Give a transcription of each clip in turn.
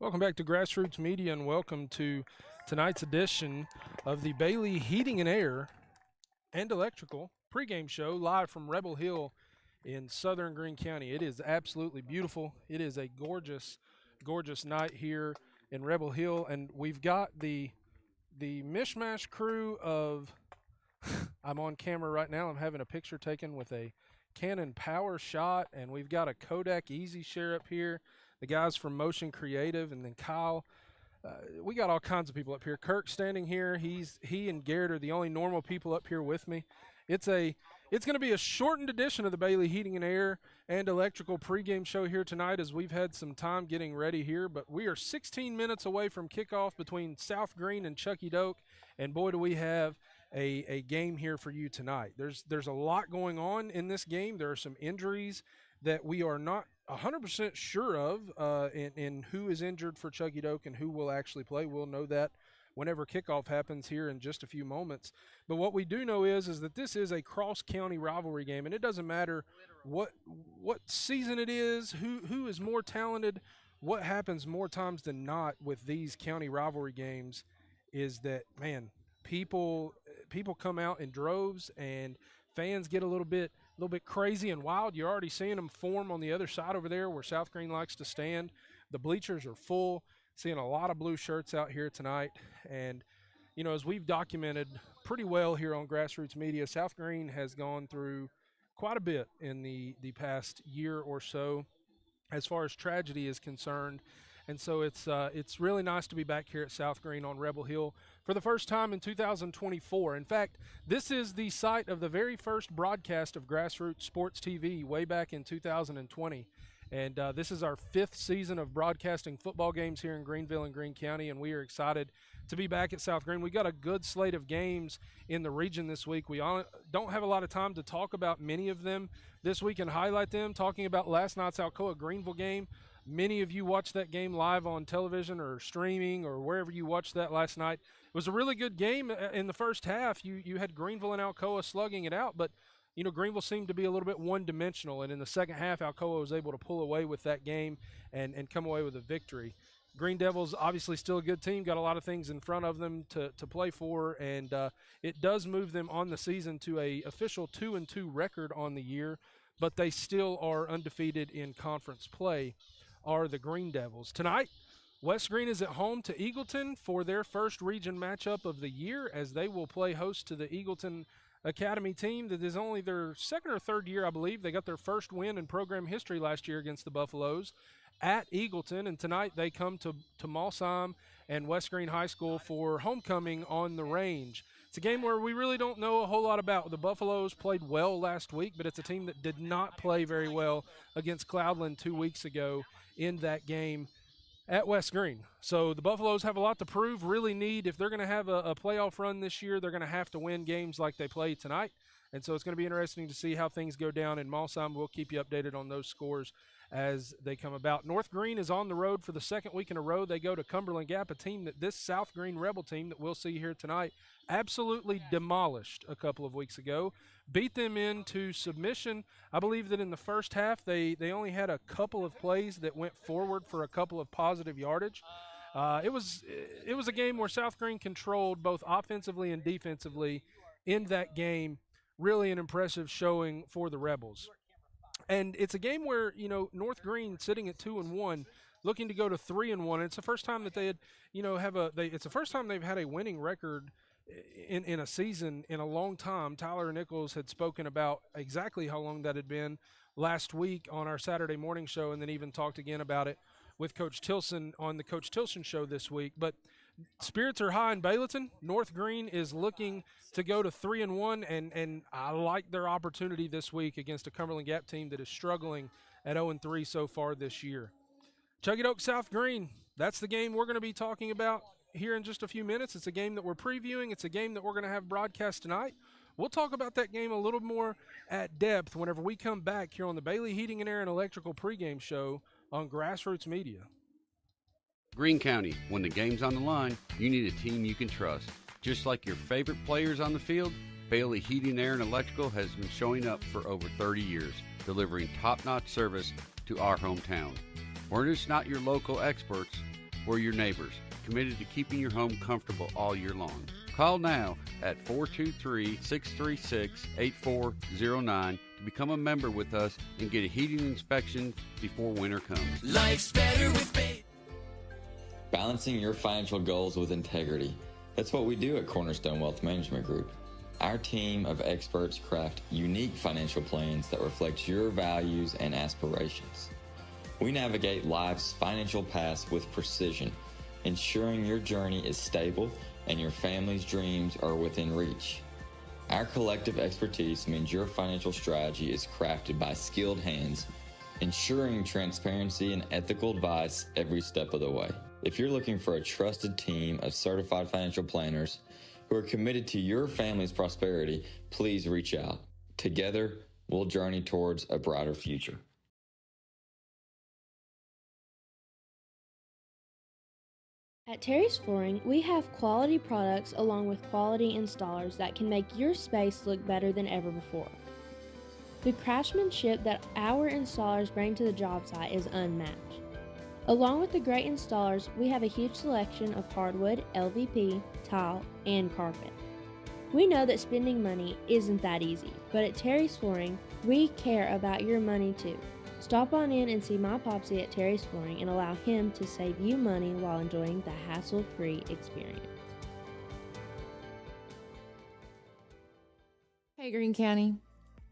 Welcome back to Grassroots Media and welcome to tonight's edition of the Bailey Heating and Air and Electrical pregame show live from Rebel Hill in southern Greene County. It is absolutely beautiful. It is a gorgeous, gorgeous night here in Rebel Hill, and we've got the mishmash crew of I'm on camera right now. I'm having a picture taken with a Canon Power Shot, and we've got a Kodak Easy Share up here. The guys from Motion Creative, and then Kyle. We got all kinds of people up here. Kirk standing here. He and Garrett are the only normal people up here with me. It's going to be a shortened edition of the Bailey Heating and Air and Electrical pregame show here tonight, as we've had some time getting ready here. But we are 16 minutes away from kickoff between South Greene and Chuckey Doak, and boy, do we have a game here for you tonight. There's a lot going on in this game. There are some injuries that we are not 100% sure of in who is injured for Chuckey Doak and who will actually play. We'll know that whenever kickoff happens here in just a few moments. But what we do know is that this is a cross-county rivalry game, and it doesn't matter what season it is, who is more talented. What happens more times than not with these county rivalry games is that, man, people come out in droves, and fans get a little bit crazy and wild. You're already seeing them form on the other side over there where South Greene likes to stand. The bleachers are full. Seeing a lot of blue shirts out here tonight. And, you know, as we've documented pretty well here on Grassroots Media, South Greene has gone through quite a bit in the past year or so as far as tragedy is concerned. And so it's really nice to be back here at South Greene on Rebel Hill for the first time in 2024. In fact, this is the site of the very first broadcast of Grassroots Sports TV way back in 2020. And this is our 5th season of broadcasting football games here in Greenville and Greene County, and we are excited to be back at South Greene. We got a good slate of games in the region this week. We don't have a lot of time to talk about many of them this week and highlight them. Talking about last night's Alcoa Greenville game, many of you watched that game live on television or streaming or wherever you watched that last night. It was a really good game in the first half. You had Greenville and Alcoa slugging it out, but you know, Greenville seemed to be a little bit one-dimensional, and in the second half, Alcoa was able to pull away with that game and come away with a victory. Green Devils obviously still a good team, got a lot of things in front of them to play for, and it does move them on the season to a official 2-2 record on the year, but they still are undefeated in conference play, are the Green Devils. Tonight, West Greene is at home to Eagleton for their first region matchup of the year, as they will play host to the Eagleton Academy team that is only their second or third year, I believe. They got their first win in program history last year against the Buffaloes at Eagleton, and tonight they come to Malsheim and West Greene High School for homecoming on the range. It's a game where we really don't know a whole lot about. The Buffaloes played well last week, but it's a team that did not play very well against Cloudland 2 weeks ago in that game at West Greene. So the Buffaloes have a lot to prove, really need. If they're going to have a playoff run this year, they're going to have to win games like they played tonight. And so it's going to be interesting to see how things go down in Malsheim. We'll keep you updated on those scores as they come about. North Greene is on the road for the second week in a row. They go to Cumberland Gap, a team that this South Greene Rebel team that we'll see here tonight absolutely demolished a couple of weeks ago. Beat them into submission. I believe that in the first half they only had a couple of plays that went forward for a couple of positive yardage. It was a game where South Greene controlled both offensively and defensively in that game. Really an impressive showing for the Rebels. And it's a game where, you know, North Greene sitting at 2-1, looking to go to 3-1. It's the first time that they had, you know, it's the first time they've had a winning record in a season in a long time. Tyler Nichols had spoken about exactly how long that had been last week on our Saturday morning show, and then even talked again about it with Coach Tilson on the Coach Tilson show this week. But spirits are high in Bayleton. North Greene is looking to go to 3-1, and I like their opportunity this week against a Cumberland Gap team that is struggling at 0-3 so far this year. Chuckey Doak South Greene, that's the game we're going to be talking about here in just a few minutes. It's a game that we're previewing. It's a game that we're going to have broadcast tonight. We'll talk about that game a little more at depth whenever we come back here on the Bailey Heating and Air and Electrical pregame show on Grassroots Media. Greene County, when the game's on the line, you need a team you can trust. Just like your favorite players on the field, Bailey Heating, Air, and Electrical has been showing up for over 30 years, delivering top-notch service to our hometown. We're just not your local experts. We're your neighbors, committed to keeping your home comfortable all year long. Call now at 423-636-8409 to become a member with us and get a heating inspection before winter comes. Life's better with Bailey. Balancing your financial goals with integrity. That's what we do at Cornerstone Wealth Management Group. Our team of experts craft unique financial plans that reflect your values and aspirations. We navigate life's financial paths with precision, ensuring your journey is stable and your family's dreams are within reach. Our collective expertise means your financial strategy is crafted by skilled hands, ensuring transparency and ethical advice every step of the way. If you're looking for a trusted team of certified financial planners who are committed to your family's prosperity, please reach out. Together, we'll journey towards a brighter future. At Terry's Flooring, we have quality products along with quality installers that can make your space look better than ever before. The craftsmanship that our installers bring to the job site is unmatched. Along with the great installers, we have a huge selection of hardwood, LVP, tile, and carpet. We know that spending money isn't that easy, but at Terry's Flooring, we care about your money too. Stop on in and see my Popsy at Terry's Flooring and allow him to save you money while enjoying the hassle-free experience. Hey Greene County,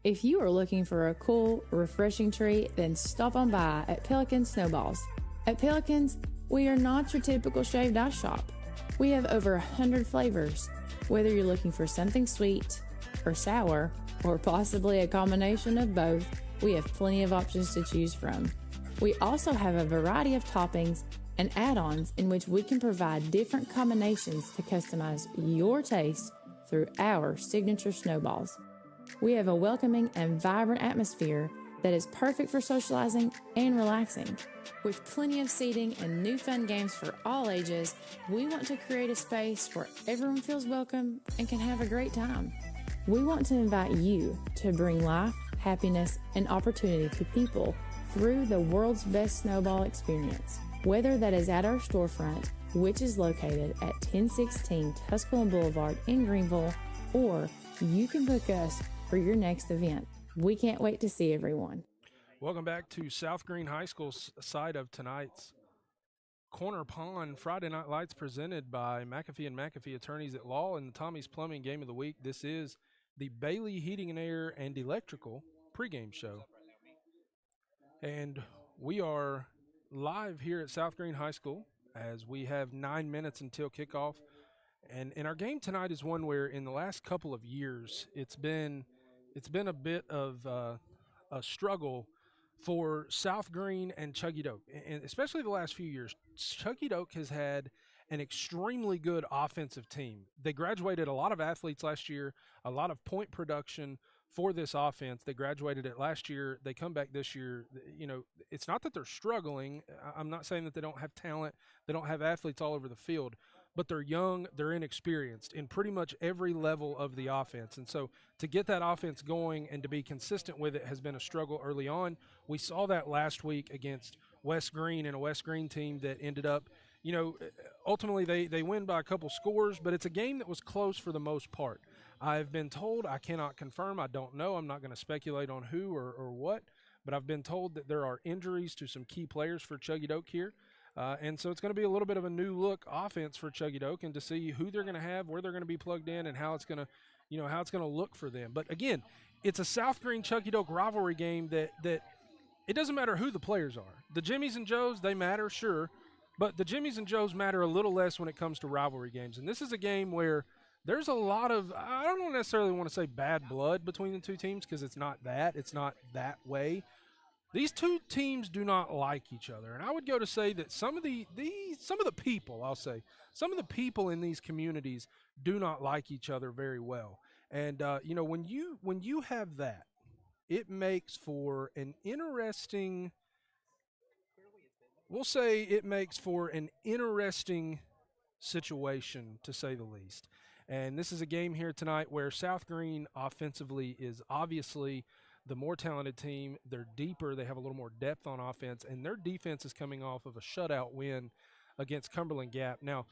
if you are looking for a cool, refreshing treat, then stop on by at Pelican Snowballs. At Pelicans, we are not your typical shaved ice shop. We have over 100 flavors. Whether you're looking for something sweet or sour, or possibly a combination of both, we have plenty of options to choose from. We also have a variety of toppings and add-ons in which we can provide different combinations to customize your taste through our signature snowballs. We have a welcoming and vibrant atmosphere that is perfect for socializing and relaxing. With plenty of seating and new fun games for all ages, we want to create a space where everyone feels welcome and can have a great time. We want to invite you to bring life, happiness, and opportunity to people through the world's best snowball experience. Whether that is at our storefront, which is located at 1016 Tusculum Boulevard in Greenville, or you can book us for your next event. We can't wait to see everyone. Welcome back to South Greene High School's side of tonight's Corner Pond Friday Night Lights presented by McAfee and McAfee Attorneys at Law and the Tommie's Plumbing Game of the Week. This is the Bailey Heating and Air and Electrical pregame show. And we are live here at South Greene High School as we have 9 minutes until kickoff. And our game tonight is one where in the last couple of years it's been a bit of a struggle for South Greene and Chuggy Doak, and especially the last few years. Chuggy Doak has had an extremely good offensive team. They graduated a lot of athletes last year, a lot of point production for this offense. They graduated it last year. They come back this year. You know, it's not that they're struggling. I'm not saying that they don't have talent. They don't have athletes all over the field, but they're young, they're inexperienced in pretty much every level of the offense. And so to get that offense going and to be consistent with it has been a struggle early on. We saw that last week against West Greene and a West Greene team that ended up, you know, ultimately they win by a couple scores, but it's a game that was close for the most part. I've been told, I cannot confirm, I don't know, I'm not going to speculate on who or what, but I've been told that there are injuries to some key players for Chuggy Doak here. And so it's going to be a little bit of a new look offense for Chuggy Doak, and to see who they're going to have, where they're going to be plugged in, and how it's going to, you know, how it's going to look for them. But again, it's a South Greene Chuggy Doak rivalry game that it doesn't matter who the players are. The Jimmies and Joes, they matter, sure, but the Jimmies and Joes matter a little less when it comes to rivalry games. And this is a game where there's a lot of, I don't necessarily want to say bad blood between the two teams, because it's not that way. These two teams do not like each other, and I would go to say that some of the people, some of the people in these communities do not like each other very well. And you know, when you have that, it makes for an interesting. We'll say it makes for an interesting situation, to say the least. And this is a game here tonight where South Greene offensively is obviously the more talented team. They're deeper. They have a little more depth on offense, and their defense is coming off of a shutout win against Cumberland Gap. Now,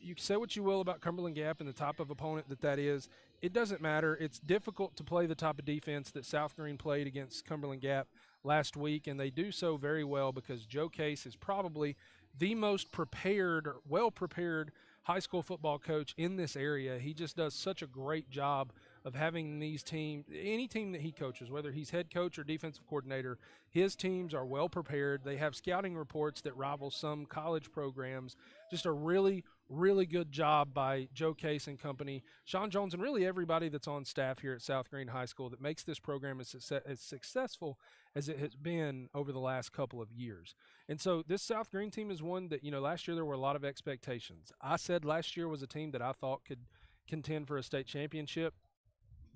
you can say what you will about Cumberland Gap and the type of opponent that is. It doesn't matter. It's difficult to play the type of defense that South Greene played against Cumberland Gap last week, and they do so very well because Joe Case is probably the most prepared, or well-prepared high school football coach in this area. He just does such a great job of having these teams, any team that he coaches, whether he's head coach or defensive coordinator, his teams are well prepared. They have scouting reports that rival some college programs. Just a really, really good job by Joe Case and company, Sean Jones, and really everybody that's on staff here at South Greene High School that makes this program as successful as it has been over the last couple of years. And so this South Greene team is one that, last year there were a lot of expectations. I said last year was a team that I thought could contend for a state championship.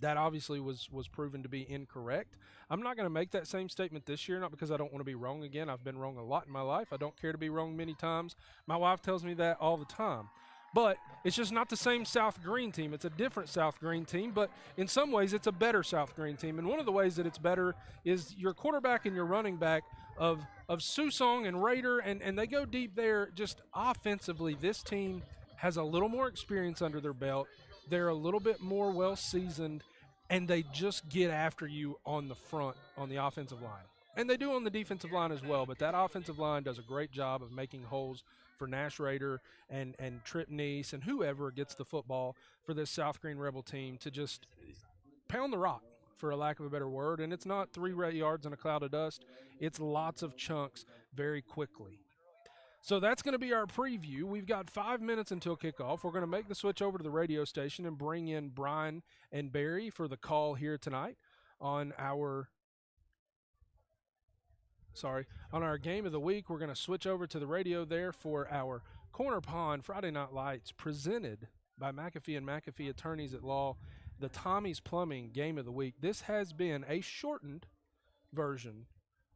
That obviously was proven to be incorrect. I'm not going to make that same statement this year, not because I don't want to be wrong again. I've been wrong a lot in my life. I don't care to be wrong many times. My wife tells me that all the time. But it's just not the same South Greene team. It's a different South Greene team, but in some ways it's a better South Greene team. And one of the ways that it's better is your quarterback and your running back of Susong and Raider, and they go deep there. Just offensively, this team has a little more experience under their belt. They're a little bit more well-seasoned, and they just get after you on the front, on the offensive line. And they do on the defensive line as well, but that offensive line does a great job of making holes for Nash Raider and Trip Neese and whoever gets the football for this South Greene Rebel team to just pound the rock, for a lack of a better word. And it's not 3 yards in a cloud of dust. It's lots of chunks very quickly. So that's going to be our preview. We've got 5 minutes until kickoff. We're going to make the switch over to the radio station and bring in Brian and Barry for the call here tonight on our game of the week. We're going to switch over to the radio there for our Corner Pond Friday Night Lights presented by McAfee and McAfee Attorneys at Law, the Tommie's Plumbing game of the week. This has been a shortened version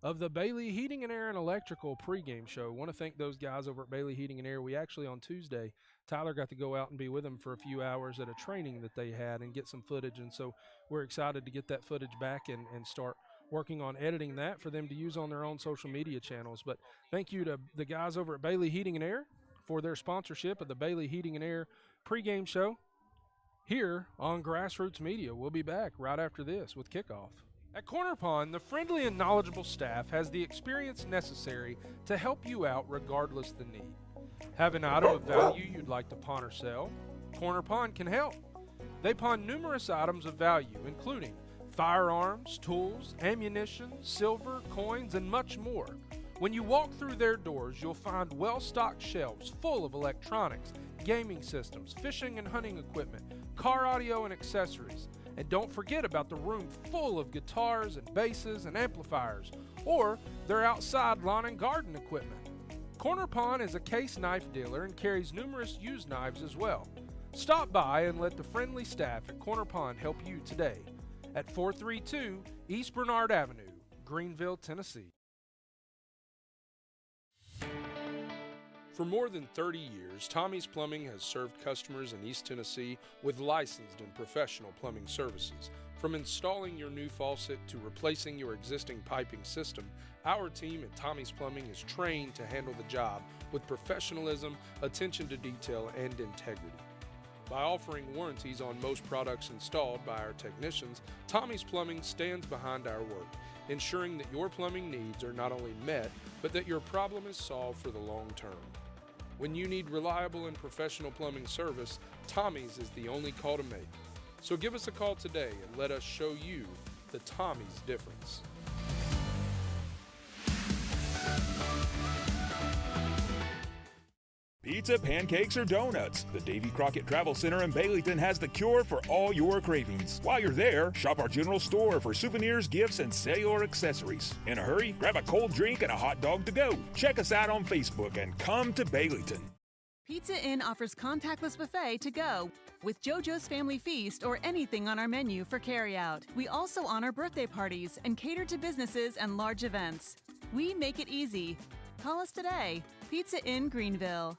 of the Bailey Heating and Air and Electrical pregame show. I want to thank those guys over at Bailey Heating and Air. We actually, on Tuesday, Tyler got to go out and be with them for a few hours at a training that they had and get some footage. And so we're excited to get that footage back and start working on editing that for them to use on their own social media channels. But thank you to the guys over at Bailey Heating and Air for their sponsorship of the Bailey Heating and Air pregame show here on Grassroots Media. We'll be back right after this with kickoff. At Corner Pond, the friendly and knowledgeable staff has the experience necessary to help you out regardless the need. Have an item of value you'd like to pawn or sell? Corner Pond can help. They pawn numerous items of value, including firearms, tools, ammunition, silver, coins, and much more. When you walk through their doors, you'll find well-stocked shelves full of electronics, gaming systems, fishing and hunting equipment, car audio and accessories. And don't forget about the room full of guitars and basses and amplifiers, or their outside lawn and garden equipment. Corner Pond is a case knife dealer and carries numerous used knives as well. Stop by and let the friendly staff at Corner Pond help you today at 432 East Bernard Avenue, Greenville, Tennessee. For more than 30 years, Tommie's Plumbing has served customers in East Tennessee with licensed and professional plumbing services. From installing your new faucet to replacing your existing piping system, our team at Tommie's Plumbing is trained to handle the job with professionalism, attention to detail, and integrity. By offering warranties on most products installed by our technicians, Tommie's Plumbing stands behind our work, ensuring that your plumbing needs are not only met, but that your problem is solved for the long term. When you need reliable and professional plumbing service, Tommie's is the only call to make. So give us a call today and let us show you the Tommie's difference. Pizza, pancakes, or donuts. The Davy Crockett Travel Center in Baileyton has the cure for all your cravings. While you're there, shop our general store for souvenirs, gifts, and cellular accessories. In a hurry, grab a cold drink and a hot dog to go. Check us out on Facebook and come to Baileyton. Pizza Inn offers contactless buffet to go with JoJo's Family Feast or anything on our menu for carryout. We also honor birthday parties and cater to businesses and large events. We make it easy. Call us today. Pizza Inn Greenville.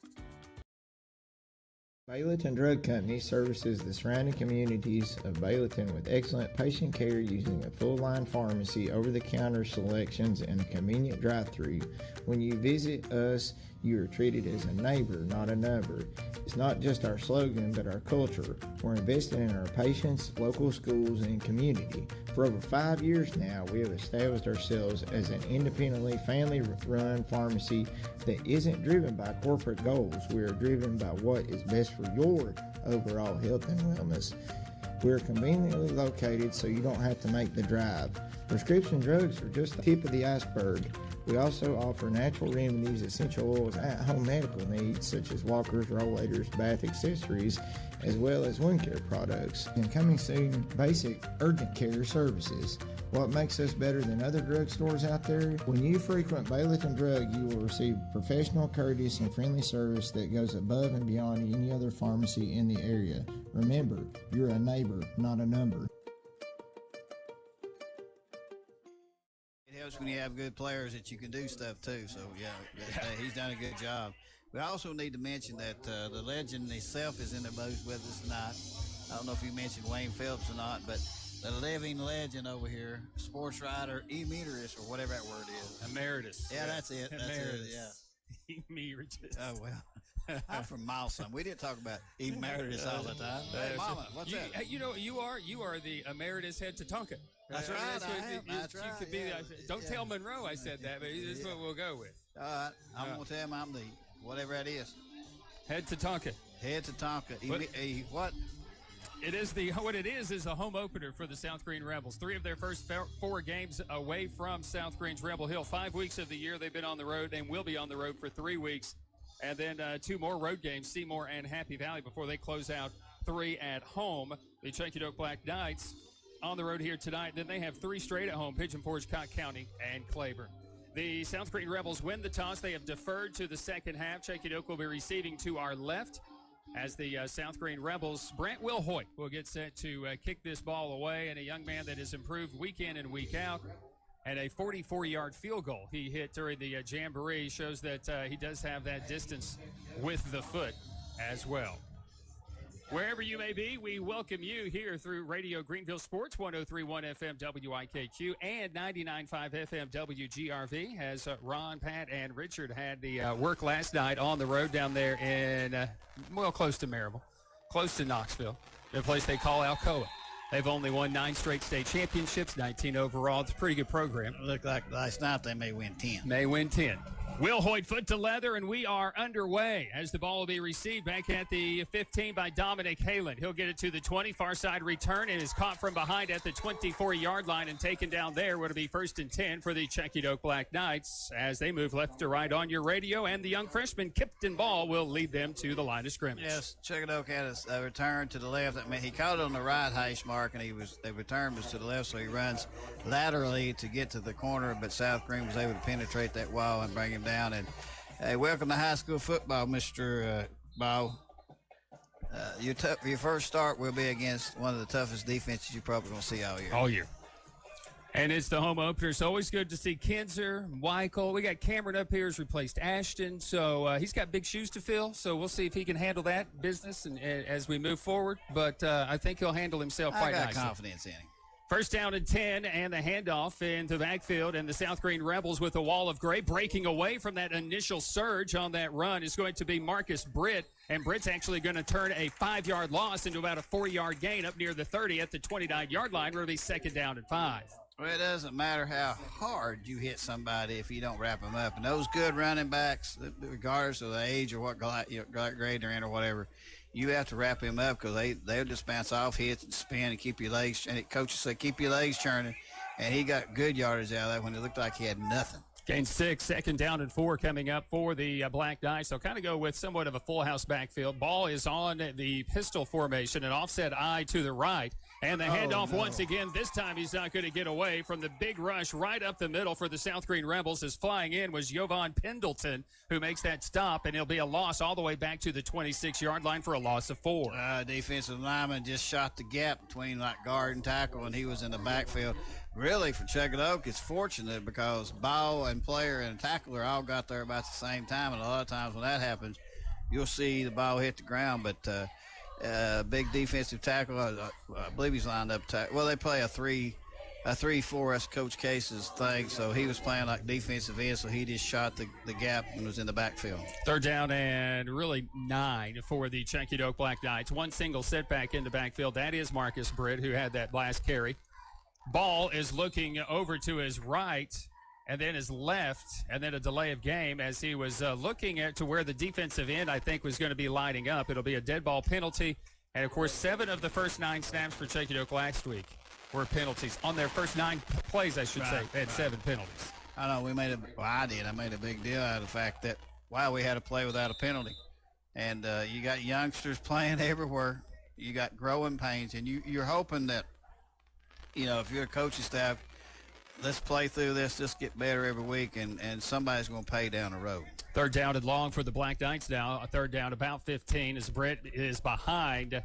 Baileyton Drug Company services the surrounding communities of Baileyton with excellent patient care using a full-line pharmacy, over-the-counter selections, and a convenient drive-thru. When you visit us, You are treated as a neighbor, not a number. It's not just our slogan, but our culture. We're investing in our patients, local schools, and community. For over 5 years now, we have established ourselves as an independently family-run pharmacy that isn't driven by corporate goals. We are driven by what is best for your overall health and wellness. We are conveniently located so you don't have to make the drive. Prescription drugs are just the tip of the iceberg. We also offer natural remedies, essential oils, at-home medical needs such as walkers, rollators, bath accessories, as well as wound care products. And coming soon, basic urgent care services. What makes us better than other drugstores out there? When you frequent Baileyton Drug, you will receive professional, courteous, and friendly service that goes above and beyond any other pharmacy in the area. Remember, you're a neighbor, not a number. It helps when you have good players that you can do stuff too. So yeah, he's done a good job. We also need to mention that the legend himself is in the booth with us tonight. I don't know if you mentioned Wayne Phillips or not, but the living legend over here, sports writer, emeritus, or whatever that word is. Emeritus. Yeah, that's it. That's Emeritus. it. Yeah. Emeritus. Oh well. I'm from Milestone. We didn't talk about emeritus all the time. Hey, Mama, what's that? You know, you are the emeritus head to Tonka. That's right. That's right. You could be don't tell Monroe I said that, but this is what we'll go with. All right. I'm going to tell him I'm the whatever that is. Head to Tonka. Head to Tonka. What? It is what it is a home opener for the South Greene Rebels. 3 of their first 4 games away from South Greene's Rebel Hill. 5 weeks of the year they've been on the road and will be on the road for 3 weeks. And then 2 more road games, Seymour and Happy Valley, before they close out 3 at home. The Chunky Black Knights on the road here tonight. Then they have 3 straight at home, Pigeon Forge, Cott County, and Claiborne. The South Greene Rebels win the toss. They have deferred to the second half. Chunky will be receiving to our left as the South Greene Rebels. Brant Wilhoit will get set to kick this ball away, and a young man that has improved week in and week out. And a 44-yard field goal he hit during the Jamboree shows that he does have that distance with the foot as well. Wherever you may be, we welcome you here through Radio Greenville Sports, 103.1 FM WIKQ and 99.5 FM WGRV. As Ron, Pat, and Richard had the work last night on the road down there in, close to Maryville, close to Knoxville, the place they call Alcoa. They've only won 9 straight state championships, 19 overall. It's a pretty good program. It looked like last night they may win 10. May win 10. Will Hoyt foot to leather, and we are underway as the ball will be received back at the 15 by Dominic Halen. He'll get it to the 20, far side return, and is caught from behind at the 24-yard line and taken down there. Would be 1st and 10 for the Chunky Black Knights as they move left to right on your radio, and the young freshman Kipton Ball will lead them to the line of scrimmage. Yes, Chunky had a return to the left. I mean, he caught it on the right hash mark, and the return was to the left, so he runs laterally to get to the corner, but South Greene was able to penetrate that wall and bring him down. And hey, welcome to high school football, Mr. Ball. Your first start will be against one of the toughest defenses you're probably going to see all year. All year. And it's the home opener. It's always good to see Kinzer, Weichel. We got Cameron up here who's replaced Ashton. So he's got big shoes to fill. So we'll see if he can handle that business and as we move forward. But I think he'll handle himself quite nicely. I got confidence in him. 1st down and 10, and the handoff into the backfield, and the South Greene Rebels with a wall of gray breaking away from that initial surge on that run is going to be Marcus Britt, and Britt's actually going to turn a 5-yard loss into about a 4-yard gain up near the 30 at the 29-yard line, where it'll be 2nd down and 5. Well, it doesn't matter how hard you hit somebody if you don't wrap them up, and those good running backs, regardless of the age or what grade they're in or whatever, you have to wrap him up because they'll just bounce off hits and spin and keep your legs. And coaches say keep your legs churning, and he got good yardage out of that when it looked like he had nothing. Gain 6, 2nd down and 4 coming up for the Black Knights. So kind of go with somewhat of a full house backfield. Ball is on the pistol formation, an offset eye to the right. And the handoff once again. This time he's not going to get away from the big rush right up the middle for the South Greene Rebels. As flying in was Jovan Pendleton, who makes that stop, and it'll be a loss all the way back to the 26-yard line for a loss of 4. Defensive lineman just shot the gap between like guard and tackle, and he was in the backfield. Really, for Chuggadoke, it's fortunate because ball and player and tackler all got there about the same time, and a lot of times when that happens, you'll see the ball hit the ground, but big defensive tackle, I believe he's lined up. Well, they play a 3 a 3-4. That's Coach Case's thing. So he was playing like defensive end, so he just shot the gap and was in the backfield. Third down and really 9 for the Chekidoke Black Knights. One single setback in the backfield. That is Marcus Britt, who had that last carry. Ball is looking over to his right and then his left, and then a delay of game as he was looking to where the defensive end, I think, was going to be lining up. It'll be a dead ball penalty. And, of course, 7 of the first 9 snaps for Chekidoke last week were penalties. On their first 9 plays, I should say, they had 7 penalties. I know I made a big deal out of the fact that, wow, we had to play without a penalty. And you got youngsters playing everywhere. You got growing pains, and you're hoping that, if you're a coaching staff, let's play through this, just get better every week, and somebody's going to pay down the road. Third down and long for the Black Knights now. A third down about 15 as Britt is behind.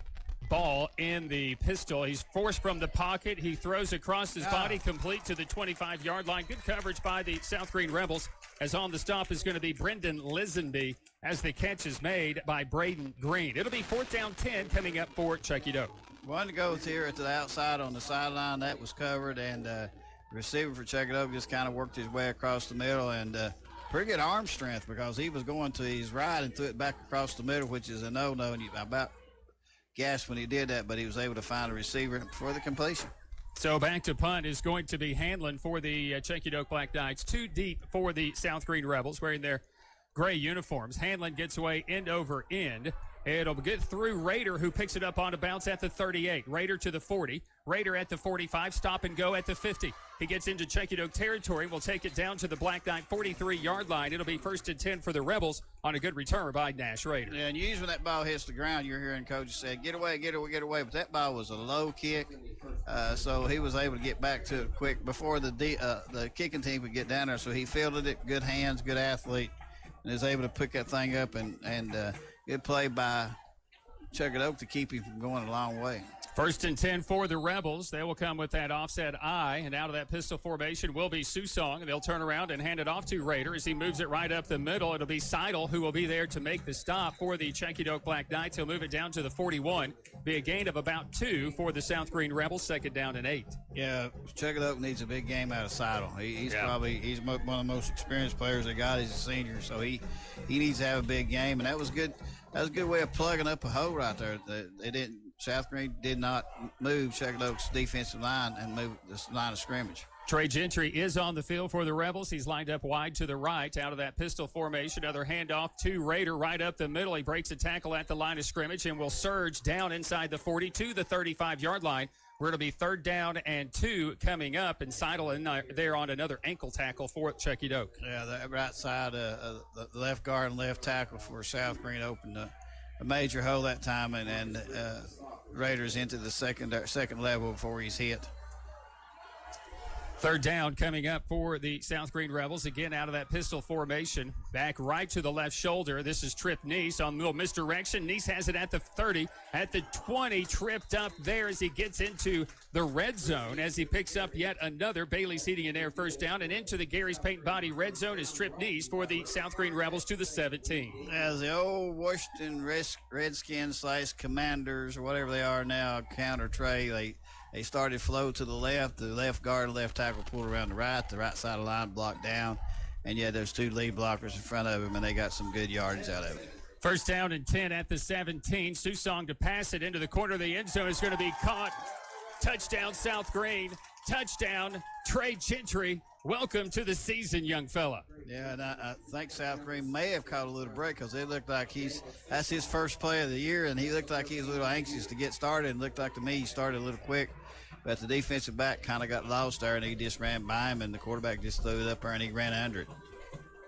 Ball in the pistol. He's forced from the pocket. He throws across his body, complete to the 25-yard line. Good coverage by the South Green Rebels, as on the stop is going to be Brendan Lisenby as the catch is made by Braden Green. It'll be 4th down 10 coming up for Chekidoke. One to go here to the outside on the sideline. That was covered, and the receiver for Chekidoke just kind of worked his way across the middle, and pretty good arm strength because he was going to his right and threw it back across the middle, which is a no-no, and I about gasped when he did that, but he was able to find a receiver for the completion. So back to punt is going to be Hanlon for the Chekidoke Black Knights. 2 deep for the South Green Rebels wearing their gray uniforms. Hanlon gets away end over end. It'll get through Rader, who picks it up on a bounce at the 38. Rader to the 40. Rader at the 45. Stop and go at the 50. He gets into Chekidoke territory. Will take it down to the Black Knight 43-yard line. It'll be 1st and 10 for the Rebels on a good return by Nash Rader. Yeah, and usually when that ball hits the ground, you're hearing coaches say, get away, get away, get away. But that ball was a low kick, so he was able to get back to it quick before the kicking team could get down there. So he fielded it, good hands, good athlete, and is able to pick that thing up and good play by Chekidoke to keep him from going a long way. 1st and 10 for the Rebels. They will come with that offset eye, and out of that pistol formation will be Susong, and they'll turn around and hand it off to Rader as he moves it right up the middle. It'll be Seidel who will be there to make the stop for the Chekidoke Black Knights. He'll move it down to the 41. Be a gain of about 2 for the South Green Rebels, 2nd down and 8. Yeah, Chekidoke needs a big game out of Seidel. He's one of the most experienced players they got. He's a senior, so he needs to have a big game, and that was good. That was a good way of plugging up a hole right there. South Green did not move Chekidoke's defensive line and move this line of scrimmage. Trey Gentry is on the field for the Rebels. He's lined up wide to the right out of that pistol formation. Another handoff to Rader right up the middle. He breaks a tackle at the line of scrimmage and will surge down inside the 40 to the 35-yard line, where it'll be 3rd down and 2 coming up, and Seidel in there on another ankle tackle for Chekidoke. Yeah, the right side, the left guard and left tackle for South Green opened a major hole that time, and Raiders into the second level before he's hit. 3rd down coming up for the South Green Rebels. Again, out of that pistol formation. Back right to the left shoulder. This is Trip Neese on little misdirection. Neese has it at the 30. At the 20, tripped up there as he gets into the red zone as he picks up yet another Bailey's Heating and Air first down. And into the Gary's Paint Body red zone is Trip Neese for the South Green Rebels to the 17. As the old Washington Redskins / Commanders or whatever they are now counter Trey, they started flow to the left guard and left tackle pulled around the right side of the line blocked down, and yeah, there's 2 lead blockers in front of him, and they got some good yardage out of it. 1st down and 10 at the 17. Susong to pass it into the corner of the end zone is going to be caught. Touchdown, South Green. Touchdown, Trey Gentry. Welcome to the season, young fella. Yeah, and I think South Green may have caught a little break because it looked like that's his first play of the year, and he looked like he was a little anxious to get started, and looked like to me he started a little quick. But the defensive back kind of got lost there, and he just ran by him, and the quarterback just threw it up there, and he ran under it.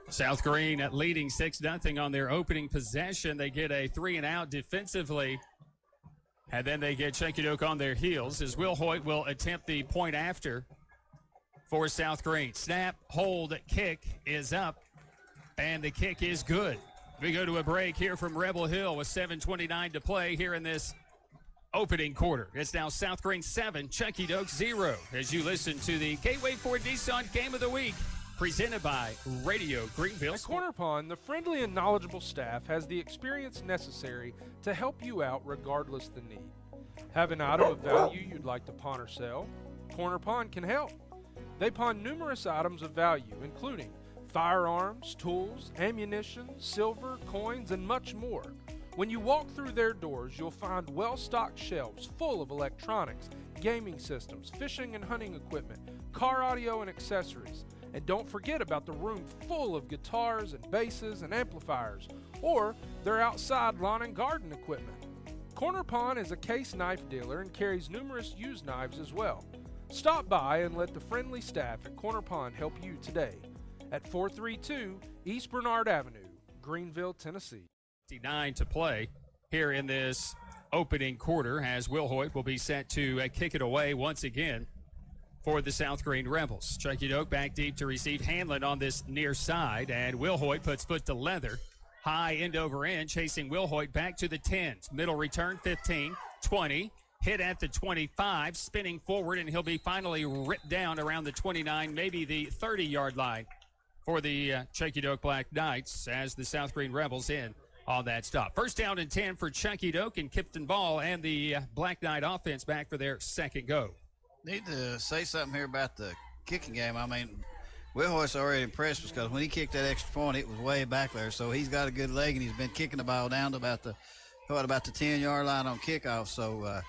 South Green leading 6-0 on their opening possession. They get a 3-and-out defensively, and then they get Chekidoke on their heels as Will Hoyt will attempt the point after for South Green. Snap, hold, kick is up, and the kick is good. We go to a break here from Rebel Hill with 7:29 to play here in this opening quarter. It's now South Green 7, Chekidoke 0, as you listen to the Gateway Ford Nissan Game of the Week, presented by Radio Greenville. At Corner Pond, the friendly and knowledgeable staff has the experience necessary to help you out regardless the need. Have an item of value you'd like to pawn or sell? Corner Pawn can help. They pawn numerous items of value, including firearms, tools, ammunition, silver, coins, and much more. When you walk through their doors, you'll find well-stocked shelves full of electronics, gaming systems, fishing and hunting equipment, car audio and accessories. And don't forget about the room full of guitars and basses and amplifiers, or their outside lawn and garden equipment. Corner Pawn is a case knife dealer and carries numerous used knives as well. Stop by and let the friendly staff at Corner Pawn help you today at 432 East Bernard Avenue, Greenville, Tennessee. 9 to play here in this opening quarter as Will Hoyt will be set to kick it away once again for the South Green Rebels. Chucky Doak back deep to receive Hanlon on this near side, and Will Hoyt puts foot to leather. High end over end, chasing Will Hoyt back to the 10s. Middle return, 15, 20. Hit at the 25, spinning forward, and he'll be finally ripped down around the 29, maybe the 30-yard line for the Chucky Doak Black Knights as the South Green Rebels in on that stop. First down and 10 for Chucky Doak and Kipton Ball and the Black Knight offense back for their second go. Need to say something here about the kicking game. I mean, Will Hoyt's already impressed because when he kicked that extra point, it was way back there. So he's got a good leg, and he's been kicking the ball down to about the 10-yard line on kickoff. So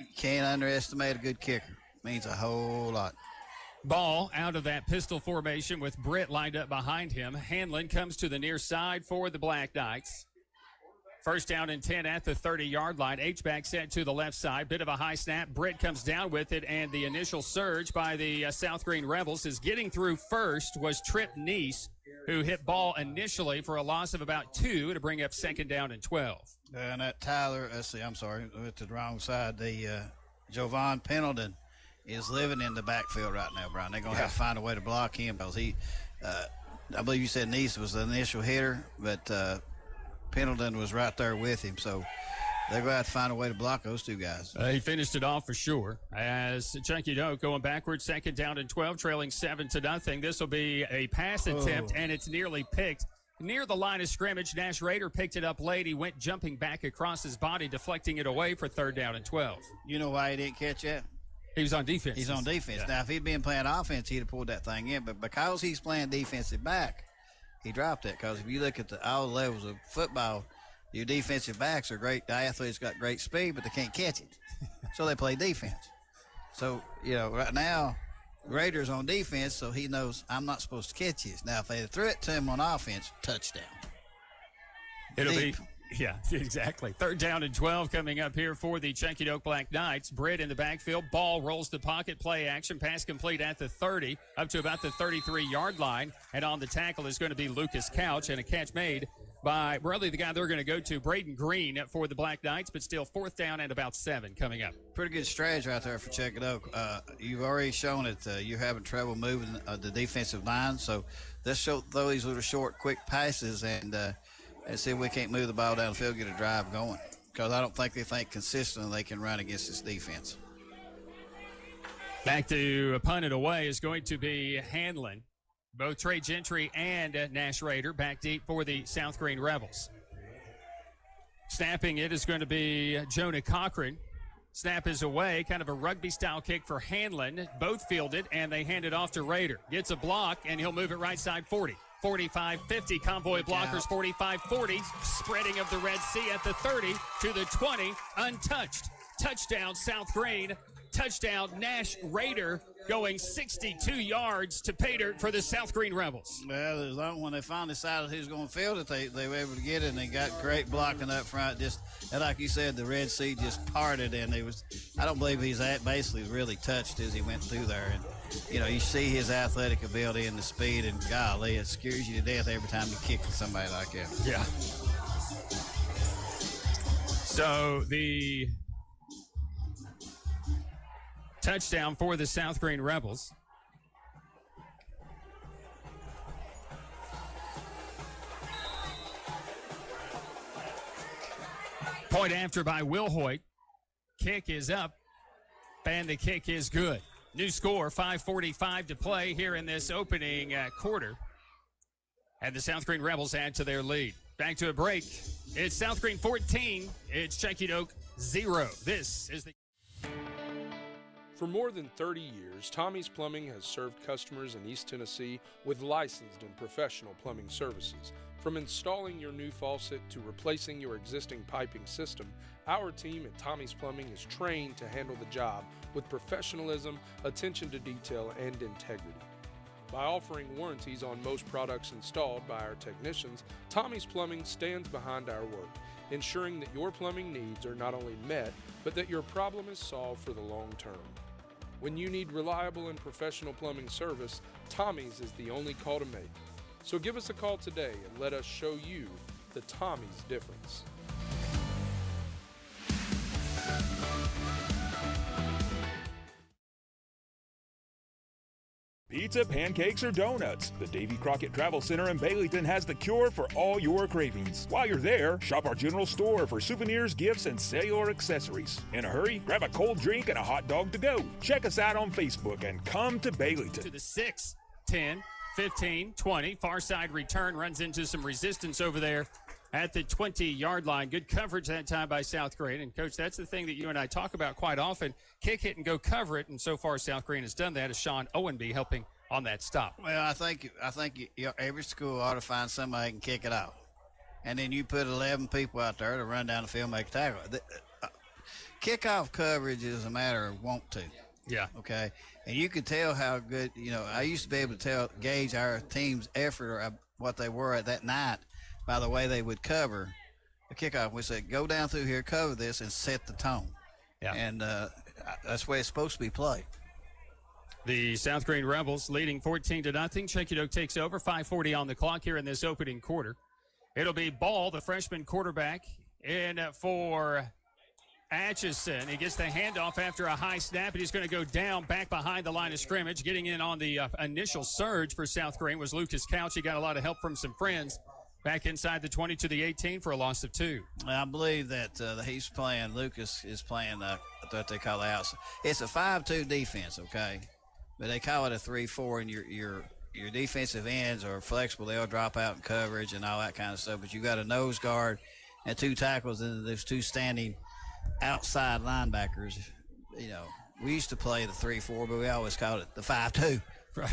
you can't underestimate a good kicker. It means a whole lot. Ball out of that pistol formation with Britt lined up behind him. Hanlon comes to the near side for the Black Knights. First down and 10 at the 30-yard line. H-back set to the left side. Bit of a high snap. Britt comes down with it, and the initial surge by the South Green Rebels is getting through first was Trip Neese, who hit Ball initially for a loss of about 2 to bring up second down and 12. And that Tyler, I'm sorry, went to the wrong side. The Jovan Pendleton is living in the backfield right now, Brian. They're going to have to find a way to block him because he, I believe you said Neese was the initial hitter, but Pendleton was right there with him. So they're going to have to find a way to block those two guys. He finished it off for sure as Chucky Doak going backwards, second down and 12, trailing 7-0. This will be a pass attempt, and it's nearly picked. Near the line of scrimmage, Nash Rader picked it up late. He went jumping back across his body, deflecting it away for third down and 12. You know why he didn't catch that? He was on defense. He's on defense. Yeah. Now, if he'd been playing offense, he'd have pulled that thing in. But because he's playing defensive back, he dropped it. Because if you look at all the levels of football, your defensive backs are great. The athletes got great speed, but they can't catch it. So they play defense. So, right now, Rader's on defense, so he knows I'm not supposed to catch this. Now, if they threw it to him on offense, touchdown. It'll be, yeah, exactly. Third down and 12 coming up here for the Chucky Doak Black Knights. Britt in the backfield. Ball rolls the pocket, play action, pass complete at the 30, up to about the 33-yard line. And on the tackle is going to be Lucas Couch, and a catch made by really the guy they're going to go to, Braden Greene, for the Black Knights, but still fourth down and about 7 coming up. Pretty good strategy right there for Chucky Doak. You've already shown that you're having trouble moving the defensive line, so let's throw these little short, quick passes and see if we can't move the ball down the field, get a drive going, because I don't think they think consistently they can run against this defense. Back to punt it away is going to be Hanlon. Both Trey Gentry and Nash Rader back deep for the South Green Rebels. Snapping it is going to be Jonah Cochran. Snap is away, kind of a rugby-style kick for Hanlon. Both fielded, and they hand it off to Rader. Gets a block, and he'll move it right side 40. 45-50, convoy blockers, 45-40. Spreading of the Red Sea at the 30 to the 20, untouched. Touchdown, South Green. Touchdown, Nash Rader, going 62 yards to pay dirt for the South Green Rebels. Well, as long when they finally decided who's going to field it, they were able to get it, and they got great blocking up front. Just and like you said, the Red Sea just parted, and I don't believe he's basically really touched as he went through there. And you see his athletic ability and the speed, and golly, it scares you to death every time you kick somebody like that. Yeah. So the touchdown for the South Green Rebels. Point after by Will Hoyt. Kick is up, and the kick is good. New score, 5:45 to play here in this opening quarter. And the South Green Rebels add to their lead. Back to a break. It's South Green 14. It's Chucky Doak 0. This is the... For more than 30 years, Tommie's Plumbing has served customers in East Tennessee with licensed and professional plumbing services. From installing your new faucet to replacing your existing piping system, our team at Tommie's Plumbing is trained to handle the job with professionalism, attention to detail, and integrity. By offering warranties on most products installed by our technicians, Tommie's Plumbing stands behind our work, ensuring that your plumbing needs are not only met, but that your problem is solved for the long term. When you need reliable and professional plumbing service, Tommie's is the only call to make. So give us a call today and let us show you the Tommie's difference. Pizza, pancakes, or donuts, the Davy Crockett Travel Center in Baileyton has the cure for all your cravings. While you're there, shop our general store for souvenirs, gifts, and cellular accessories. In a hurry, grab a cold drink and a hot dog to go. Check us out on Facebook and come to Baileyton. To the 6, 10, 15, 20. Far side return runs into some resistance over there at the 20-yard line. Good coverage that time by South Greene. And, Coach, that's the thing that you and I talk about quite often. Kick it and go cover it. And so far, South Greene has done that, as Sean Owenby helping on that stop. Well, I think every school ought to find somebody who can kick it out. And then you put 11 people out there to run down the field and make a tackle. Kickoff coverage is a matter of want to. Yeah. Okay. And you could tell how good, I used to be able to gauge our team's effort or what they were at that night by the way they would cover the kickoff. We said, go down through here, cover this, and set the tone. Yeah. And that's the way it's supposed to be played. The South Greene Rebels leading 14-0. Chekidoke takes over. 5:40 on the clock here in this opening quarter. It'll be Ball, the freshman quarterback, in for Atchison. He gets the handoff after a high snap, and he's going to go down back behind the line of scrimmage. Getting in on the initial surge for South Greene was Lucas Couch. He got a lot of help from some friends. Back inside the 20 to the 18 for a loss of 2. I believe that Lucas is playing what they call the outside. It's a 5-2 defense, okay? But they call it a 3-4, and your defensive ends are flexible. They'll drop out in coverage and all that kind of stuff. But you got a nose guard and 2 tackles, and there's 2 standing outside linebackers. We used to play the 3-4, but we always called it the 5-2. Right.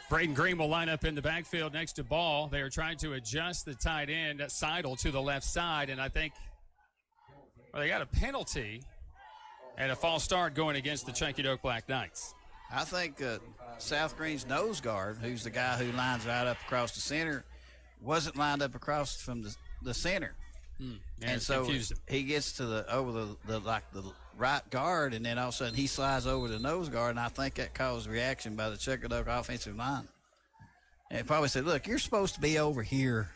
Braden Green will line up in the backfield next to Ball. They are trying to adjust the tight end, Seidel, to the left side, and I think they got a penalty and a false start going against the Chekidoke Black Knights. I think South Greene's nose guard, who's the guy who lines right up across the center, wasn't lined up across from the center. And so he gets to over the right guard, and then all of a sudden he slides over the nose guard, and I think that caused reaction by the Chekidoke offensive line. And probably said, look, you're supposed to be over here.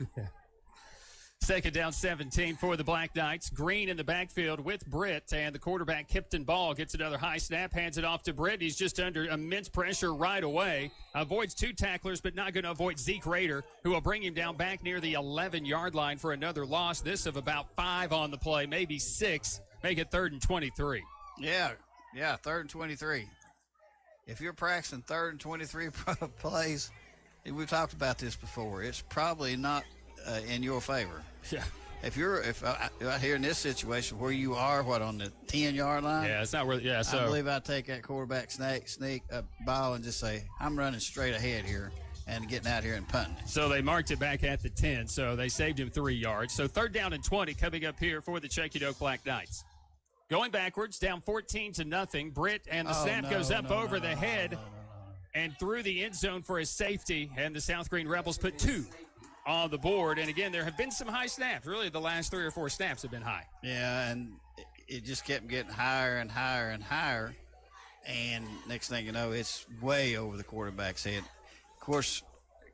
Second down 17 for the Black Knights. Green in the backfield with Britt, and the quarterback Kipton Ball gets another high snap, hands it off to Britt. He's just under immense pressure right away. Avoids 2 tacklers, but not going to avoid Zeke Rader, who will bring him down back near the 11-yard line for another loss. This of about 5 on the play, maybe 6. Make it 3rd and 23. Yeah, 3rd and 23. If you're practicing 3rd and 23 plays, we've talked about this before, it's probably not in your favor. Yeah. If out here in this situation where you are, on the 10-yard line? Yeah, it's not worth it. Yeah, so I believe I'd take that quarterback sneak ball and just say, I'm running straight ahead here and getting out here and punting. So they marked it back at the 10, so they saved him 3 yards. So 3rd down and 20 coming up here for the Chekidoke Black Knights. Going backwards, down 14-0. Britt, and the snap goes up over the head and through the end zone for his safety, and the South Greene Rebels put 2 on the board. And again, there have been some high snaps. Really, the last 3 or 4 snaps have been high. Yeah, and it just kept getting higher and higher and higher. And next thing you know, it's way over the quarterback's head. Of course,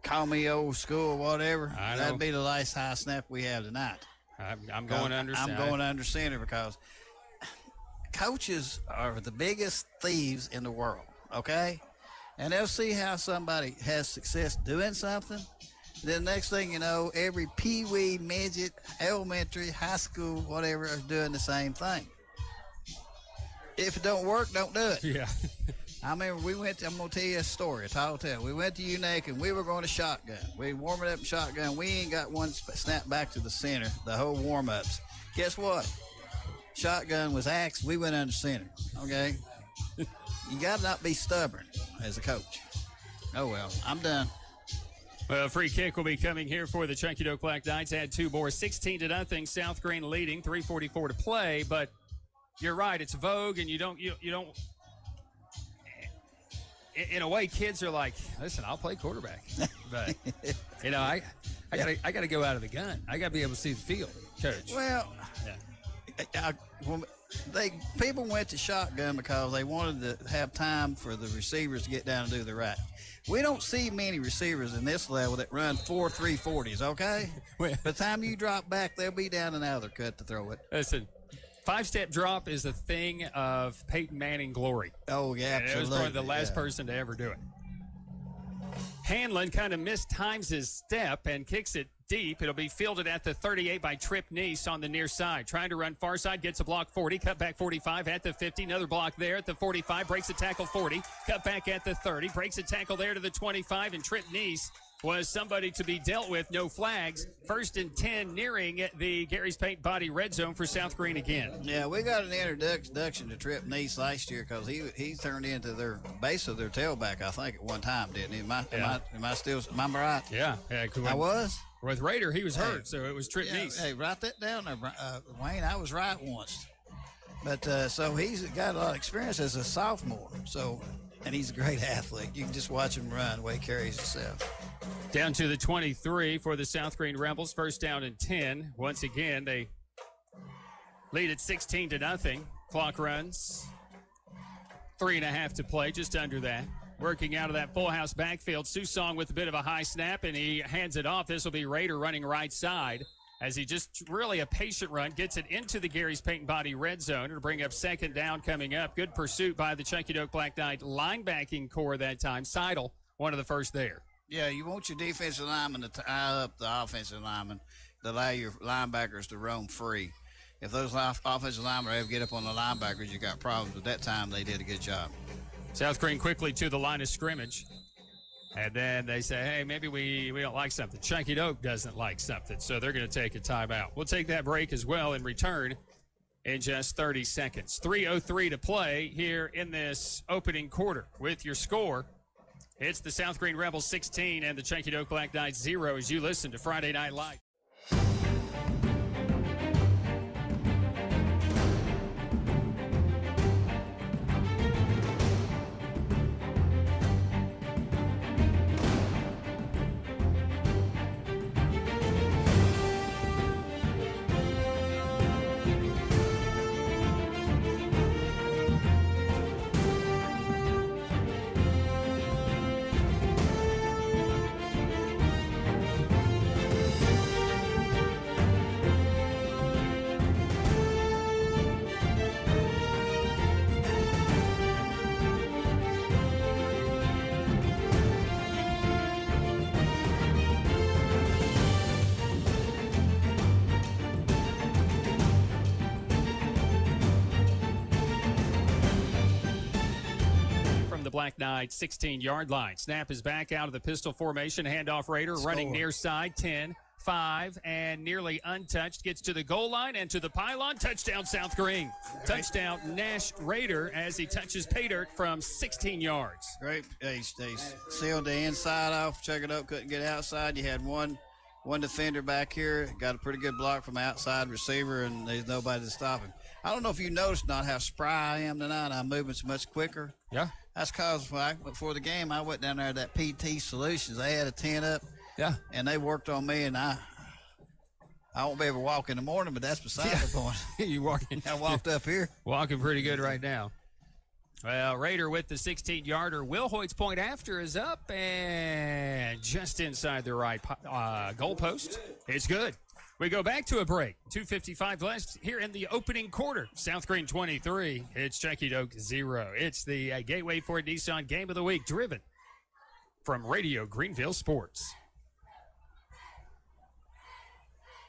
call me old school, whatever. That'd be the last high snap we have tonight. I'm going under center. I'm going under center because coaches are the biggest thieves in the world, okay? And they'll see how somebody has success doing something. Then next thing you know, every pee-wee, midget, elementary, high school, whatever, is doing the same thing. If it don't work, don't do it. Yeah. I remember I'm going to tell you a story, a tall tale. We went to UNAC, and we were going to shotgun. We warming up shotgun. We ain't got one snap back to the center, the whole warm-ups. Guess what? shotgun was axed, we went under center. Okay, you got to not be stubborn as a coach. Oh well, I'm done. Well, a free kick will be coming here for the Chunky Doke Black Knights. Add 2 more, 16-0. South Green leading, 3:44 to play. But you're right, it's Vogue, and you don't. In a way, kids are like, listen, I'll play quarterback, but I gotta go out of the gun. I gotta be able to see the field, coach. Well, people went to shotgun because they wanted to have time for the receivers to get down and do the right. We don't see many receivers in this level that run 4.340s, okay? By the time you drop back, they'll be down and out of their cut to throw it. Listen, 5-step drop is a thing of Peyton Manning glory. Oh, yeah, absolutely. It was probably the last person to ever do it. Hanlon kind of mistimes his step and kicks it deep. It'll be fielded at the 38 by Tripp Neese on the near side. Trying to run far side, gets a block 40, cut back 45 at the 50. Another block there at the 45, breaks a tackle 40, cut back at the 30, breaks a tackle there to the 25, and Tripp Neese was somebody to be dealt with. No flags. 1st and 10 nearing the Gary's Paint Body red zone for South Green again. Yeah, we got an introduction to Tripp Neese last year because he turned into their base of their tailback, I think, at one time, didn't he? Am I right? Yeah. I was? With Raider, he was hurt, so it was Tripp Neese. Hey, write that down there, Wayne. I was right once. But so he's got a lot of experience as a sophomore. And he's a great athlete. You can just watch him run the way he carries himself. Down to the 23 for the South Green Rebels. 1st down and 10. Once again, they lead at 16-0. Clock runs. 3.5 to play, just under that. Working out of that full house backfield. Susong with a bit of a high snap, and he hands it off. This will be Raider running right side as he just really a patient run, gets it into the Gary's Paint and Body red zone. It'll bring up 2nd down coming up. Good pursuit by the Chunky Doke Black Knight linebacking core that time. Seidel, one of the first there. Yeah, you want your defensive lineman to tie up the offensive lineman to allow your linebackers to roam free. If those offensive linemen are able to get up on the linebackers, you got problems. At that time, they did a good job. South Green quickly to the line of scrimmage. And then they say, hey, maybe we don't like something. Chunky Doke doesn't like something, so they're going to take a timeout. We'll take that break as well and return in just 30 seconds. 3:03 to play here in this opening quarter. With your score, it's the South Green Rebels 16 and the Chunky Doke Black Knights 0 as you listen to Friday Night Live. Black Knight 16-yard line. Snap is back out of the pistol formation. Handoff Raider running near side 10, 5, and nearly untouched. Gets to the goal line and to the pylon. Touchdown South Green. Touchdown Nash Raider as he touches pay dirt from 16 yards. Great. They sealed the inside off. Check it up. Couldn't get outside. You had one defender back here. Got a pretty good block from outside receiver, and there's nobody to stop him. I don't know if you noticed not how spry I am tonight. I'm moving so much quicker. Yeah. That's because before the game, I went down there to that PT Solutions. They had a tent up. Yeah. And they worked on me, and I won't be able to walk in the morning, but that's beside the point. You walking? I walked up here. Walking pretty good right now. Well, Raider with the 16-yarder. Will Hoyt's point after is up and just inside the right goal post. It's good. We go back to a break. 2:55 left here in the opening quarter. South Green 23. It's Chunky Doke 0. It's the Gateway Ford Nissan Game of the Week, driven from Radio Greenville Sports.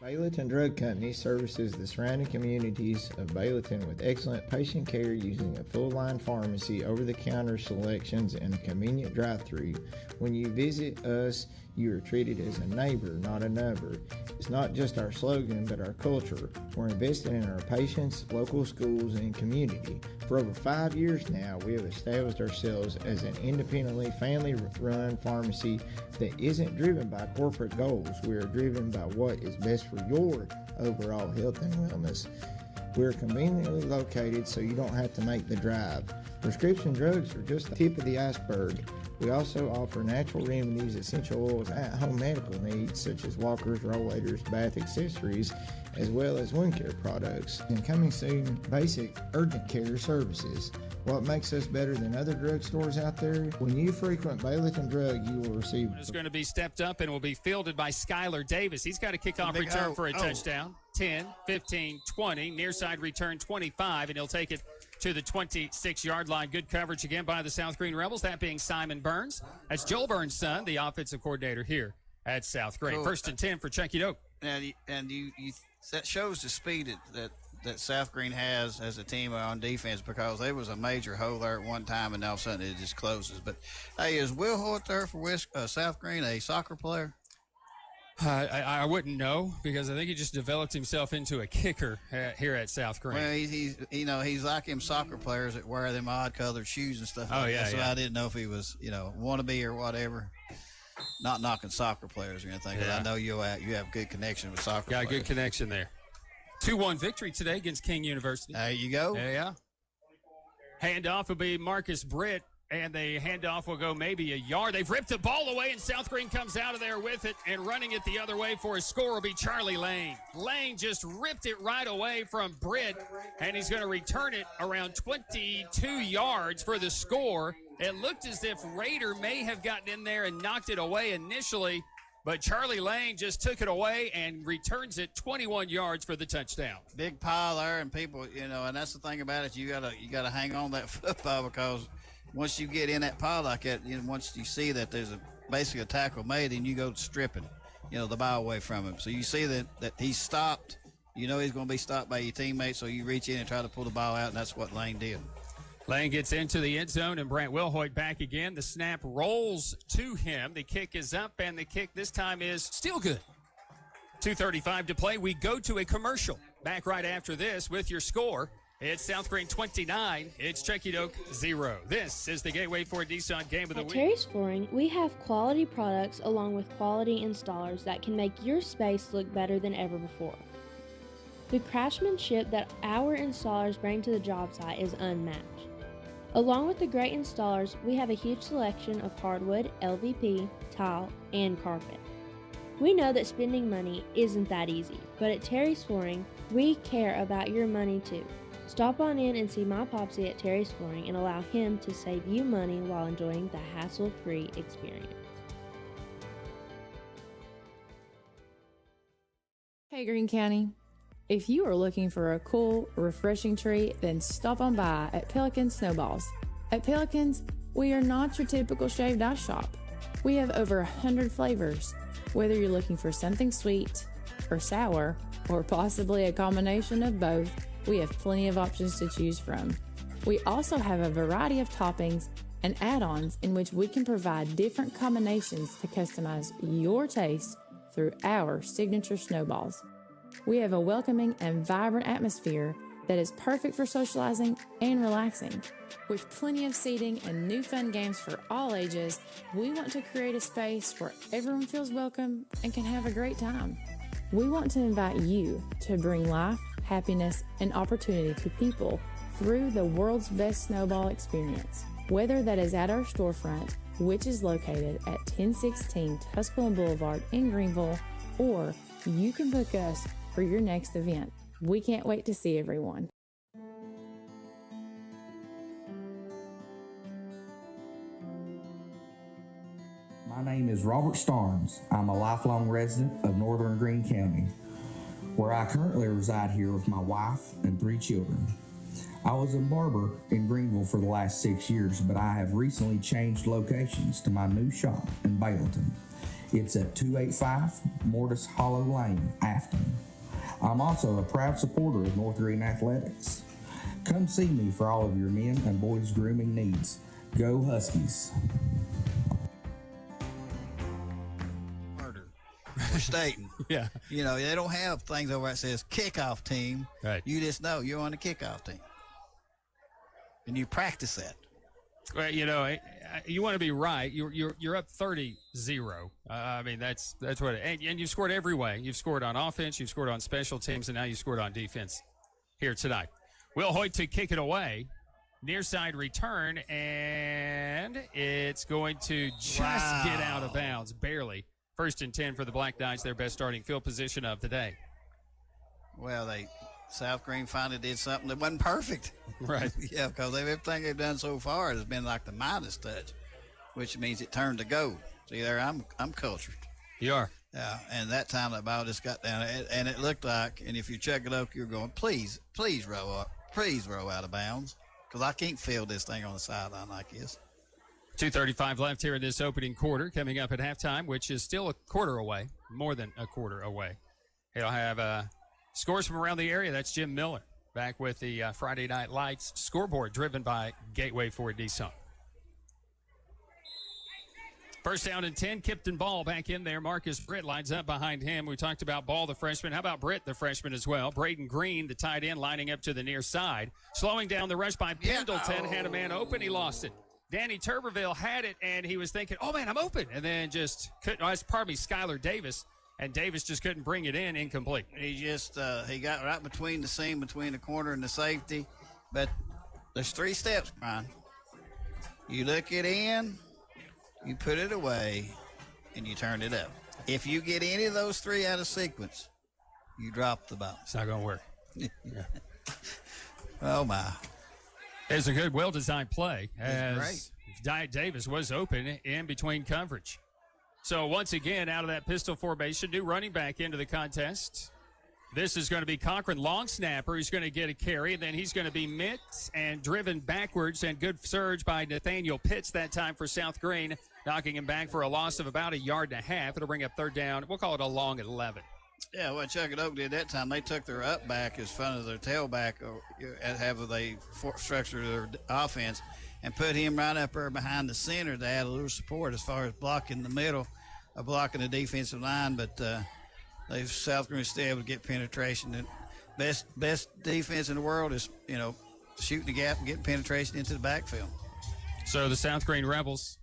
Bayleton Drug Company services the surrounding communities of Bayleton with excellent patient care using a full-line pharmacy, over-the-counter selections, and a convenient drive-through. When you visit us, You are treated as a neighbor, not a number. It's not just our slogan, but our culture. We're investing in our patients, local schools, and community. For over 5 years now, we have established ourselves as an independently family-run pharmacy that isn't driven by corporate goals. We are driven by what is best for your overall health and wellness. We're conveniently located so you don't have to make the drive. Prescription drugs are just the tip of the iceberg. We also offer natural remedies, essential oils, at-home medical needs such as walkers, rollators, bath accessories, as well as wound care products. And coming soon, basic urgent care services. What makes us better than other drugstores out there? When you frequent Baileyton Drug, you will receive... It's going to be stepped up and will be fielded by Skylar Davis. He's got a kickoff return for a touchdown. 10, 15, 20. Near side return 25, and he'll take it to the 26-yard line. Good coverage again by the South Greene Rebels, that being Simon Burns. That's Joel Burns' son, the offensive coordinator here at South Greene. Cool. 1st and 10 for Chucky Doak. And that shows the speed that South Greene has as a team on defense, because there was a major hole there at one time, and all of a sudden it just closes. But, hey, is Will Hoyt there for South Greene, a soccer player? I wouldn't know, because I think he just developed himself into a kicker here at South Greene. Well, he's like them soccer players that wear them odd-colored shoes and stuff like that. So I didn't know if he was, wannabe or whatever. Not knocking soccer players or anything, but I know you have good connection with soccer players. Got a good connection there. 2-1 victory today against King University. There you go. Yeah. Handoff will be Marcus Britt, and the handoff will go maybe a yard. They've ripped the ball away, and South Greene comes out of there with it, and running it the other way for a score will be Charlie Lane. Lane just ripped it right away from Britt, and he's going to return it around 22 yards for the score. It looked as if Raider may have gotten in there and knocked it away initially, but Charlie Lane just took it away and returns it 21 yards for the touchdown. Big pile there, and people, and that's the thing about it. You gotta hang on that football, because once you get in that pile like that, once you see that there's basically a tackle made, then you go stripping, the ball away from him. So you see that he's stopped. He's going to be stopped by your teammates, so you reach in and try to pull the ball out, and that's what Lane did. Lane gets into the end zone, and Brant Wilhoit back again. The snap rolls to him. The kick is up, and the kick this time is still good. 2:35 to play. We go to a commercial. Back right after this with your score. It's South Greene 29. It's Chucky Doak 0. This is the Gateway Ford Nissan Game of the At Week. Terry's Flooring, we have quality products along with quality installers that can make your space look better than ever before. The craftsmanship that our installers bring to the job site is unmatched. Along with the great installers, we have a huge selection of hardwood, LVP, tile, and carpet. We know that spending money isn't that easy, but at Terry's Flooring, we care about your money too. Stop on in and see my Popsy at Terry's Flooring and allow him to save you money while enjoying the hassle-free experience. Hey Greene County, if you are looking for a cool, refreshing treat, then stop on by at Pelican Snowballs. At Pelicans, we are not your typical shaved ice shop. We have over 100 flavors. Whether you're looking for something sweet or sour, or possibly a combination of both, we have plenty of options to choose from. We also have a variety of toppings and add-ons in which we can provide different combinations to customize your taste through our signature snowballs. We have a welcoming and vibrant atmosphere that is perfect for socializing and relaxing. With plenty of seating and new fun games for all ages, we want to create a space where everyone feels welcome and can have a great time. We want to invite you to bring life, happiness, and opportunity to people through the world's best snowball experience. Whether that is at our storefront, which is located at 1016 Tusculum Boulevard in Greenville, or you can book us for your next event. We can't wait to see everyone. My name is Robert Starnes. I'm a lifelong resident of Northern Greene County, where I currently reside here with my wife and 3 children. I was a barber in Greenville for the last 6 years, but I have recently changed locations to my new shop in Baileyton. It's at 285 Mortis Hollow Lane, Afton. I'm also a proud supporter of North Greene Athletics. Come see me for all of your men and boys grooming needs. Go Huskies! stating. Yeah. You know, they don't have things over there that says kickoff team. Right. You just know you're on the kickoff team. And you practice that. Well, you know, you want to be right. You're up 30-0. I mean, that's what. And you've scored every way. You've scored on offense. You've scored on special teams, and now you scored on defense here tonight. Will Hoyt to kick it away. Near side return, and it's going to just get out of bounds, barely. 1st and 10 for the Black Knights, their best starting field position of the day. Well, South Greene finally did something that wasn't perfect. Right. Yeah, because everything they've done so far has been like the Midas touch, which means it turned to gold. See there, I'm cultured. You are. Yeah, and that time the ball just got down, and it looked like, and if you check it up, you're going, please row up, please row out of bounds, because I can't field this thing on the sideline like this. 2:35 left here in this opening quarter, coming up at halftime, which is still a quarter away, more than a quarter away. He'll have scores from around the area. That's Jim Miller back with the Friday Night Lights scoreboard, driven by Gateway Ford Nissan. 1st down and 10. Kipton Ball back in there. Marcus Britt lines up behind him. We talked about Ball, the freshman. How about Britt, the freshman as well? Braden Greene, the tight end, lining up to the near side. Slowing down the rush by Pendleton. Had a man open. He lost it. Danny Turberville had it, and he was thinking, oh, man, I'm open. And then just couldn't. Skylar Davis. And Davis just couldn't bring it in, incomplete. He just he got right between the seam, between the corner and the safety. But there's 3 steps, Brian. You look it in, you put it away, and you turn it up. If you get any of those 3 out of sequence, you drop the ball. It's not going to work. Yeah. Oh, my. It's a good, well-designed play. It's great. Davis was open in between coverage. So once again, out of that pistol formation, new running back into the contest. This is going to be Cochran, long snapper. He's going to get a carry, and then he's going to be mixed and driven backwards, and good surge by Nathaniel Pitts that time for South Greene, knocking him back for a loss of about 1.5 yards. It'll bring up 3rd down. We'll call it a long at 11. Yeah, what Chuck and Oak did that time, they took their up back as front of their tailback, and have they structured their offense, and put him right up there behind the center to add a little support as far as blocking the middle, blocking the defensive line. But South Greene still able to get penetration. And best defense in the world is, shooting the gap and getting penetration into the backfield. So the South Greene Rebels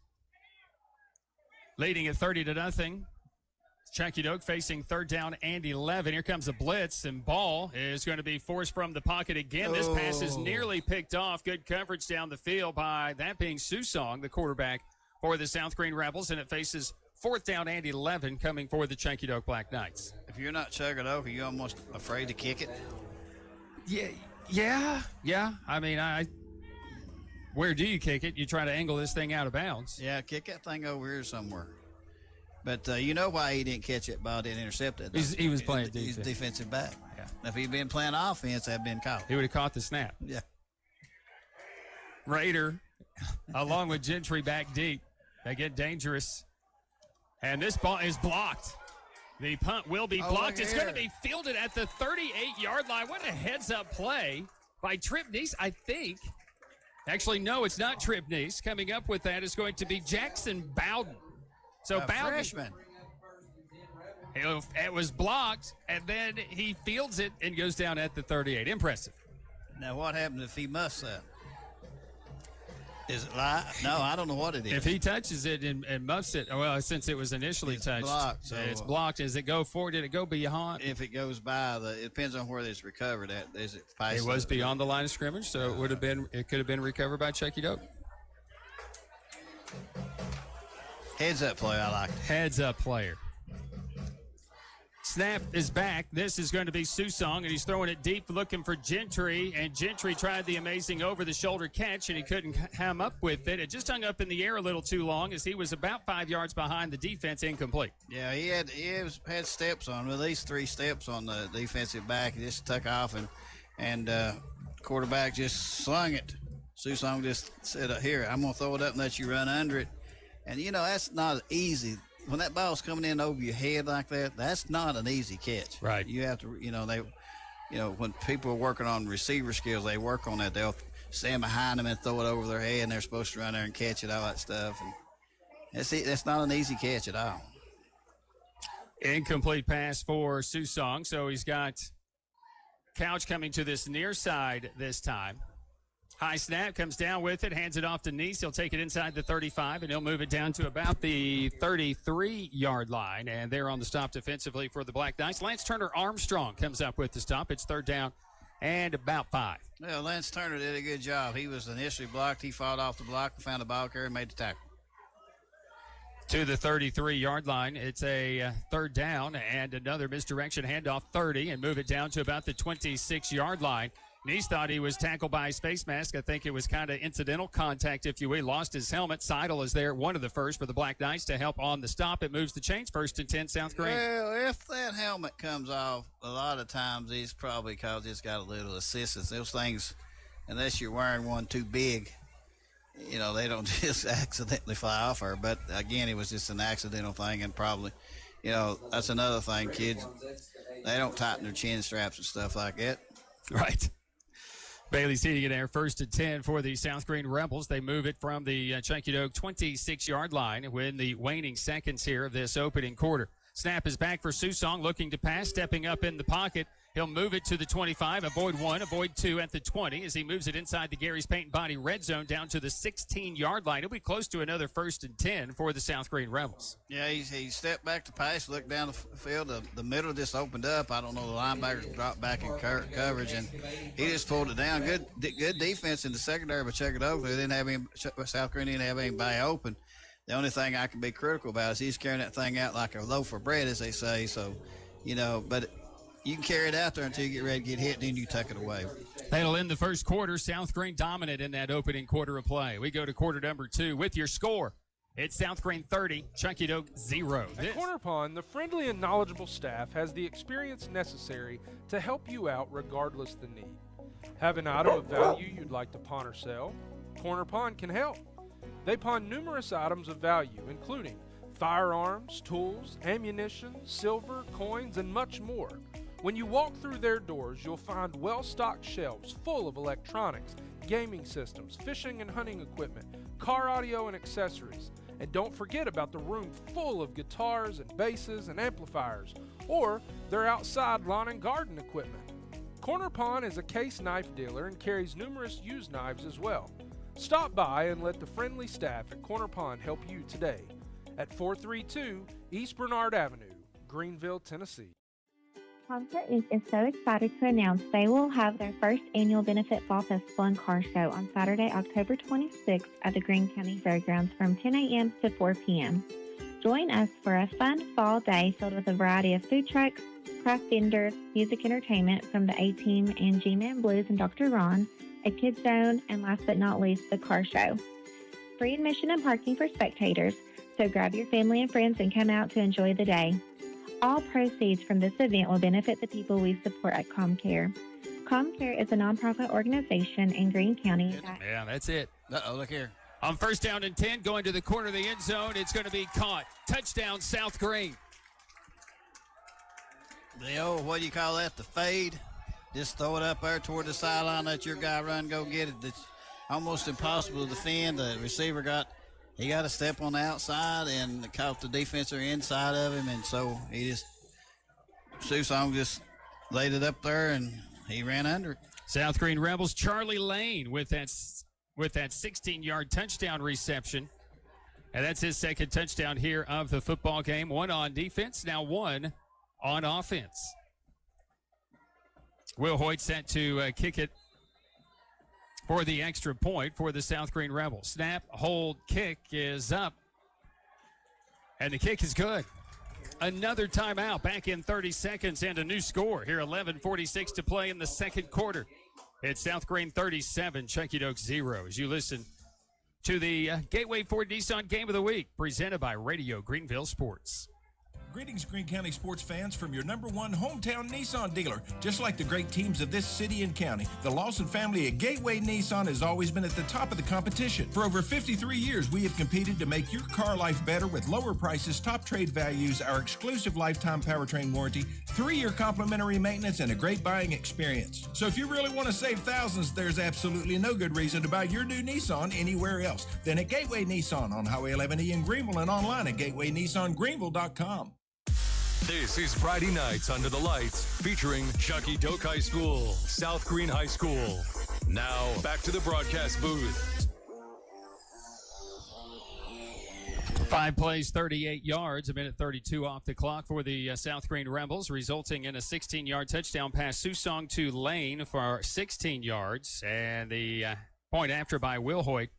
leading at 30-0. Chucky Doak facing 3rd down and 11. Here comes a blitz, and Ball is going to be forced from the pocket again. This pass is nearly picked off. Good coverage down the field by that being Susong, the quarterback for the South Greene Rebels, and it faces 4th down and 11 coming for the Chunky Doak Black Knights. If you're not Chuck and Oak, are you almost afraid to kick it? Yeah. I mean, where do you kick it? You try to angle this thing out of bounds. Yeah, kick that thing over here somewhere. But you know why he didn't catch it, ball didn't intercept it. He was playing defense. He's defensive back. Yeah. If he'd been playing offense, that'd been caught. He would have caught the snap. Yeah. Raider, along with Gentry back deep. They get dangerous. And this ball is blocked. The punt will be blocked. It's going to be fielded at the 38-yard line. What a heads-up play by Trip Neese, I think. Actually, no, it's not Trip Neese. Coming up with that is going to be Jackson Bowden. So Bowden, freshman. It was blocked, and then he fields it and goes down at the 38. Impressive. Now, what happens if he muffs that? Is it live? No, I don't know what it is. If he touches it and muffs it, well, since it was initially touched, blocked, so it's blocked. Does it go forward? Did it go beyond? If it goes by, it depends on where it's recovered at. Is it past? It was beyond the line of scrimmage, so it would have been. It could have been recovered by Chucky Doak. Heads up play, I like it. Heads up player. Snap is back. This is going to be Susong, and he's throwing it deep looking for Gentry, and Gentry tried the amazing over-the-shoulder catch, and he couldn't come up with it. It just hung up in the air a little too long as he was about 5 yards behind the defense, incomplete. Yeah, he had steps on, at least 3 steps on the defensive back. He just took off, and quarterback just slung it. Susong just said, here, I'm going to throw it up and let you run under it. And, that's not easy. When that ball's coming in over your head like that, that's not an easy catch. Right. You have to, when people are working on receiver skills, they work on that. They'll stand behind them and throw it over their head, and they're supposed to run there and catch it, all that stuff. And that's not an easy catch at all. Incomplete pass for Susong. So he's got Couch coming to this near side this time. High snap, comes down with it, hands it off to Neese. He'll take it inside the 35, and he'll move it down to about the 33-yard line. And they're on the stop defensively for the Black Knights. Lance Turner Armstrong comes up with the stop. It's third down and about 5. Well, Lance Turner did a good job. He was initially blocked. He fought off the block, found the ball carrier, and made the tackle. To the 33-yard line. It's a third down and another misdirection handoff 30 and move it down to about the 26-yard line. Neese thought he was tackled by his face mask. I think it was kind of incidental contact, if you will. He lost his helmet. Seidel is there, one of the first for the Black Knights to help on the stop. It moves the chains, 1st and 10, South Green. Well, if that helmet comes off, a lot of times it's probably because it's got a little assistance. Those things, unless you're wearing one too big, you know, they don't just accidentally fly off her. But, again, it was just an accidental thing, and probably, you know, that's another thing. Kids, they don't tighten their chin straps and stuff like that. Right. Bailey's Heating and Air, 1st and 10 for the South Green Rebels. They move it from the Chunky Dog 26-yard line when the waning seconds here of this opening quarter. Snap is back for Susong, looking to pass, stepping up in the pocket. He'll move it to the 25, avoid 1, avoid 2 at the 20 as he moves it inside the Gary's Paint and Body red zone down to the 16-yard line. It'll be close to another 1st and 10 for the South Green Rebels. Yeah, he stepped back to pass, looked down the field. The middle just opened up. I don't know, the linebackers dropped back in coverage, and he just pulled it down. Good defense in the secondary, but check it over. They didn't have any, South Green didn't have anybody open. The only thing I can be critical about is he's carrying that thing out like a loaf of bread, as they say. So, you know, but you can carry it out there until you get ready to get hit, then you tuck it away. That'll end the first quarter. South Green dominant in that opening quarter of play. We go to quarter number 2 with your score. It's South Green 30, Chunky Dog 0. At Corner Pond, the friendly and knowledgeable staff has the experience necessary to help you out regardless the need. Have an item of value you'd like to pawn or sell? Corner Pond can help. They pawn numerous items of value, including firearms, tools, ammunition, silver, coins, and much more. When you walk through their doors, you'll find well-stocked shelves full of electronics, gaming systems, fishing and hunting equipment, car audio and accessories. And don't forget about the room full of guitars and basses and amplifiers, or their outside lawn and garden equipment. Corner Pond is a case knife dealer and carries numerous used knives as well. Stop by and let the friendly staff at Corner Pond help you today at 432 East Bernard Avenue, Greenville, Tennessee. Concert is so excited to announce they will have their first annual Benefit Fall Festival and Car Show on Saturday, October 26th at the Greene County Fairgrounds from 10 a.m. to 4 p.m. Join us for a fun fall day filled with a variety of food trucks, craft vendors, music entertainment from the A-Team and G-Man Blues and Dr. Ron, a kids zone, and last but not least, the car show. Free admission and parking for spectators, so grab your family and friends and come out to enjoy the day. All proceeds from this event will benefit the people we support at ComCare. ComCare is a nonprofit organization in Greene County. Yeah, that's it. Uh-oh, look here. On 1st down and 10, going to the corner of the end zone, it's going to be caught. Touchdown, South Green. The old, what do you call that, the fade? Just throw it up there toward the sideline, let your guy run, go get it. It's almost impossible to defend. The receiver got a step on the outside and caught the defender inside of him, and so Susong just laid it up there, and he ran under it. South Green Rebels, Charlie Lane with that 16-yard touchdown reception. And that's his second touchdown here of the football game. 1 on defense, now 1 on offense. Will Hoyt set to kick it for the extra point for the South Green Rebels. Snap, hold, kick is up. And the kick is good. Another timeout back in 30 seconds and a new score here. 11:46 to play in the second quarter. It's South Green 37, Chunky Dog 0. As you listen to the Gateway Ford Nissan Game of the Week, presented by Radio Greenville Sports. Greetings, Greene County sports fans, from your #1 hometown Nissan dealer. Just like the great teams of this city and county, the Lawson family at Gateway Nissan has always been at the top of the competition. For over 53 years, we have competed to make your car life better with lower prices, top trade values, our exclusive lifetime powertrain warranty, 3-year complimentary maintenance, and a great buying experience. So if you really want to save thousands, there's absolutely no good reason to buy your new Nissan anywhere else than at Gateway Nissan on Highway 11E in Greenville and online at gatewaynissangreenville.com. This is Friday Nights Under the Lights featuring Chucky Doak High School, South Green High School. Now, back to the broadcast booth. 5 plays, 38 yards, a minute 32 off the clock for the South Green Rebels, resulting in a 16-yard touchdown pass Susong to Lane for 16 yards. And the point after by Will Hoyt,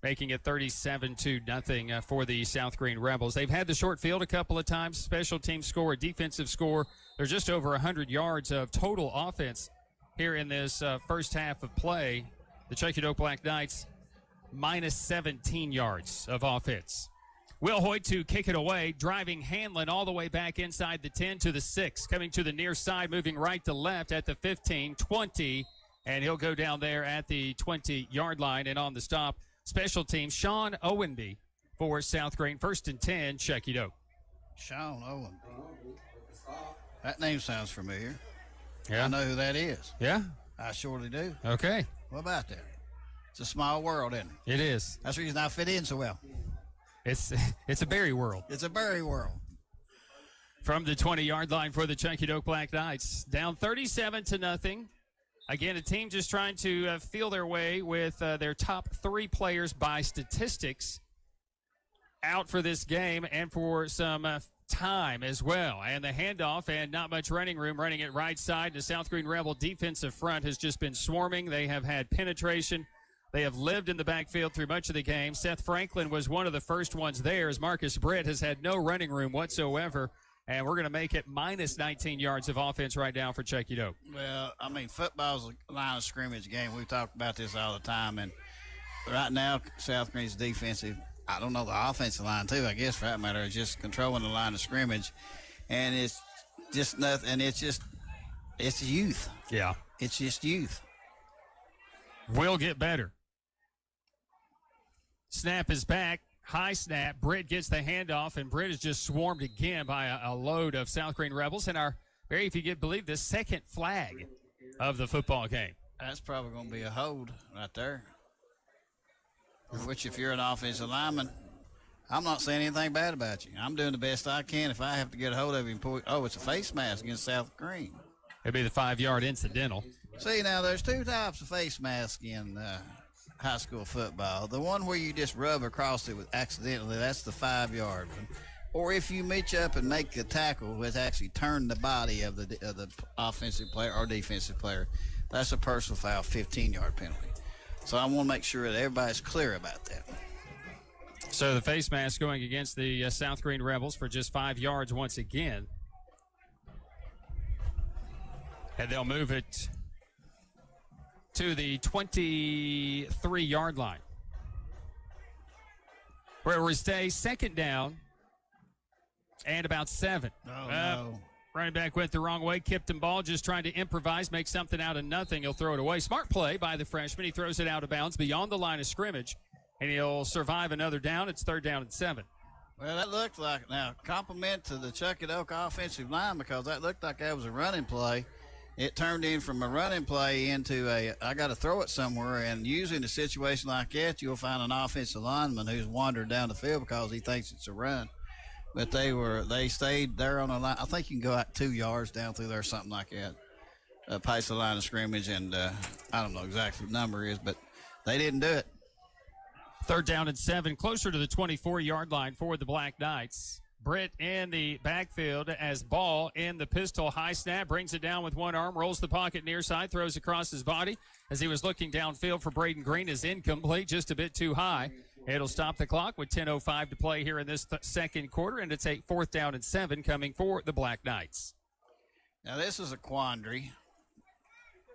making it 37-0 for the South Green Rebels. They've had the short field a couple of times, special team score, a defensive score. There's just over 100 yards of total offense here in this first half of play. The Chucky Doak Black Knights minus 17 yards of offense. Will Hoyt to kick it away, driving Hanlon all the way back inside the 10 to the 6, coming to the near side, moving right to left at the 15, 20, and he'll go down there at the 20-yard line. And on the stop, special team, Sean Owenby for South Green. 1st and 10, Chucky Doak. Sean Owenby. That name sounds familiar. Yeah. I know who that is. Yeah? I surely do. Okay. What about that? It's a small world, isn't it? It is. That's the reason I fit in so well. It's a berry world. It's a berry world. From the 20-yard line for the Chucky Doak Black Knights. Down 37-0. Again, a team just trying to feel their way with their top 3 players by statistics out for this game and for some time as well. And the handoff and not much running room, running it right side. The South Green Rebel defensive front has just been swarming. They have had penetration. They have lived in the backfield through much of the game. Seth Franklin was one of the first ones there, as Marcus Britt has had no running room whatsoever. And we're going to make it minus 19 yards of offense right now for Chucky Doak. Well, I mean, football's a line of scrimmage game. We talk about this all the time. And right now, South Green's defensive, I don't know, the offensive line, too, I guess, for that matter, is just controlling the line of scrimmage. And it's just nothing. It's youth. Yeah. It's just youth. Will get better. Snap is back. High snap. Britt gets the handoff, and Britt is just swarmed again by a load of South Green Rebels. And if you can believe, the second flag of the football game. That's probably going to be a hold right there. Which, if you're an offensive lineman, I'm not saying anything bad about you. I'm doing the best I can. If I have to get a hold of him, it's a face mask against South Green. It'd be the 5-yard incidental. See, now, there's 2 types of face masks in high school football. The one where you just rub across it accidentally, that's the 5-yard one. Or if you meet up and make a tackle with actually turn the body of the offensive player or defensive player, that's a personal foul, 15-yard penalty. So I want to make sure that everybody's clear about that. So the face mask going against the South Green Rebels for just 5 yards once again. And they'll move it to the 23-yard line, where we stay 2nd down and about 7. Oh, no. Running back went the wrong way. Kipton ball, just trying to improvise, make something out of nothing. He'll throw it away. Smart play by the freshman. He throws it out of bounds beyond the line of scrimmage, and he'll survive another down. It's 3rd down and 7. Well, that looked like, now, compliment to the Chucky Doak offensive line, because that looked like that was a running play. It turned in from a running play into I got to throw it somewhere, and usually in a situation like that, you'll find an offensive lineman who's wandered down the field because he thinks it's a run. But they stayed there on the line. I think you can go out 2 yards down through there, something like that, past the line of scrimmage, and I don't know exactly what the number is, but they didn't do it. 3rd down and 7, closer to the 24-yard line for the Black Knights. Britt in the backfield as Ball in the pistol. High snap, brings it down with one arm, rolls the pocket near side, throws across his body as he was looking downfield for Braden Greene. Is incomplete, just a bit too high. It'll stop the clock with 10:05 to play here in this second quarter, and it's 4th down and 7 coming for the Black Knights. Now, this is a quandary.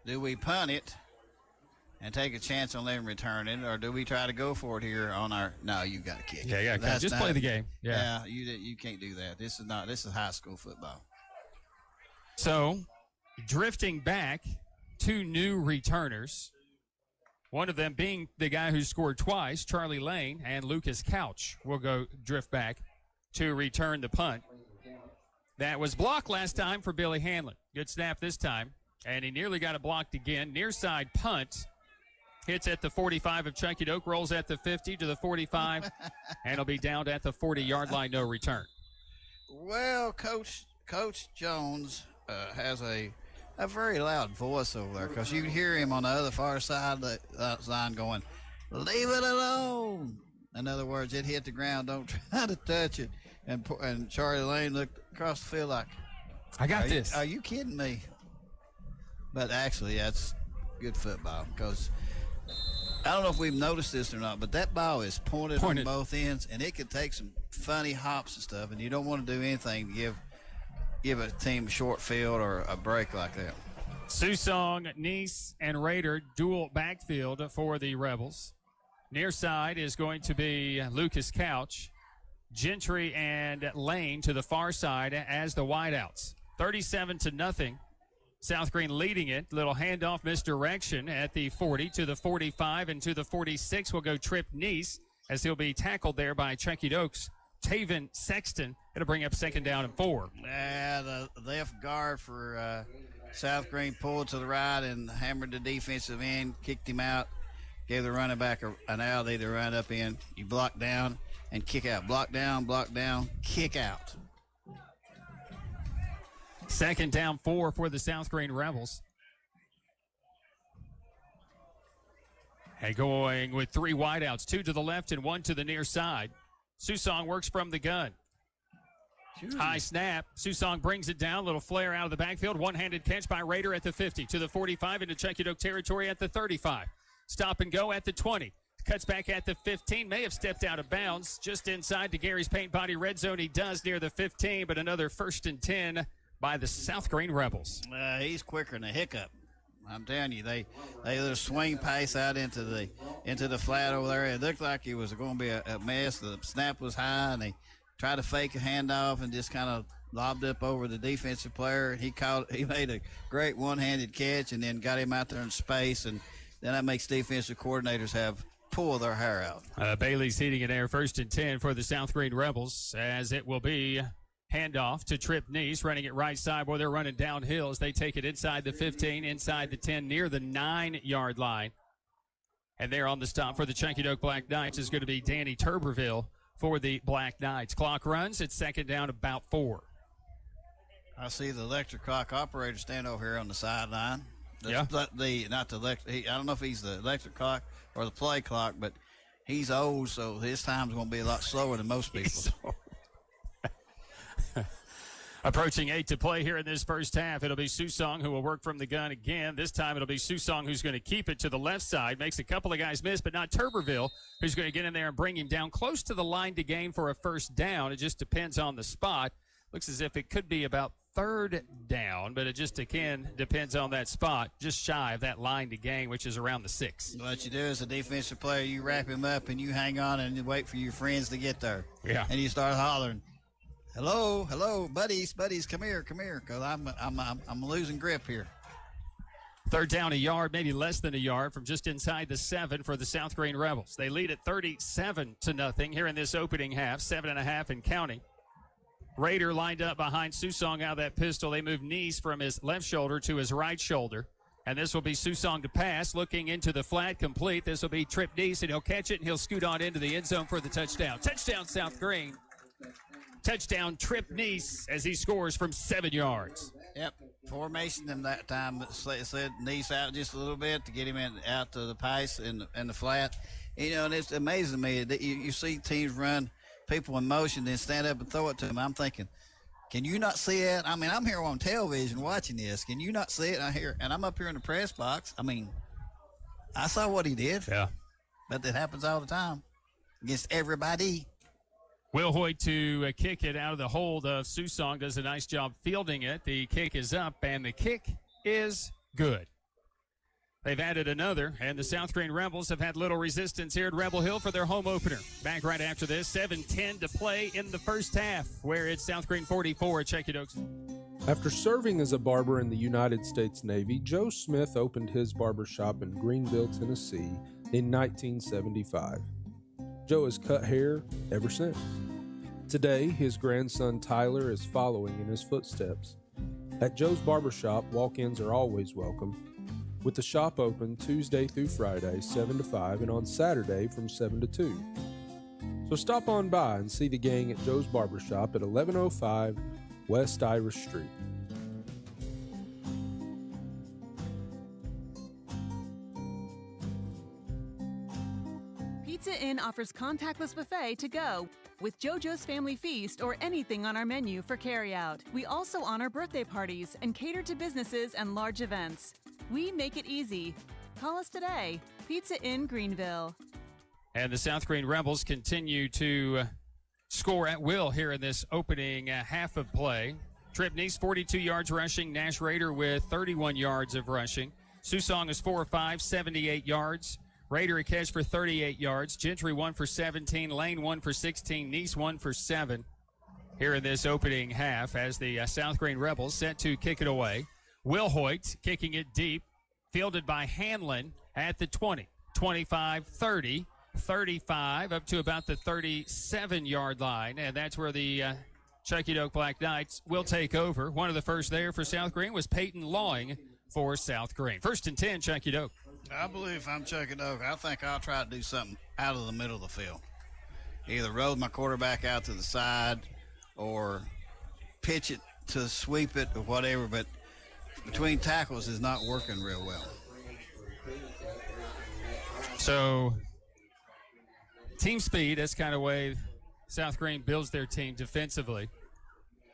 Do we punt it and take a chance on them returning, or do we try to go for it here on our? No, you got to kick. Yeah, just play the game. Yeah, you can't do that. This is high school football. So, drifting back, 2 new returners. One of them being the guy who scored twice, Charlie Lane, and Lucas Couch will go drift back to return the punt. That was blocked last time for Billy Hanlon. Good snap this time, and he nearly got it blocked again. Near side punt. Hits at the 45 of Chucky Doak, rolls at the 50 to the 45, and it'll be down at the 40-yard line, no return. Well, Coach, Coach Jones has a very loud voice over there, because you can hear him on the other far side of the line going, "Leave it alone." In other words, it hit the ground. Don't try to touch it. And Charlie Lane looked across the field like, I got this. Are you kidding me? But actually, that's good football, because I don't know if we've noticed this or not, but that ball is pointed on both ends, and it could take some funny hops and stuff, and you don't want to do anything to give a team a short field or a break like that. Susong, Neese, and Rader dual backfield for the Rebels. Near side is going to be Lucas Couch. Gentry and Lane to the far side as the wideouts. 37-0. South Green leading it. Little handoff, misdirection at the 40 to the 45 and to the 46 will go Trip Neese as he'll be tackled there by Chucky Dokes. Taven Sexton. It'll bring up 2nd down and 4. The left guard for South Green pulled to the right and hammered the defensive end, kicked him out, gave the running back an out. They either run up in, you block down and kick out. Block down, kick out. 2nd down 4 for the South Green Rebels. And going with 3 wideouts, 2 to the left and 1 to the near side. Susong works from the gun. High snap. Susong brings it down. Little flare out of the backfield. One-handed catch by Rader at the 50. To the 45 into Chucky Doke territory at the 35. Stop and go at the 20. Cuts back at the 15. May have stepped out of bounds. Just inside to Gary's paint body red zone. He does near the 15, but another 1st and 10 by the South Green Rebels. He's quicker than a hiccup. I'm telling you, they little swing pace out into the flat over there. It looked like it was going to be a mess. The snap was high, and they tried to fake a handoff and just kind of lobbed up over the defensive player. He made a great one-handed catch and then got him out there in space, and then that makes defensive coordinators pull their hair out. Bailey's Heating and Air, 1st and 10 for the South Green Rebels, as it will be handoff to Trip Neese, running it right side. Boy, they're running downhill as they take it inside the 15, inside the 10, near the 9-yard line. And there on the stop for the Chunky Doke Black Knights is going to be Danny Turberville for the Black Knights. Clock runs. It's 2nd down, about 4. I see the electric clock operator stand over here on the sideline. Yeah. I don't know if he's the electric clock or the play clock, but he's old, so his time's going to be a lot slower than most people's. Approaching 8 to play here in this first half. It'll be Susong who will work from the gun again. This time it'll be Susong who's going to keep it to the left side. Makes a couple of guys miss, but not Turberville, who's going to get in there and bring him down close to the line to gain for a 1st down. It just depends on the spot. Looks as if it could be about 3rd down, but it just, again, depends on that spot. Just shy of that line to gain, which is around the 6. What you do as a defensive player, you wrap him up and you hang on and you wait for your friends to get there. Yeah. And you start hollering, hello, buddies, come here, because I'm losing grip here. 3rd down a yard, maybe less than a yard from just inside the 7 for the South Green Rebels. They lead at 37-0 here in this opening half, 7.5 and counting. Rader lined up behind Susong out of that pistol. They move Neese from his left shoulder to his right shoulder. And this will be Susong to pass, looking into the flat, complete. This will be Trip Neese, and he'll catch it, and he'll scoot on into the end zone for the touchdown. Touchdown, South Green. Touchdown, Trip Neese, as he scores from 7 yards. Yep, formation in that time slid Neese out just a little bit to get him out to the pace and the flat. You know, and it's amazing to me that you see teams run people in motion, then stand up and throw it to them. I'm thinking, can you not see it? I mean, I'm here on television watching this. Can you not see it? And I'm up here in the press box. I mean, I saw what he did. Yeah. But that happens all the time against everybody. Will Hoyt to kick it out of the hold of Susong. Does a nice job fielding it. The kick is up, and the kick is good. They've added another, and the South Green Rebels have had little resistance here at Rebel Hill for their home opener. Back right after this, 7:10 to play in the first half, where it's South Green 44 at Chucky Dokes. After serving as a barber in the United States Navy, Joe Smith opened his barbershop in Greenville, Tennessee in 1975. Joe has cut hair ever since. Today, his grandson Tyler is following in his footsteps. At Joe's barbershop, walk-ins are always welcome, with the shop open Tuesday through Friday, 7 to 5, and on Saturday from 7 to 2. So stop on by and see the gang at Joe's Barbershop at 1105 West Irish Street. Pizza Inn offers contactless buffet to go with JoJo's Family Feast or anything on our menu for carryout. We also honor birthday parties and cater to businesses and large events. We make it easy. Call us today. Pizza Inn Greenville. And the South Green Rebels continue to score at will here in this opening half of play. Tripp Neese, 42 yards rushing. Nash Rader with 31 yards of rushing. Susong is 4 of 5, 78 yards. Rader a catch for 38 yards. Gentry 1 for 17. Lane 1 for 16. Neese 1 for 7. Here in this opening half as the South Green Rebels set to kick it away. Will Hoyt kicking it deep. Fielded by Hanlon at the 20. 25, 30, 35, up to about the 37-yard line. And that's where the Chucky Doak Black Knights will take over. One of the first there for South Green was Peyton Lawing for South Green. 1st and 10, Chucky Doak. I believe if I'm Chucky Doak, I think I'll try to do something out of the middle of the field. Either roll my quarterback out to the side or pitch it to sweep it or whatever, but between tackles is not working real well. So team speed, that's kind of way South Green builds their team defensively.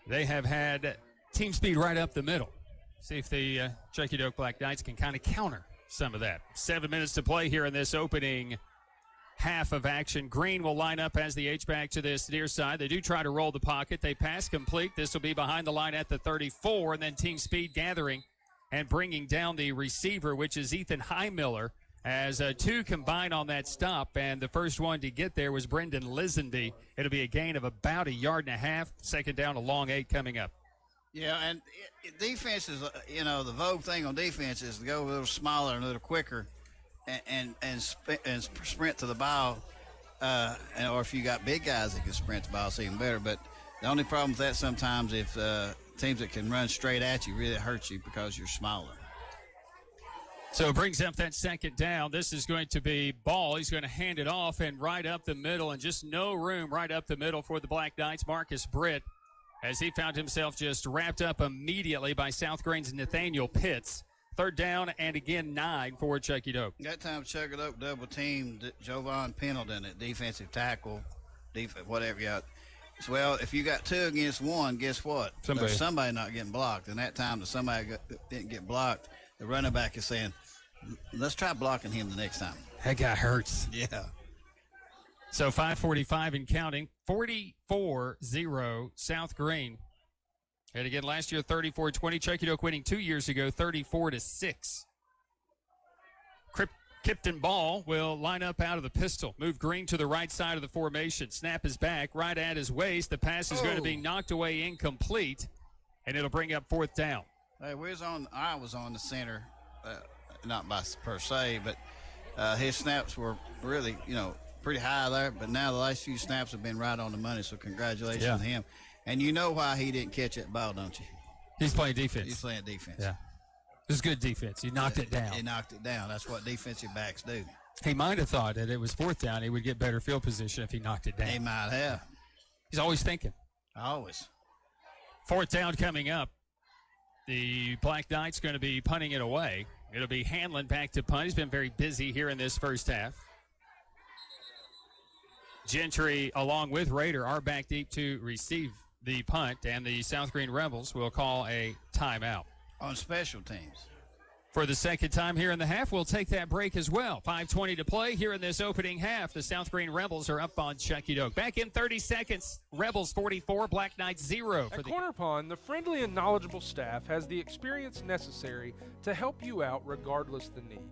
They have had team speed right up the middle. See if the Chucky Doak Black Knights can kind of counter some of that. 7 minutes to play here in this opening half of action. Green will line up as the H-back to this near side. They do try to roll the pocket. They pass complete. This will be behind the line at the 34, and then team speed gathering and bringing down the receiver, which is Ethan Highmiller, as two combine on that stop, and the first one to get there was Brendan Lisenby. It'll be a gain of about 1.5 yards. Second down, a long 8 coming up. Yeah, and defense is, the vogue thing on defense is to go a little smaller and a little quicker and sprint to the ball. Or if you got big guys that can sprint the ball, it's even better. But the only problem with that sometimes if teams that can run straight at you really hurt you because you're smaller. So it brings up that second down. This is going to be Ball. He's going to hand it off and right up the middle, and just no room right up the middle for the Black Knights. Marcus Britt, as he found himself just wrapped up immediately by South Green's Nathaniel Pitts. 3rd down and again 9 for Chucky Doak. That time Chucky Doak double teamed Jovan Pendleton at defensive tackle, whatever you got. Well, if you got 2 against 1, guess what? There's somebody not getting blocked. And that time somebody didn't get blocked, the running back is saying, let's try blocking him the next time. That guy hurts. Yeah. So 5:45 and counting, 44-0 South Green. And again, last year 34-20. Chucky Doak winning 2 years ago, 34-6. Kipton Ball will line up out of the pistol. Move Green to the right side of the formation. Snap is back, right at his waist. The pass is going to be knocked away incomplete, and it'll bring up 4th down. Hey, I was on the center, not by per se, but his snaps were really, pretty high there. But now the last few snaps have been right on the money, so congratulations to him. And you know why he didn't catch that ball, don't you? He's playing defense. He's playing defense. Yeah. It was good defense. He knocked it down. He knocked it down. That's what defensive backs do. He might have thought that it was 4th down. He would get better field position if he knocked it down. He might have. He's always thinking. Always. 4th down coming up. The Black Knights going to be punting it away. It'll be Hanlon back to punt. He's been very busy here in this first half. Gentry, along with Rader, are back deep to receive the punt, and the South Green Rebels will call a timeout. On special teams. For the second time here in the half, we'll take that break as well. 5:20 to play here in this opening half. The South Green Rebels are up on Chucky Doak. Back in 30 seconds. Rebels 44, Black Knights 0. At Corner Pond, the friendly and knowledgeable staff has the experience necessary to help you out regardless the need.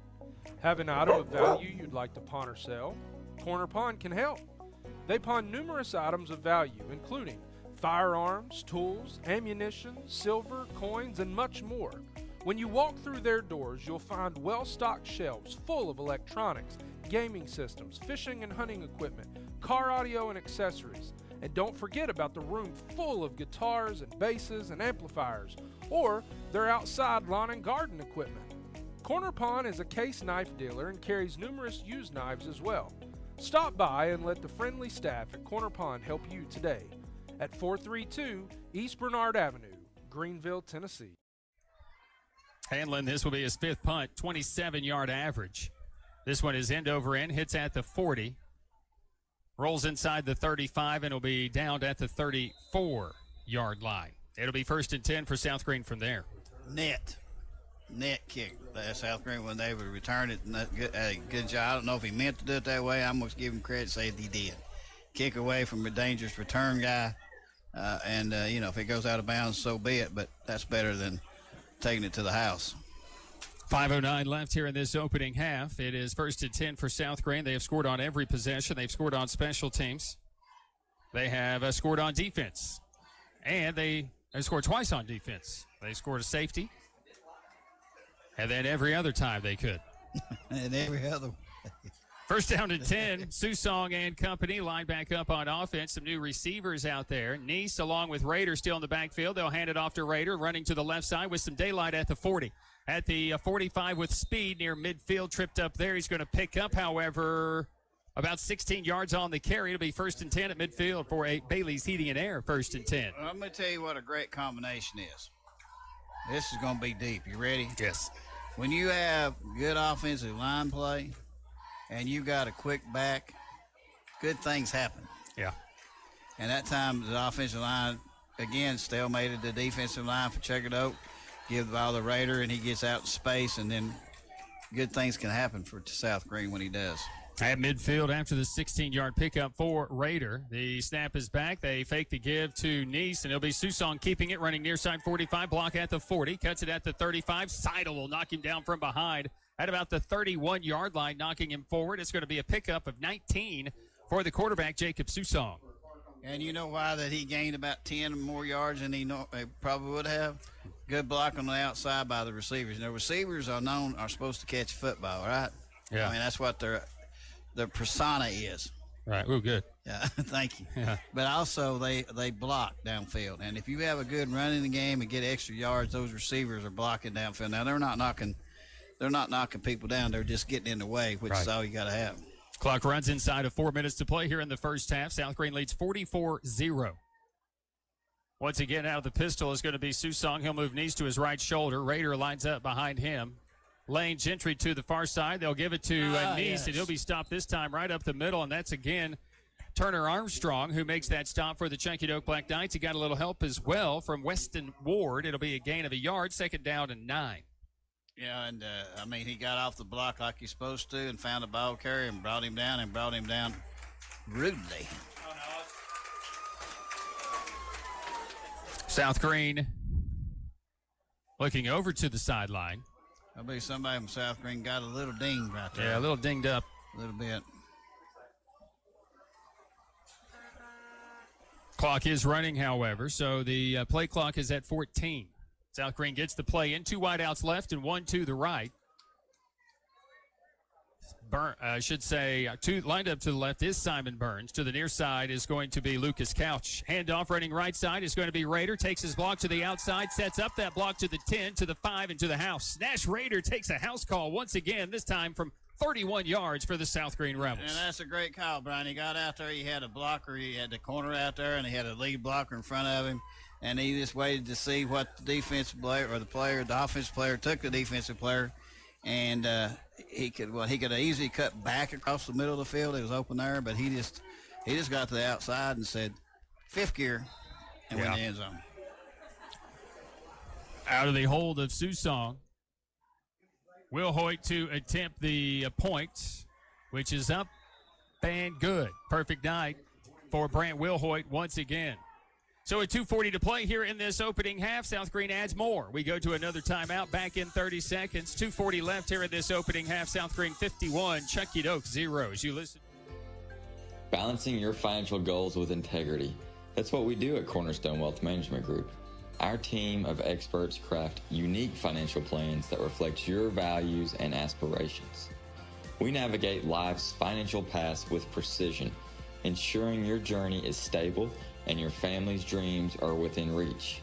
Have an item of value you'd like to pawn or sell? Corner Pond can help. They pawn numerous items of value, including firearms, tools, ammunition, silver, coins, and much more. When you walk through their doors, you'll find well-stocked shelves full of electronics, gaming systems, fishing and hunting equipment, car audio and accessories. And don't forget about the room full of guitars and basses and amplifiers, or their outside lawn and garden equipment. Corner Pond is a case knife dealer and carries numerous used knives as well. Stop by and let the friendly staff at Corner Pond help you today. at 432 East Bernard Avenue, Greenville, Tennessee. Handling this will be his fifth punt, 27-yard average. This one is end over end, hits at the 40, rolls inside the 35, and will be downed at the 34-yard line. It'll be 1st and 10 for South Greene from there. Net kick. South Greene, when they would return it, good job. I don't know if he meant to do it that way. I'm going to give him credit, say he did. Kick away from a dangerous return guy, and if it goes out of bounds, so be it, but that's better than taking it to the house. 5:09 left here in this opening half. It is 1st and 10 for South Greene. They have scored on every possession. They've scored on special teams. They have scored on defense, and they scored twice on defense. They scored a safety, and then every other time they could. And every other. 1st down and 10. Susong and company line back up on offense. Some new receivers out there. Neese along with Rader still in the backfield. They'll hand it off to Rader, running to the left side with some daylight at the 40. At the 45 with speed near midfield, tripped up there. He's going to pick up, however, about 16 yards on the carry. It'll be 1st and 10 at midfield for a Bailey's Heating and Air 1st and 10. Well, I'm going to tell you what a great combination is. This is going to be deep. You ready? Yes. When you have good offensive line play and you got a quick back, good things happen. Yeah. And that time the offensive line, again, stalemated the defensive line for Checkered Oak. Give the ball to Raider, and he gets out in space, and then good things can happen for South Greene when he does. At midfield after the 16-yard pickup for Raider. The snap is back. They fake the give to Neese, and it'll be Susong keeping it, running near side 45, block at the 40, cuts it at the 35. Seidel will knock him down from behind at about the 31-yard line, knocking him forward. It's going to be a pickup of 19 for the quarterback, Jacob Susong. And you know why that he gained about 10 more yards than he probably would have? Good block on the outside by the receivers. And the receivers are supposed to catch football, right? Yeah. I mean, that's what their persona is. Right. Oh, good. Yeah, thank you. Yeah. But also they block downfield. And if you have a good run in the game and get extra yards, those receivers are blocking downfield. Now, they're not knocking people down. They're just getting in the way, which is all you got to have. Clock runs inside of 4 minutes to play here in the first half. South Greene leads 44-0. Once again, out of the pistol is going to be Susong. He'll move Neese to his right shoulder. Raider lines up behind him. Lane Gentry to the far side. They'll give it to Neese, and he'll be stopped this time right up the middle, and that's, again, Turner Armstrong, who makes that stop for the Chunky Oak Black Knights. He got a little help as well from Weston Ward. It'll be a gain of a yard, 2nd down and 9. Yeah, and, he got off the block like he's supposed to and found a ball carrier and brought him down rudely. South Greene looking over to the sideline. I believe somebody from South Greene got a little dinged right there. Yeah, a little dinged up. A little bit. Clock is running, however, so the play clock is at 14. South Greene gets the play in. 2 wideouts left and 1 to the right. Two lined up to the left is Simon Burns. To the near side is going to be Lucas Couch. Handoff running right side is going to be Raider. Takes his block to the outside, sets up that block to the 10, to the 5, and to the house. Nash Raider takes a house call once again, this time from 31 yards for the South Greene Rebels. And that's a great call, Brian. He got out there. He had a blocker. He had the corner out there, and he had a lead blocker in front of him. And he just waited to see what the defensive player or the offensive player took the defensive player. And he could have easily cut back across the middle of the field. It was open there, but he just got to the outside and said, 5th gear, and went in the end zone. Out of the hold of Susong. Will Hoyt to attempt the point, which is up and good. Perfect night for Brant Wilhoit once again. So at 2:40 to play here in this opening half, South Greene adds more. We go to another timeout, back in 30 seconds. 2:40 left here in this opening half. South Greene 51, Chunky Oak 0. As you listen. Balancing your financial goals with integrity. That's what we do at Cornerstone Wealth Management Group. Our team of experts craft unique financial plans that reflect your values and aspirations. We navigate life's financial paths with precision, ensuring your journey is stable and your family's dreams are within reach.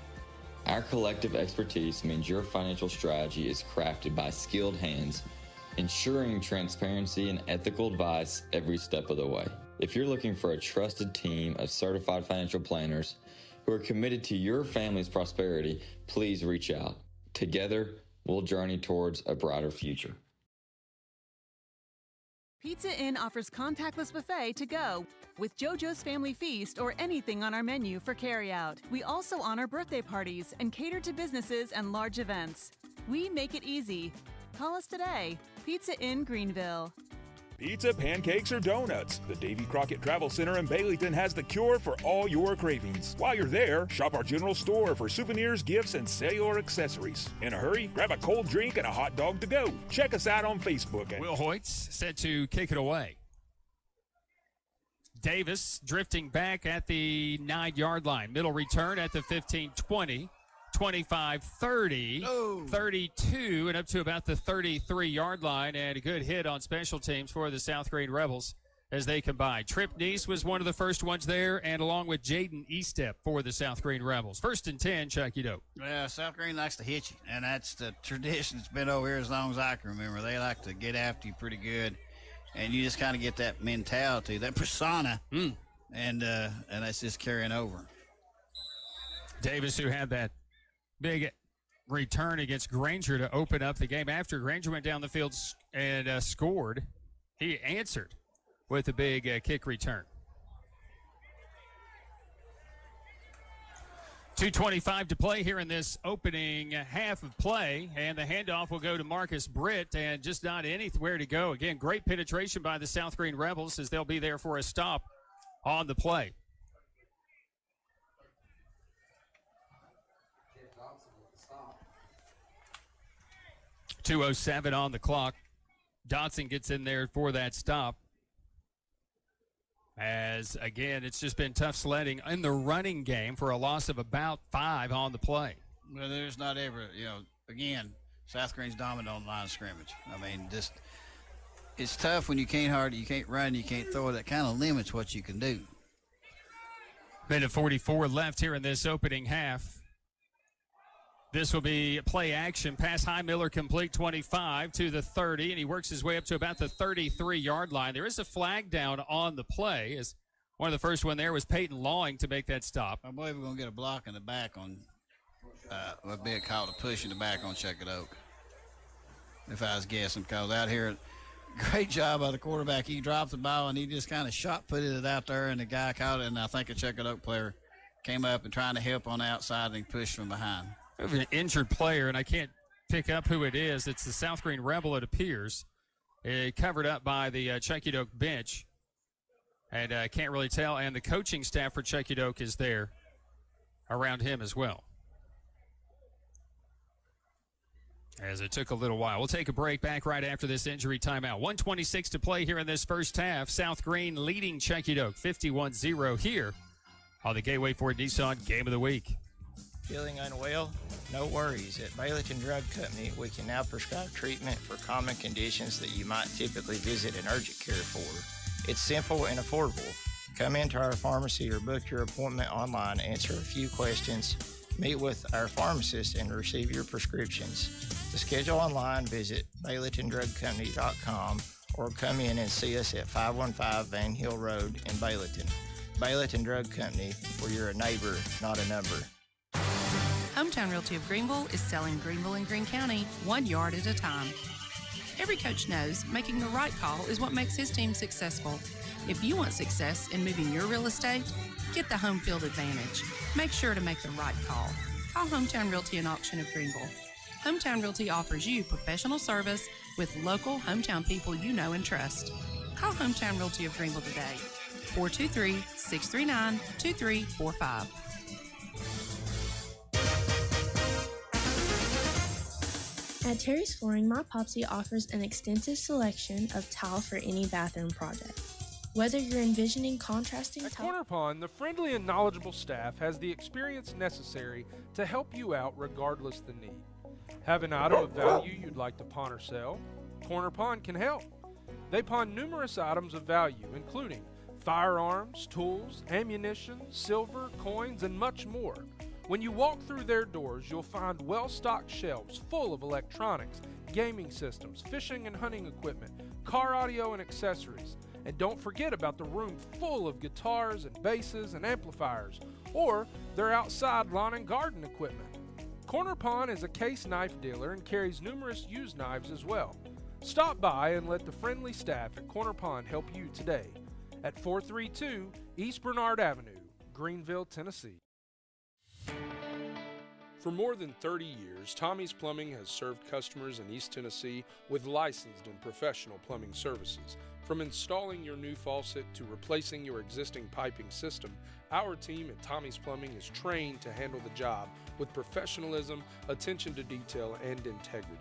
Our collective expertise means your financial strategy is crafted by skilled hands, ensuring transparency and ethical advice every step of the way. If you're looking for a trusted team of certified financial planners who are committed to your family's prosperity, please reach out. Together, we'll journey towards a brighter future. Pizza Inn offers contactless buffet to go with JoJo's Family Feast or anything on our menu for carryout. We also honor birthday parties and cater to businesses and large events. We make it easy. Call us today. Pizza Inn Greenville. Pizza, pancakes, or donuts. The Davy Crockett Travel Center in Baileyton has the cure for all your cravings. While you're there, shop our general store for souvenirs, gifts, and cellular accessories. In a hurry, grab a cold drink and a hot dog to go. Check us out on Facebook. Will Hoyt's set to kick it away. Davis drifting back at the 9-yard line. Middle return at the 15-20. 25, 30, 32, and up to about the 33-yard line, and a good hit on special teams for the South Green Rebels as they combine. Trip Neese was one of the first ones there, and along with Jaden Eastep for the South Green Rebels. 1st and 10, Chucky Dope. Yeah, South Green likes to hit you, and that's the tradition that's been over here as long as I can remember. They like to get after you pretty good, and you just kind of get that mentality, that persona, and that's just carrying over. Davis, who had that big return against Granger to open up the game. After Granger went down the field and scored, he answered with a big kick return. 2:25 to play here in this opening half of play, and the handoff will go to Marcus Britt, and just not anywhere to go. Again, great penetration by the South Green Rebels as they'll be there for a stop on the play. 2:07 on the clock. Dotson gets in there for that stop. As, again, it's just been tough sledding in the running game for a loss of about 5 on the play. Well, there's not ever, again, South Green's dominant on the line of scrimmage. I mean, just it's tough when you can't run, you can't throw. That kind of limits what you can do. Minute 44 left here in this opening half. This will be play action. Pass high, Miller complete 25 to the 30, and he works his way up to about the 33-yard line. There is a flag down on the play, as one of the first one there was Peyton Lawing to make that stop. I believe we're going to get a block in the back on would be a call to push in the back on Checkett Oak, if I was guessing, because out here, great job by the quarterback. He dropped the ball, and he just kind of shot-putted it out there, and the guy caught it, and I think a Checkett Oak player came up and trying to help on the outside, and he pushed from behind. We have an injured player, and I can't pick up who it is. It's the South Green Rebel, it appears. Covered up by the Checkett Oak bench. And I can't really tell. And the coaching staff for Checkett Oak is there around him as well. As it took a little while. We'll take a break back right after this injury timeout. 1:26 to play here in this first half. South Green leading Checkett Oak 51-0 here on the Gateway Ford Nissan Game of the Week. Feeling unwell? No worries. At Baileyton Drug Company, we can now prescribe treatment for common conditions that you might typically visit an urgent care for. It's simple and affordable. Come into our pharmacy or book your appointment online, answer a few questions, meet with our pharmacist, and receive your prescriptions. To schedule online, visit BaileytonDrugCompany.com or come in and see us at 515 Van Hill Road in Baileyton. Baileyton Drug Company, where you're a neighbor, not a number. Hometown Realty of Greenville is selling Greenville and Greene County 1 yard at a time. Every coach knows making the right call is what makes his team successful. If you want success in moving your real estate, get the home field advantage. Make sure to make the right call. Call Hometown Realty and Auction of Greenville. Hometown Realty offers you professional service with local hometown people you know and trust. Call Hometown Realty of Greenville today. 423-639-2345. At Terry's Flooring, My Popsy offers an extensive selection of tile for any bathroom project. Whether you're envisioning contrasting At Korner Pond, the friendly and knowledgeable staff has the experience necessary to help you out regardless the need. Have an item of value you'd like to pawn or sell? Korner Pond can help. They pawn numerous items of value, including firearms, tools, ammunition, silver, coins, and much more. When you walk through their doors, you'll find well-stocked shelves full of electronics, gaming systems, fishing and hunting equipment, car audio and accessories, And don't forget about the room full of guitars and basses and amplifiers, or their outside lawn and garden equipment. Korner Pawn is a case knife dealer and carries numerous used knives as well. Stop by and let the friendly staff at Korner Pawn help you today at 432 East Bernard Avenue, Greenville, Tennessee. For more than 30 years, Tommie's Plumbing has served customers in East Tennessee with licensed and professional plumbing services. From installing your new faucet to replacing your existing piping system, our team at Tommie's Plumbing is trained to handle the job with professionalism, attention to detail, and integrity.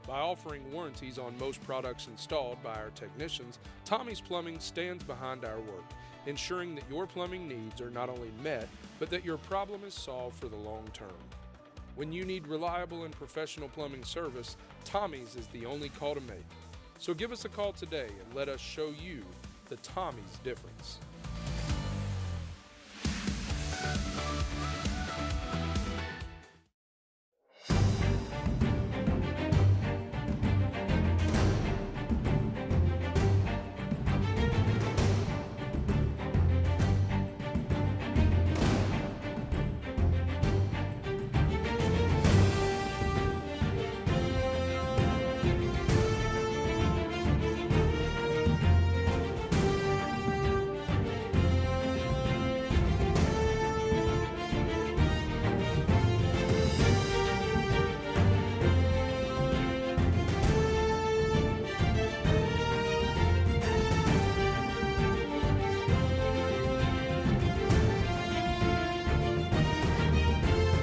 By offering warranties on most products installed by our technicians, Tommie's Plumbing stands behind our work, ensuring that your plumbing needs are not only met, but that your problem is solved for the long term. When you need reliable and professional plumbing service, Tommie's is the only call to make. So give us a call today and let us show you the Tommie's difference.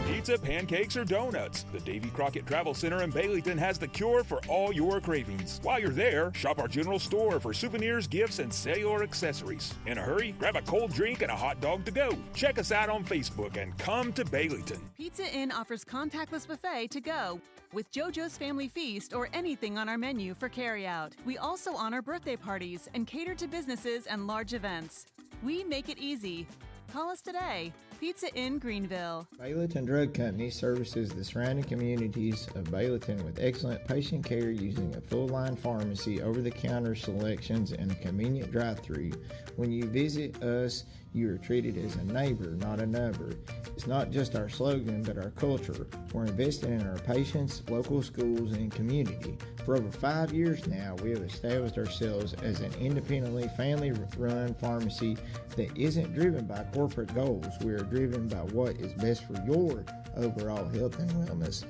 Pizza, pancakes, or donuts. The Davy Crockett Travel Center in Baileyton has the cure for all your cravings. While you're there, shop our general store for souvenirs, gifts, and cellular accessories. In a hurry, grab a cold drink and a hot dog to go. Check us out on Facebook and come to Baileyton. Pizza Inn offers contactless buffet to go with JoJo's Family Feast or anything on our menu for carryout. We also honor birthday parties and cater to businesses and large events. We make it easy. Call us today. Pizza Inn Greenville. Baileyton Drug Company services the surrounding communities of Baileyton with excellent patient care using a full-line pharmacy, over-the-counter selections, and a convenient drive-thru. When you visit us, you are treated as a neighbor, not a number. It's not just our slogan, but our culture. We're investing in our patients, local schools, and community. For over 5 years now, we have established ourselves as an independently family-run pharmacy that isn't driven by corporate goals. We are driven by what is best for your overall health and wellness.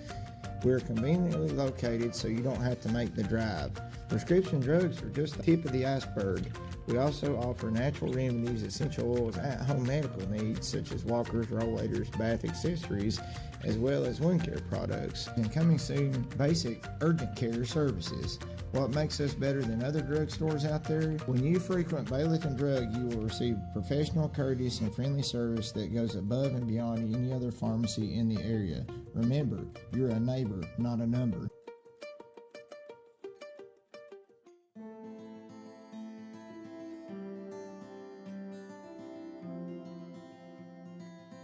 We're conveniently located so you don't have to make the drive. Prescription drugs are just the tip of the iceberg. We also offer natural remedies, essential oils, at-home medical needs such as walkers, rollators, bath accessories, as well as wound care products. And coming soon, basic urgent care services. What makes us better than other drugstores out there? When you frequent Baileyton Drug, you will receive professional, courteous, and friendly service that goes above and beyond any other pharmacy in the area. Remember, you're a neighbor, not a number.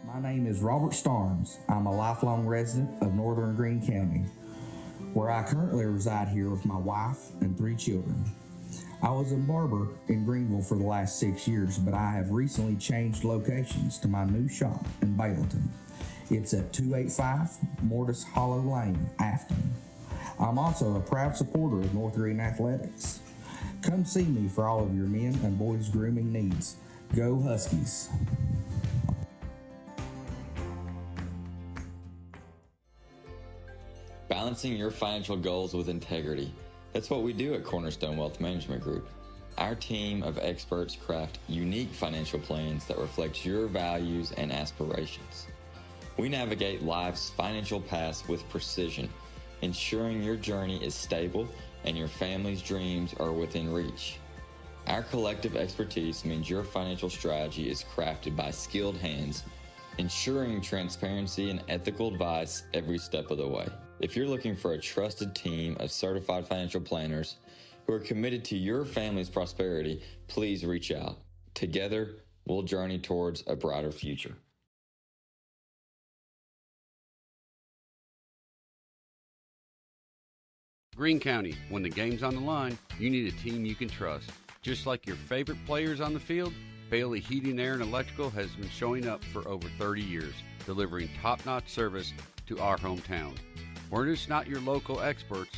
My name is Robert Starnes. I'm a lifelong resident of northern Greene County, where I currently reside here with my wife and 3 children. I was a barber in Greenville for the last 6 years, but I have recently changed locations to my new shop in Baileyton. It's at 285 Mortis Hollow Lane, Afton. I'm also a proud supporter of North Greene Athletics. Come see me for all of your men and boys grooming needs. Go Huskies! Balancing your financial goals with integrity. That's what we do at Cornerstone Wealth Management Group. Our team of experts craft unique financial plans that reflect your values and aspirations. We navigate life's financial paths with precision, ensuring your journey is stable and your family's dreams are within reach. Our collective expertise means your financial strategy is crafted by skilled hands, ensuring transparency and ethical advice every step of the way. If you're looking for a trusted team of certified financial planners who are committed to your family's prosperity, please reach out. Together, we'll journey towards a brighter future. Greene County, when the game's on the line, you need a team you can trust. Just like your favorite players on the field, Bailey Heating, Air, and Electrical has been showing up for over 30 years, delivering top-notch service to our hometown. We're just not your local experts,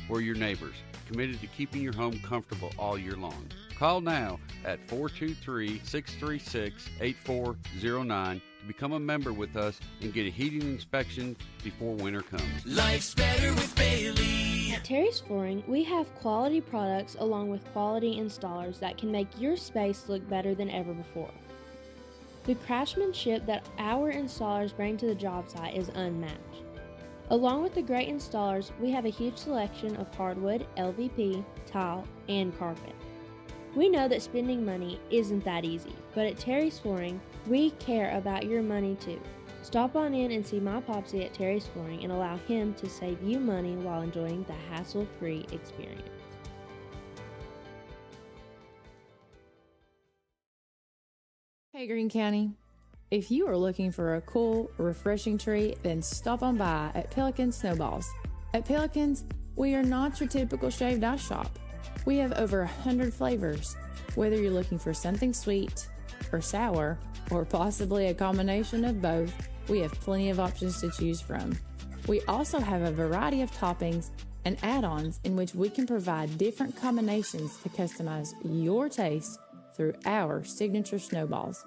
we're your neighbors, committed to keeping your home comfortable all year long. Call now at 423-636-8409 to become a member with us and get a heating inspection before winter comes. Life's better with Bailey. At Terry's Flooring, we have quality products along with quality installers that can make your space look better than ever before. The craftsmanship that our installers bring to the job site is unmatched. Along with the great installers, we have a huge selection of hardwood, LVP, tile, and carpet. We know that spending money isn't that easy, but at Terry's Flooring, we care about your money too. Stop on in and see my Popsy at Terry's Flooring and allow him to save you money while enjoying the hassle-free experience. Hey Greene County, if you are looking for a cool, refreshing treat, then stop on by at Pelican Snowballs. At Pelicans, we are not your typical shaved ice shop. We have over 100 flavors. Whether you're looking for something sweet or sour, or possibly a combination of both, we have plenty of options to choose from. We also have a variety of toppings and add-ons in which we can provide different combinations to customize your taste through our signature snowballs.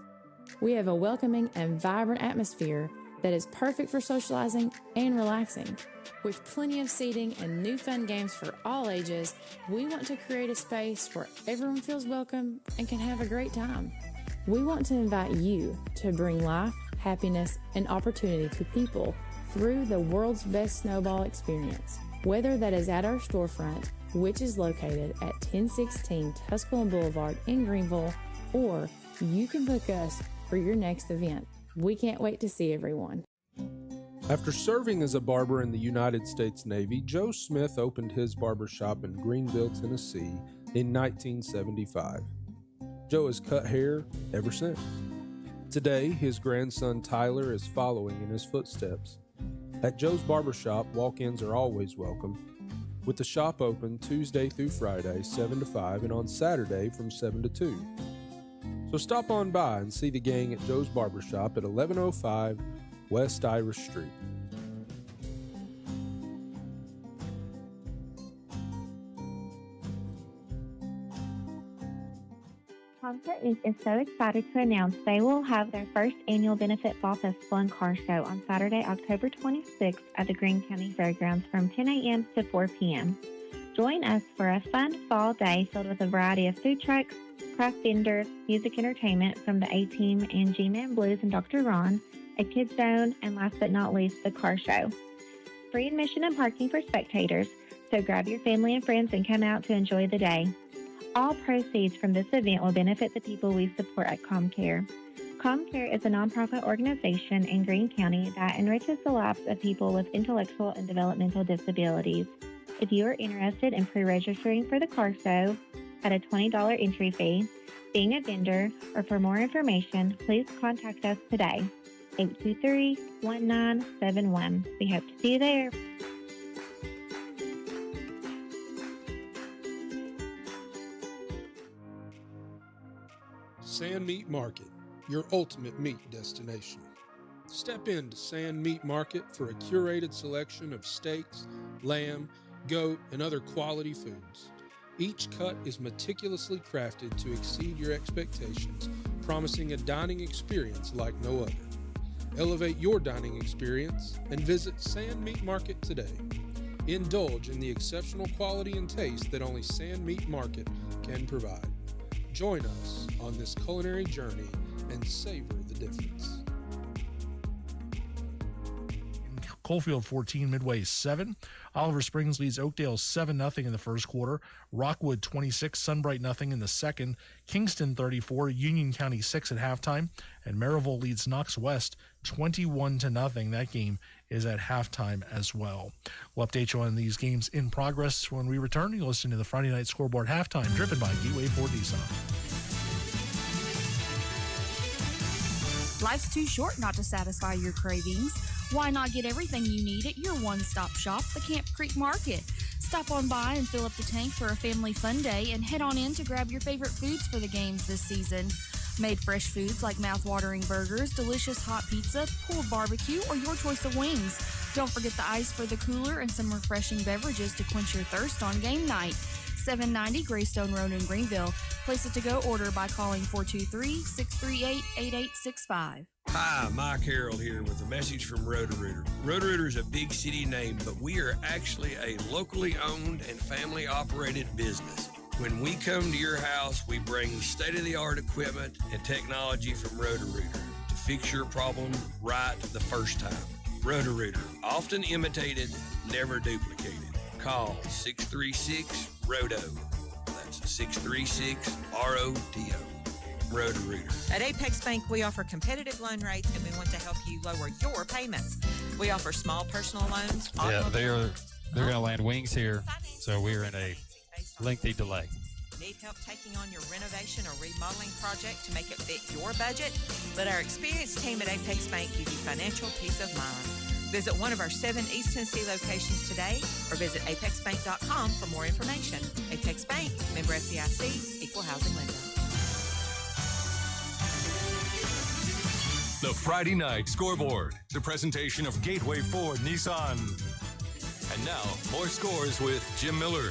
We have a welcoming and vibrant atmosphere that is perfect for socializing and relaxing. With plenty of seating and new fun games for all ages, we want to create a space where everyone feels welcome and can have a great time. We want to invite you to bring life, happiness, and opportunity to people through the world's best snowball experience. Whether that is at our storefront, which is located at 1016 Tusculum Boulevard in Greenville, or you can book us for your next event. We can't wait to see everyone. After serving as a barber in the United States Navy, Joe Smith opened his barbershop in Greenville, Tennessee in 1975. Joe has cut hair ever since. Today, his grandson Tyler is following in his footsteps. At Joe's barbershop, walk-ins are always welcome, with the shop open Tuesday through Friday, 7 to 5, and on Saturday from 7 to 2. So stop on by and see the gang at Joe's barbershop at 1105 West Irish Street. Concert Inc. is so excited to announce they will have their first annual Benefit Fall Festival and Car Show on Saturday, October 26th at the Greene County Fairgrounds from 10 a.m. to 4 p.m. Join us for a fun fall day filled with a variety of food trucks, craft vendors, music entertainment from the A-Team and G-Man Blues and Dr. Ron, a kids zone, and last but not least, the car show. Free admission and parking for spectators, so grab your family and friends and come out to enjoy the day. All proceeds from this event will benefit the people we support at ComCare. ComCare is a nonprofit organization in Greene County that enriches the lives of people with intellectual and developmental disabilities. If you are interested in pre-registering for the car show at a $20 entry fee, being a vendor, or for more information, please contact us today, 823-1971. We hope to see you there. Sand Meat Market, your ultimate meat destination. Step into Sand Meat Market for a curated selection of steaks, lamb, goat, and other quality foods. Each cut is meticulously crafted to exceed your expectations, promising a dining experience like no other. Elevate your dining experience and visit Sand Meat Market today. Indulge in the exceptional quality and taste that only Sand Meat Market can provide. Join us on this culinary journey and savor the difference. Coalfield 14, Midway 7. Oliver Springs leads Oakdale 7-0 in the first quarter. Rockwood 26, Sunbright 0 in the second. Kingston 34, Union County 6 at halftime. And Maryville leads Knox West 21-0. That game is at halftime as well. We'll update you on these games in progress when we return. You'll listen to the Friday Night Scoreboard halftime, driven by Gateway Ford Nissan. Life's too short not to satisfy your cravings. Why not get everything you need at your one-stop shop, the Camp Creek Market? Stop on by and fill up the tank for a family fun day and head on in to grab your favorite foods for the games this season. Made fresh foods like mouth-watering burgers, delicious hot pizza, pulled barbecue, or your choice of wings. Don't forget the ice for the cooler and some refreshing beverages to quench your thirst on game night. 790 Greystone Road in Greenville. Place a to-go order by calling 423-638-8865. Hi, Mike Harrell here with a message from Roto-Rooter. Roto-Rooter is a big city name, but we are actually a locally owned and family-operated business. When we come to your house, we bring state-of-the-art equipment and technology from Roto-Rooter to fix your problem right the first time. Roto-Rooter, often imitated, never duplicated. Call 636-ROTO. That's 636-ROTO. Roto-Rooter. At Apex Bank, we offer competitive loan rates, and we want to help you lower your payments. We offer small personal loans. Yeah, they're going to land wings here, so we're in a lengthy delay. Need help taking on your renovation or remodeling project to make it fit your budget? Let our experienced team at Apex Bank give you financial peace of mind. Visit one of our 7 East Tennessee locations today or visit apexbank.com for more information. Apex Bank, member FDIC, equal housing lender. The Friday Night Scoreboard, the presentation of Gateway Ford Nissan. And now, more scores with Jim Miller.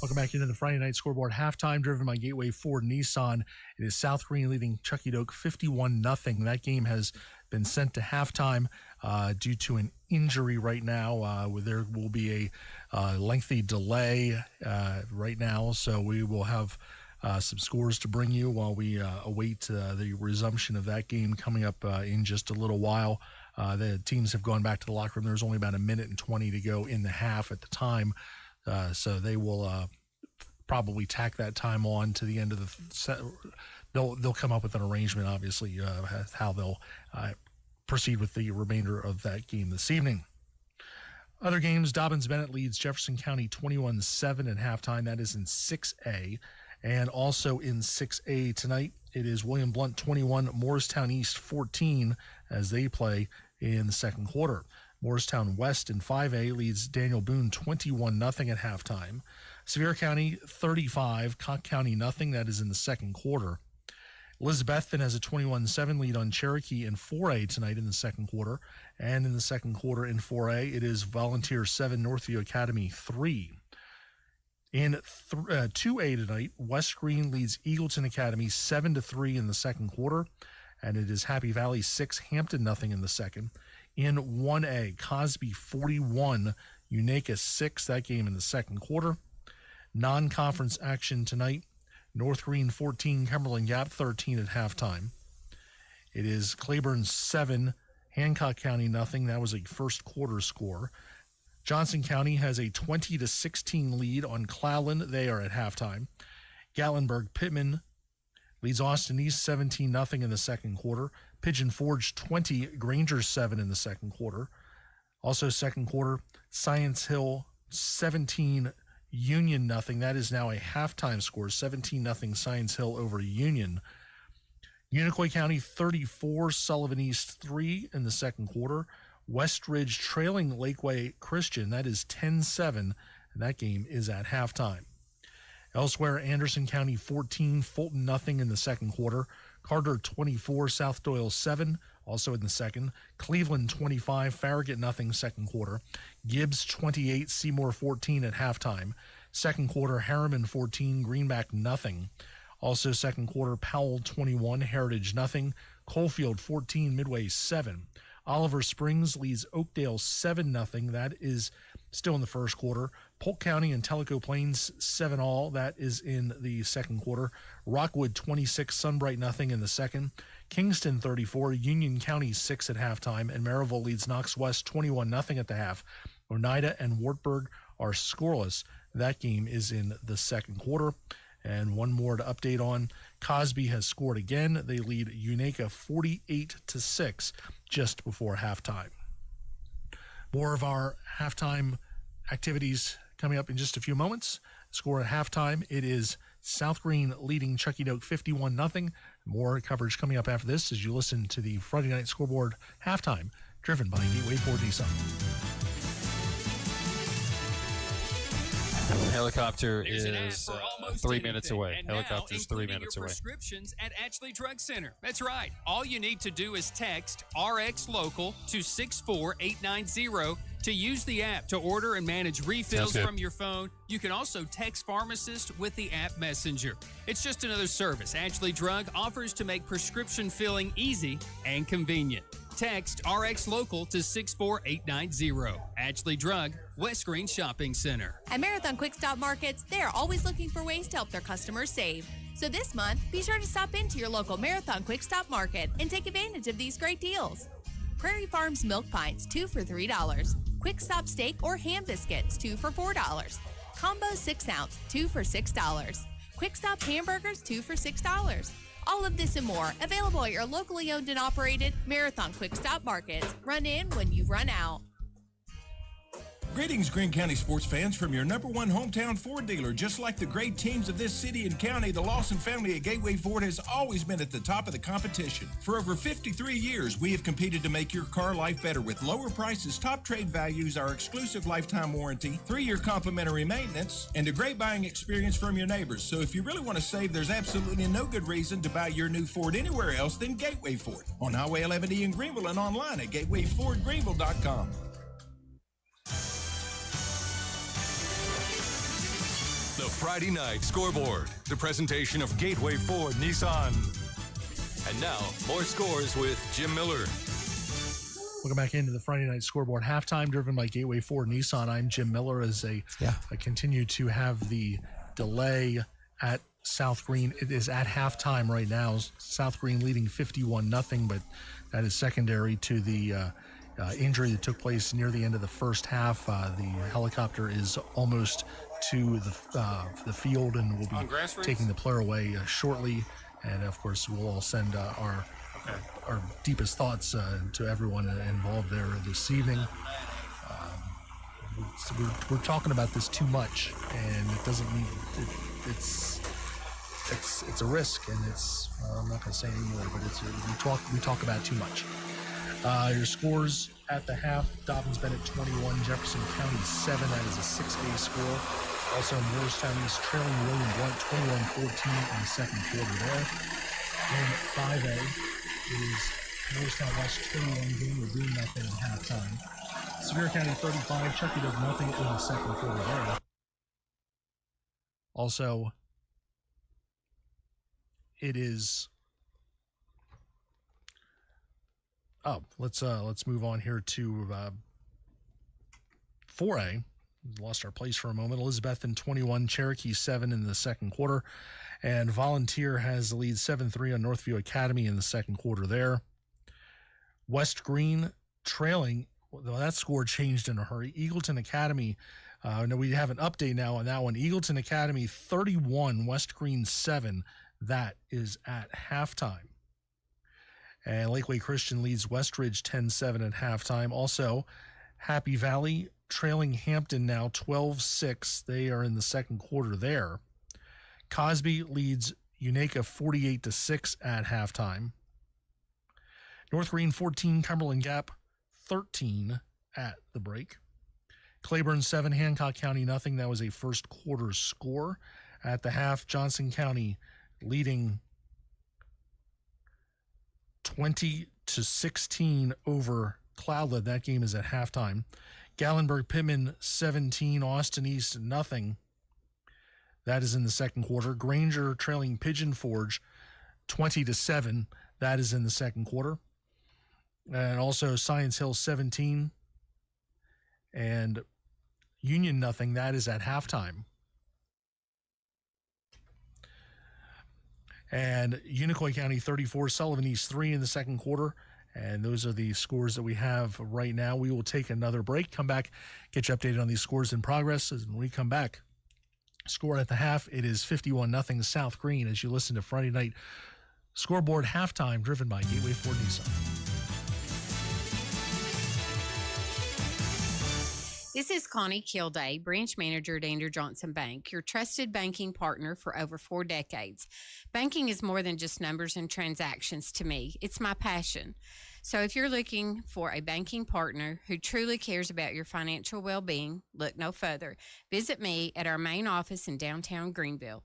Welcome back into the Friday Night Scoreboard halftime, driven by Gateway Ford Nissan. It is South Greene leading Chucky Doak 51-0. That game has been sent to halftime due to an injury right now. Where there will be a lengthy delay right now, so we will have some scores to bring you while we await the resumption of that game coming up in just a little while. The teams have gone back to the locker room. There's only about a minute and 20 to go in the half at the time. So they will probably tack that time on to the end of the set. They'll come up with an arrangement, obviously, how they'll proceed with the remainder of that game this evening. Other games, Dobbins-Bennett leads Jefferson County 21-7 at halftime. That is in 6A. And also in 6A tonight, it is William Blount 21, Morristown East 14 as they play in the second quarter. Morristown West in 5A leads Daniel Boone 21-0 at halftime. Sevier County 35, Cocke County 0. That is in the second quarter. Elizabethton has a 21-7 lead on Cherokee in 4A tonight in the second quarter. And in the second quarter in 4A, it is Volunteer 7, Northview Academy 3. In 2A tonight, West Greene leads Eagleton Academy 7-3 in the second quarter. And it is Happy Valley 6, Hampton 0 in the second. In 1A, Cosby 41, Unaka 6, that game in the second quarter. Non-conference action tonight, North Greene 14, Cumberland Gap 13 at halftime. It is Claiborne 7, Hancock County 0. That was a first quarter score. Johnson County has a 20-16 lead on Clallan. They are at halftime. Gatlinburg-Pittman leads Austin East 17-0 in the second quarter. Pigeon Forge 20, Granger 7 in the second quarter. Also second quarter, Science Hill 17, Union 0. That is now a halftime score, 17-0 Science Hill over Union. Unicoi County 34, Sullivan East 3 in the second quarter. Westridge trailing Lakeway Christian, that is 10-7, and that game is at halftime. Elsewhere, Anderson County 14, Fulton 0 in the second quarter. Carter 24, South Doyle 7, also in the second. Cleveland 25, Farragut 0 second quarter. Gibbs 28, Seymour 14 at halftime. Second quarter, Harriman 14, Greenback 0. Also second quarter, Powell 21, Heritage 0. Coalfield 14, Midway 7. Oliver Springs leads Oakdale 7-0. That is still in the first quarter. Polk County and Tellico Plains 7-all. That is in the second quarter. Rockwood 26, Sunbright 0 in the second. Kingston 34, Union County 6 at halftime. And Maryville leads Knox West 21-0 at the half. Oneida and Wartburg are scoreless. That game is in the second quarter. And one more to update on. Cosby has scored again. They lead Unaka 48-6 just before halftime. More of our halftime activities coming up in just a few moments. Score at halftime, it is South Greene leading Chucky Doak 51-0. More coverage coming up after this as you listen to the Friday Night Scoreboard halftime, driven by Gateway Ford Nissan. Helicopter is 3 minutes away. And Helicopter's now, 3 minutes your away. Prescriptions at Ashley Drug Center. That's right. All you need to do is text RX Local to 64890 to use the app to order and manage refills from your phone. You can also text pharmacist with the app messenger. It's just another service Ashley Drug offers to make prescription filling easy and convenient. Text RX Local to 64890. Ashley Drug, West Green Shopping Center. At Marathon Quick Stop Markets, they are always looking for ways to help their customers save. So this month, be sure to stop into your local Marathon Quick Stop Market and take advantage of these great deals. Prairie Farms milk pints, 2 for $3. Quick Stop steak or ham biscuits, 2 for $4. Combo 6-ounce, 2 for $6. Quick Stop hamburgers, 2 for $6. All of this and more available at your locally owned and operated Marathon Quick Stop Markets. Run in when you run out. Greetings, Greene County sports fans, from your number one hometown Ford dealer. Just like the great teams of this city and county, the Lawson family at Gateway Ford has always been at the top of the competition. For over 53 years, we have competed to make your car life better with lower prices, top trade values, our exclusive lifetime warranty, 3-year complimentary maintenance, and a great buying experience from your neighbors. So if you really want to save, there's absolutely no good reason to buy your new Ford anywhere else than Gateway Ford. On Highway 11E in Greenville and online at gatewayfordgreenville.com. The Friday Night Scoreboard, the presentation of Gateway Ford Nissan. And now, more scores with Jim Miller. Welcome back into the Friday Night Scoreboard halftime, driven by Gateway Ford Nissan. I'm Jim Miller. As I continue to have the delay at South Greene. It is at halftime right now. South Greene leading 51-0, but that is secondary to the injury that took place near the end of the first half. The helicopter is almost to the field and will be taking the player away shortly. And of course, we'll all send our deepest thoughts to everyone involved there this evening. We're talking about this too much, and it doesn't mean it's a risk, and it's I'm not going to say anymore, but we talk about it too much. Your scores at the half: Dobbins Bennett 21, Jefferson County 7. That is a 6A score. Also, Morristown East trailing William Blunt 21-14 in the second quarter there. And 5A is Morristown West 21, Greenwood doing nothing at halftime. Sevier County 35, Chucky does nothing in the second quarter there. Also, it is. Let's move on here to 4A. Lost our place for a moment. Elizabethton 21, Cherokee 7 in the second quarter. And Volunteer has the lead 7-3 on Northview Academy in the second quarter there. West Greene trailing. Well, that score changed in a hurry. Eagleton Academy, no, we have an update now on that one. Eagleton Academy 31, West Greene 7. That is at halftime. And Lakeway Christian leads Westridge 10-7 at halftime. Also, Happy Valley trailing Hampton now 12-6. They are in the second quarter there. Cosby leads Unaka 48-6 at halftime. North Greene 14, Cumberland Gap 13 at the break. Claiborne 7, Hancock County nothing. That was a first quarter score. At the half, Johnson County leading 20-16 over Cloudland. That game is at halftime. Gallenberg Pittman 17, Austin East nothing. That is in the second quarter. Granger trailing Pigeon Forge 20-7. That is in the second quarter. And also Science Hill 17 and Union nothing. That is at halftime. And Unicoi County 34, Sullivan East 3 in the second quarter. And those are the scores that we have right now. We will take another break, come back, get you updated on these scores in progress. As when we come back, score at the half, it is 51-0 South Greene as you listen to Friday Night Scoreboard halftime, driven by Gateway Ford Nissan. This is Connie Kilday, branch manager at Andrew Johnson Bank, your trusted banking partner for over 4 decades. Banking is more than just numbers and transactions to me. It's my passion. So if you're looking for a banking partner who truly cares about your financial well-being, look no further. Visit me at our main office in downtown Greenville.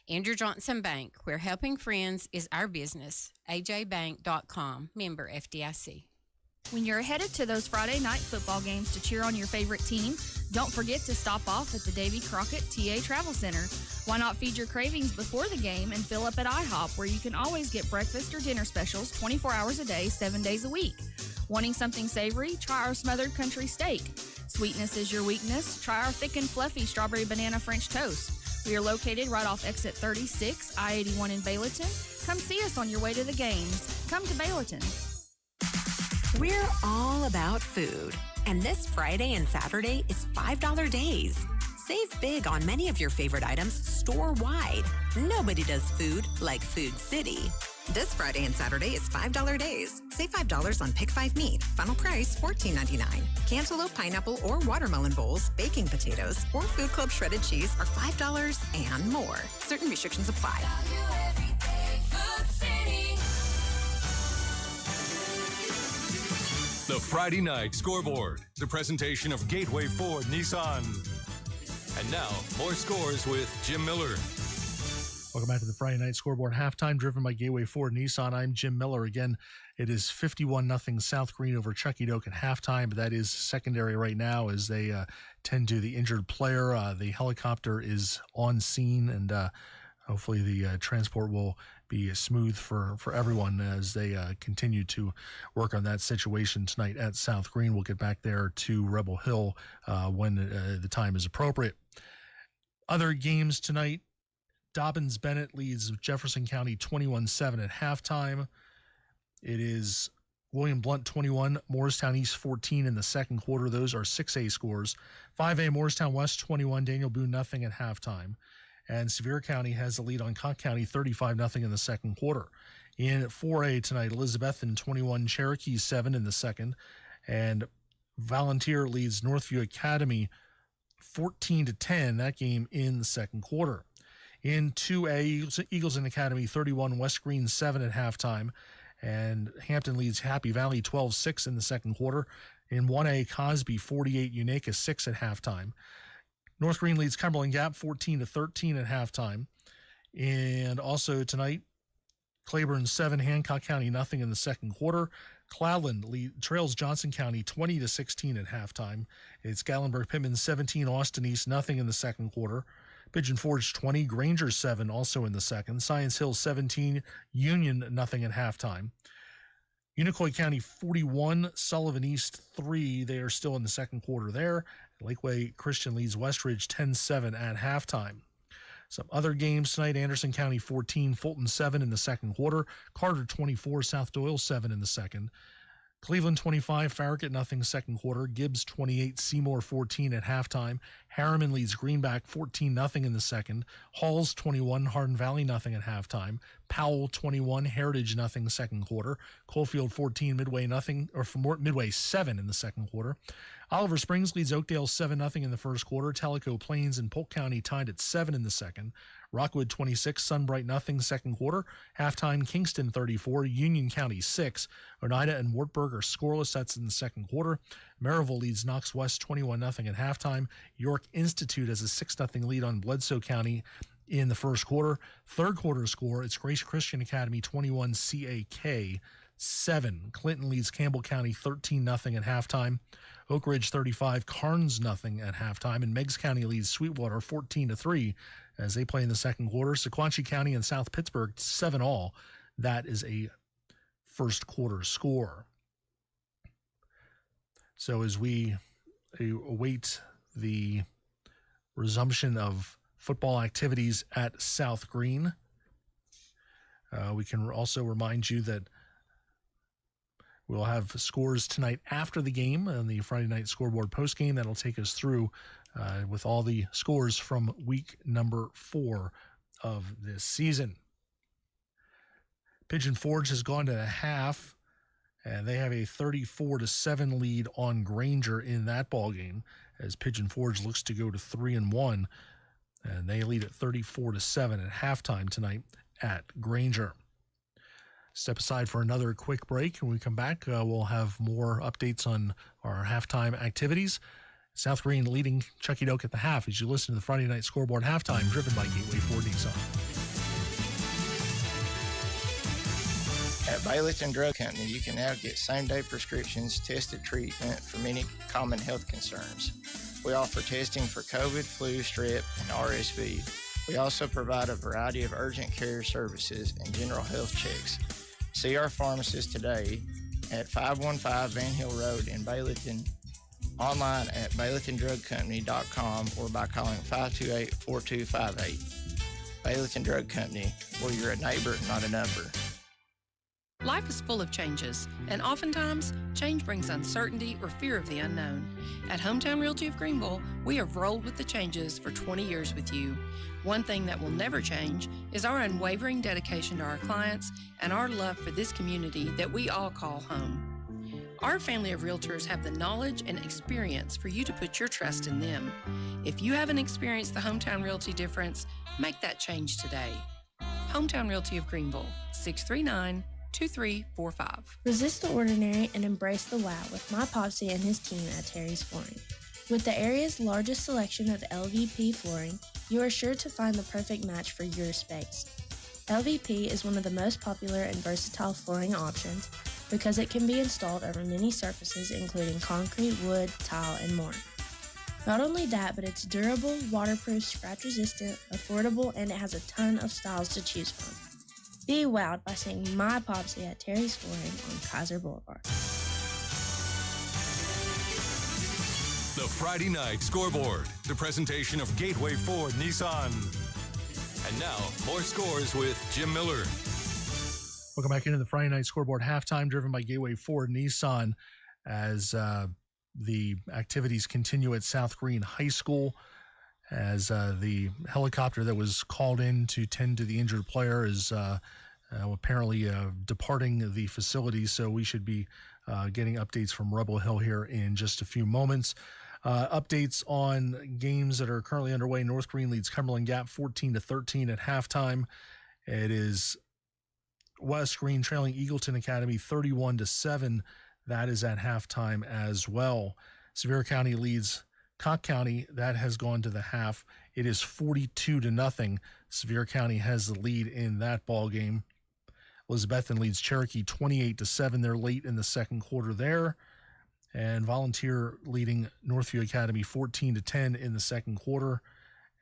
Andrew Johnson Bank, where helping friends is our business. ajbank.com, member FDIC. When you're headed to those Friday night football games to cheer on your favorite team, don't forget to stop off at the Davy Crockett TA Travel Center. Why not feed your cravings before the game and fill up at IHOP, where you can always get breakfast or dinner specials 24 hours a day, 7 days a week. Wanting something savory? Try our smothered country steak. Sweetness is your weakness? Try our thick and fluffy strawberry banana French toast. We are located right off exit 36, I-81 in Bayleton. Come see us on your way to the games. Come to Bayleton. We're all about food, and this Friday and Saturday is $5 days. Save big on many of your favorite items store-wide. Nobody does food like Food City. This Friday and Saturday is $5 days. Save $5 on Pick 5 meat. Final price $14.99. Cantaloupe, pineapple, or watermelon bowls, baking potatoes, or Food Club shredded cheese are $5 and more. Certain restrictions apply. The Friday Night Scoreboard, the presentation of Gateway Ford Nissan. And now, more scores with Jim Miller. Welcome back to the Friday Night Scoreboard halftime, driven by Gateway Ford Nissan. I'm Jim Miller. Again, it is 51-0 South Greene over Chucky Doak at halftime, but that is secondary right now as they tend to the injured player. The helicopter is on scene, and hopefully the transport will be smooth for everyone as they continue to work on that situation tonight at South Greene. We'll get back there to Rebel Hill when the time is appropriate. Other games tonight, Dobbins-Bennett leads Jefferson County 21-7 at halftime. It is William Blount 21, Morristown East 14 in the second quarter. Those are 6A scores. 5A Morristown West 21, Daniel Boone nothing at halftime. And Sevier County has the lead on Conk County 35-0 in the second quarter. In 4A tonight, Elizabethton 21, Cherokee 7 in the second. And Volunteer leads Northview Academy 14-10, that game in the second quarter. In 2A, Eagles and Academy 31, West Greene 7 at halftime. And Hampton leads Happy Valley 12-6 in the second quarter. In 1A, Cosby 48, Unaka 6 at halftime. North Greene leads Cumberland Gap 14-13 at halftime. And also tonight, Claiborne 7, Hancock County nothing in the second quarter. Cloudland trails Johnson County 20-16 at halftime. It's Gatlinburg-Pittman 17, Austin East nothing in the second quarter. Pigeon Forge 20, Granger 7 also in the second. Science Hill 17, Union nothing at halftime. Unicoi County 41, Sullivan East 3. They are still in the second quarter there. Lakeway Christian leads Westridge 10-7 at halftime. Some other games tonight, Anderson County 14, Fulton 7 in the second quarter. Carter 24, South Doyle 7 in the second. Cleveland 25, Farragut nothing second quarter. Gibbs 28, Seymour 14 at halftime. Harriman leads Greenback 14-0 in the second. Halls 21, Hardin Valley nothing at halftime. Powell 21, Heritage nothing second quarter. Coalfield 14, Midway 7 in the second quarter. Oliver Springs leads Oakdale 7-0 in the first quarter. Tellico Plains and Polk County tied at 7 in the second. Rockwood 26, Sunbright nothing second quarter. Halftime, Kingston 34, Union County 6. Oneida and Wartburg are scoreless. That's in the second quarter. Maryville leads Knox West 21-0 at halftime. York Institute has a 6-0 lead on Bledsoe County in the first quarter. Third quarter score, it's Grace Christian Academy 21, CAK 7. Clinton leads Campbell County 13-0 at halftime. Oak Ridge 35, Carnes nothing at halftime, and Meigs County leads Sweetwater 14-3 as they play in the second quarter. Sequatchie County and South Pittsburgh 7-all. That is a first quarter score. So as we await the resumption of football activities at South Greene, we can also remind you that we'll have scores tonight after the game on the Friday Night Scoreboard postgame. That'll take us through with all the scores from week number 4 of this season. Pigeon Forge has gone to the half, and they have a 34-7 lead on Granger in that ball game as Pigeon Forge looks to go to 3-1, and they lead at 34-7 at halftime tonight at Granger. step aside for another quick break. When we come back, we'll have more updates on our halftime activities. South Greene leading Chucky Doak at the half as you listen to the Friday Night Scoreboard halftime, driven by Gateway Ford Nissan. At Baileyton Drug Company, you can now get same-day prescriptions, tested treatment for many common health concerns. We offer testing for COVID, flu, strep, and RSV. We also provide a variety of urgent care services and general health checks. See our pharmacist today at 515 Van Hill Road in Baileyton, online at BaileytonDrugCompany.com or by calling 528-4258. Baileyton Drug Company, where you're a neighbor, not a number. Life is full of changes, and oftentimes, change brings uncertainty or fear of the unknown. At Hometown Realty of Greenville, we have rolled with the changes for 20 years with you. One thing that will never change is our unwavering dedication to our clients and our love for this community that we all call home. Our family of realtors have the knowledge and experience for you to put your trust in them. If you haven't experienced the Hometown Realty difference, make that change today. Hometown Realty of Greenville, 639-2345. Resist the ordinary and embrace the wow with my Popsy and his team at Terry's Flooring. With the area's largest selection of LVP flooring, you are sure to find the perfect match for your space. LVP is one of the most popular and versatile flooring options because it can be installed over many surfaces including concrete, wood, tile, and more. Not only that, but it's durable, waterproof, scratch-resistant, affordable, and it has a ton of styles to choose from. Be wowed by seeing my Popsy at Terry's Flooring on Kaiser Boulevard. The Friday Night Scoreboard, the presentation of Gateway Ford Nissan. And now, more scores with Jim Miller. Welcome back into the Friday Night Scoreboard halftime, driven by Gateway Ford Nissan, as the activities continue at South Greene High School, as the helicopter that was called in to tend to the injured player is apparently departing the facility. So we should be getting updates from Rebel Hill here in just a few moments. Updates on games that are currently underway. North Greene leads Cumberland Gap 14-13 at halftime. It is West Greene trailing Eagleton Academy 31-7. That is at halftime as well. Sevier County leads Cocke County. That has gone to the half. It is 42-0. Sevier County has the lead in that ball game. Elizabethton leads Cherokee 28-7. They're late in the second quarter there. And Volunteer leading Northview Academy 14-10 in the second quarter.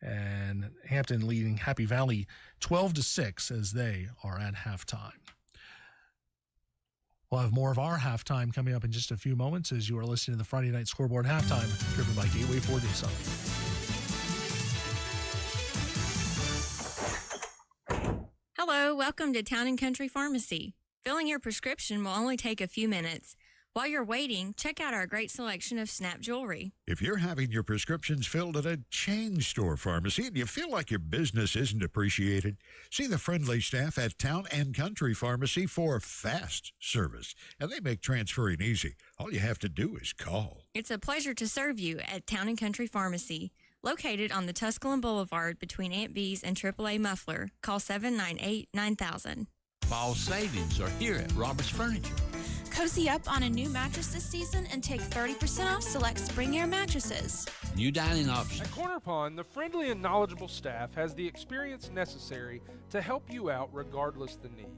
And Hampton leading Happy Valley 12-6 as they are at halftime. We'll have more of our halftime coming up in just a few moments as you are listening to the Friday Night Scoreboard halftime, driven by Gateway Ford Nissan. Hello, welcome to Town & Country Pharmacy. Filling your prescription will only take a few minutes. While you're waiting, check out our great selection of Snap jewelry. If you're having your prescriptions filled at a chain store pharmacy and you feel like your business isn't appreciated, see the friendly staff at Town & Country Pharmacy for fast service. And they make transferring easy. All you have to do is call. It's a pleasure to serve you at Town & Country Pharmacy. Located on the Tusculum Boulevard between Aunt Bee's and AAA Muffler. Call 798-9000. Fall savings are here at Roberts Furniture. Cozy up on a new mattress this season and take 30% off select Spring Air mattresses. New dining options. At Korner Pond, the friendly and knowledgeable staff has the experience necessary to help you out regardless the need.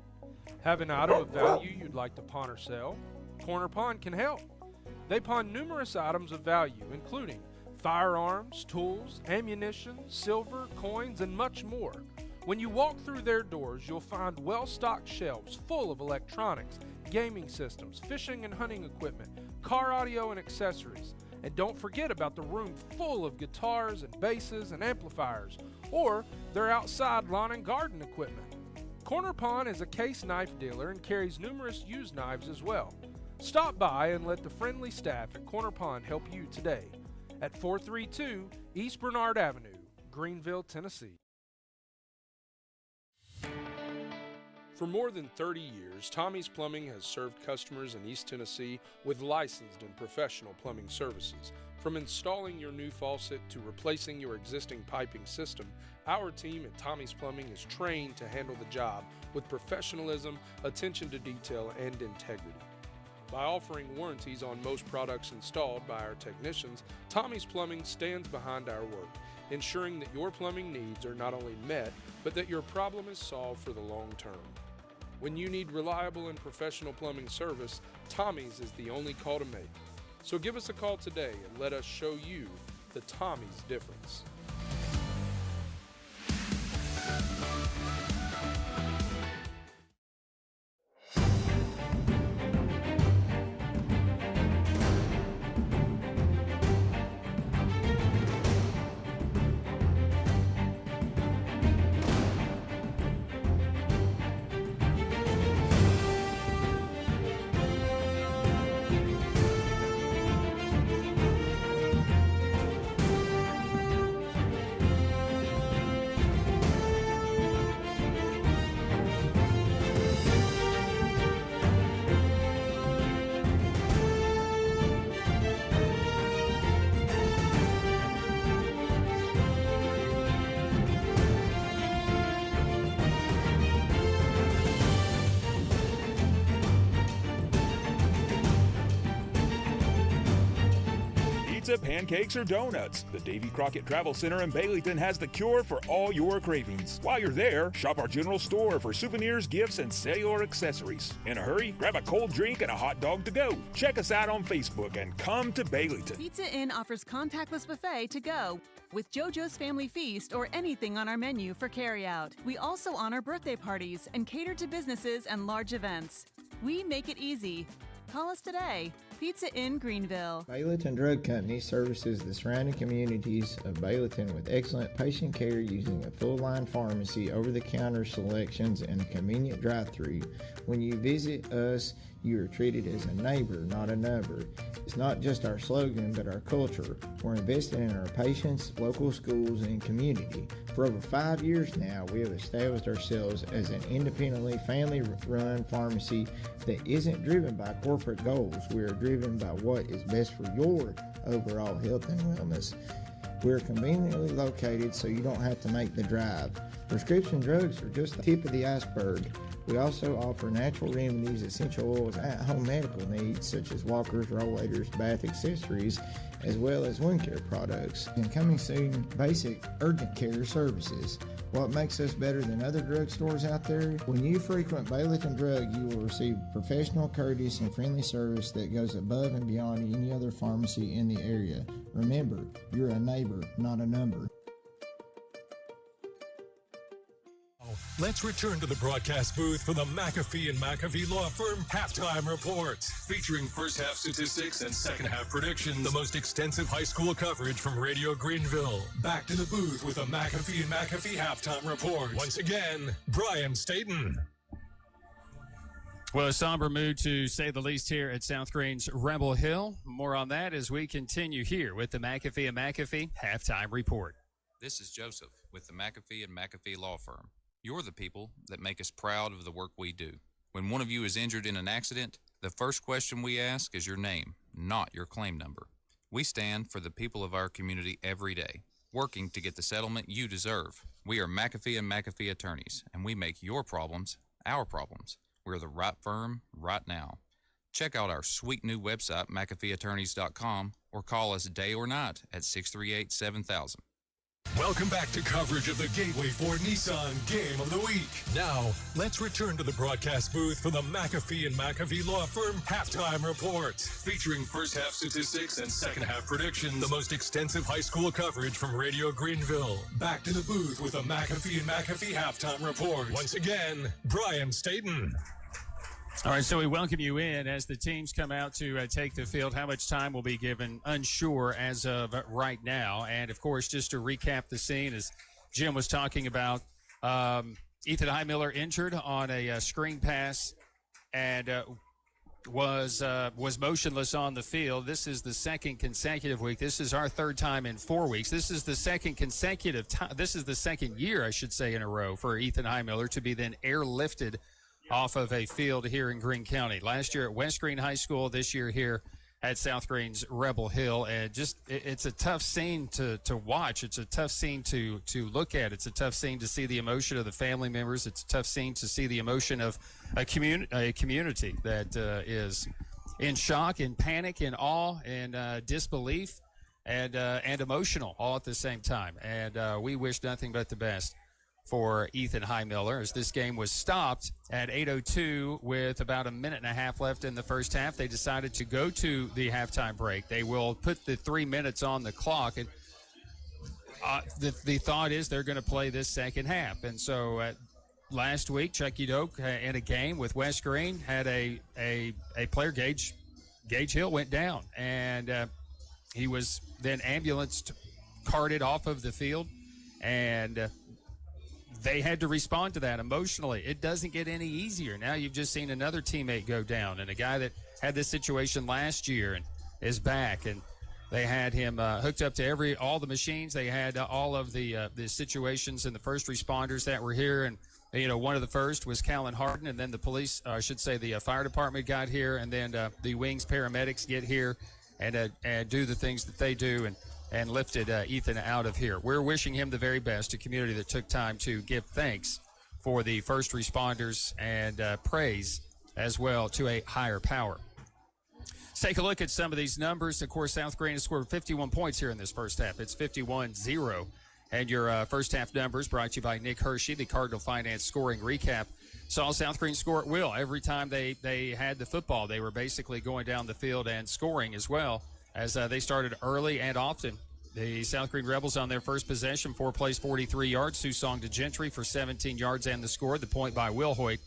Have an item of value you'd like to pawn or sell? Korner Pond can help. They pawn numerous items of value, including firearms, tools, ammunition, silver, coins, and much more. When you walk through their doors, you'll find well-stocked shelves full of electronics, gaming systems, fishing and hunting equipment, car audio and accessories. And don't forget about the room full of guitars and basses and amplifiers, or their outside lawn and garden equipment. Korner Pond is a case knife dealer and carries numerous used knives as well. Stop by and let the friendly staff at Korner Pond help you today at 432 East Bernard Avenue, Greenville, Tennessee. For more than 30 years, Tommie's Plumbing has served customers in East Tennessee with licensed and professional plumbing services. From installing your new faucet to replacing your existing piping system, our team at Tommie's Plumbing is trained to handle the job with professionalism, attention to detail, and integrity. By offering warranties on most products installed by our technicians, Tommie's Plumbing stands behind our work, ensuring that your plumbing needs are not only met, but that your problem is solved for the long term. When you need reliable and professional plumbing service, Tommie's is the only call to make. So give us a call today and let us show you the Tommie's difference. Pizza, pancakes, or donuts. The Davy Crockett Travel Center in Baileyton has the cure for all your cravings. While you're there, shop our general store for souvenirs, gifts, and cellular accessories. In a hurry, grab a cold drink and a hot dog to go. Check us out on Facebook and come to Baileyton. Pizza Inn offers contactless buffet to go with JoJo's Family Feast or anything on our menu for carryout. We also honor birthday parties and cater to businesses and large events. We make it easy. Call us today. Pizza Inn Greenville. Baileyton Drug Company services the surrounding communities of Baileyton with excellent patient care using a full-line pharmacy, over-the-counter selections, and a convenient drive-thru. When you visit us, you are treated as a neighbor, not a number. It's not just our slogan, but our culture. We're investing in our patients, local schools, and community. For over 5 years now, we have established ourselves as an independently family-run pharmacy that isn't driven by corporate goals. We are driven by what is best for your overall health and wellness. We're conveniently located so you don't have to make the drive. Prescription drugs are just the tip of the iceberg. We also offer natural remedies, essential oils, at-home medical needs such as walkers, rollators, bath accessories, as well as wound care products. And coming soon, basic urgent care services. What makes us better than other drugstores out there? When you frequent Baileyton Drug, you will receive professional, courteous, and friendly service that goes above and beyond any other pharmacy in the area. Remember, you're a neighbor, not a number. Let's return to the broadcast booth for the McAfee and McAfee Law Firm Halftime Report, featuring first half statistics and second half prediction, the most extensive high school coverage from Radio Greenville. Back to the booth with a McAfee and McAfee Halftime Report. Once again, Brian Staten. Well, a somber mood to say the least here at South Green's Rebel Hill. More on that as we continue here with the McAfee and McAfee Halftime Report. This is Joseph with the McAfee and McAfee Law Firm. You're the people that make us proud of the work we do. When one of you is injured in an accident, the first question we ask is your name, not your claim number. We stand for the people of our community every day, working to get the settlement you deserve. We are McAfee and McAfee attorneys, and we make your problems our problems. We're the right firm right now. Check out our sweet new website, McAfeeattorneys.com, or call us day or night at 638-7000. Welcome back to coverage of the Gateway Ford Nissan Game of the Week. Now, let's return to the broadcast booth for the McAfee and McAfee Law Firm Halftime Report, featuring first half statistics and second half prediction, the most extensive high school coverage from Radio Greenville. Back to the booth with a McAfee and McAfee Halftime Report. Once again, Brian Staten. All right, so we welcome you in as the teams come out to take the field. How much time will be given? Unsure as of right now. And, of course, just to recap the scene, as Jim was talking about, Ethan Highmiller injured on a screen pass and was motionless on the field. This is the second consecutive week. This is our third time in 4 weeks. This is the second consecutive time. This is the second year, I should say, in a row for Ethan Highmiller to be then airlifted off of a field here in Greene County. Last year at West Greene High School, this year here at South Green's Rebel Hill. And just it's a tough scene to watch. It's a tough scene to look at. It's a tough scene to see the emotion of the family members. It's a tough scene to see the emotion of a community that is in shock and panic and awe and disbelief and emotional all at the same time. And we wish nothing but the best for Ethan Highmiller as this game was stopped at 8:02 with about a minute and a half left in the first half. They decided to go to the halftime break. They will put the 3 minutes on the clock, and the thought is they're going to play this second half. And so last week, Chucky Doak in a game with West Greene had a player, Gage Hill, went down, and he was then ambulanced, carted off of the field, and they had to respond to that emotionally. It doesn't get any easier. Now you've just seen another teammate go down, and a guy that had this situation last year and is back, and they had him hooked up to all the machines. They had all of the situations and the first responders that were here, and one of the first was Callan Harden, and then the police, I should say the fire department got here, and then the Wings paramedics get here and do the things that they do, and lifted Ethan out of here. We're wishing him the very best, a community that took time to give thanks for the first responders and praise as well to a higher power. Let's take a look at some of these numbers. Of course, South Green has scored 51 points here in this first half. It's 51-0. And your first half numbers brought to you by Nick Hershey, the Cardinal Finance scoring recap. Saw South Green score at will. Every time they had the football, they were basically going down the field and scoring as well, as they started early and often. The South Green Rebels on their first possession, 4 plays, 43 yards. Susong to Gentry for 17 yards and the score. The point by Will Hoyt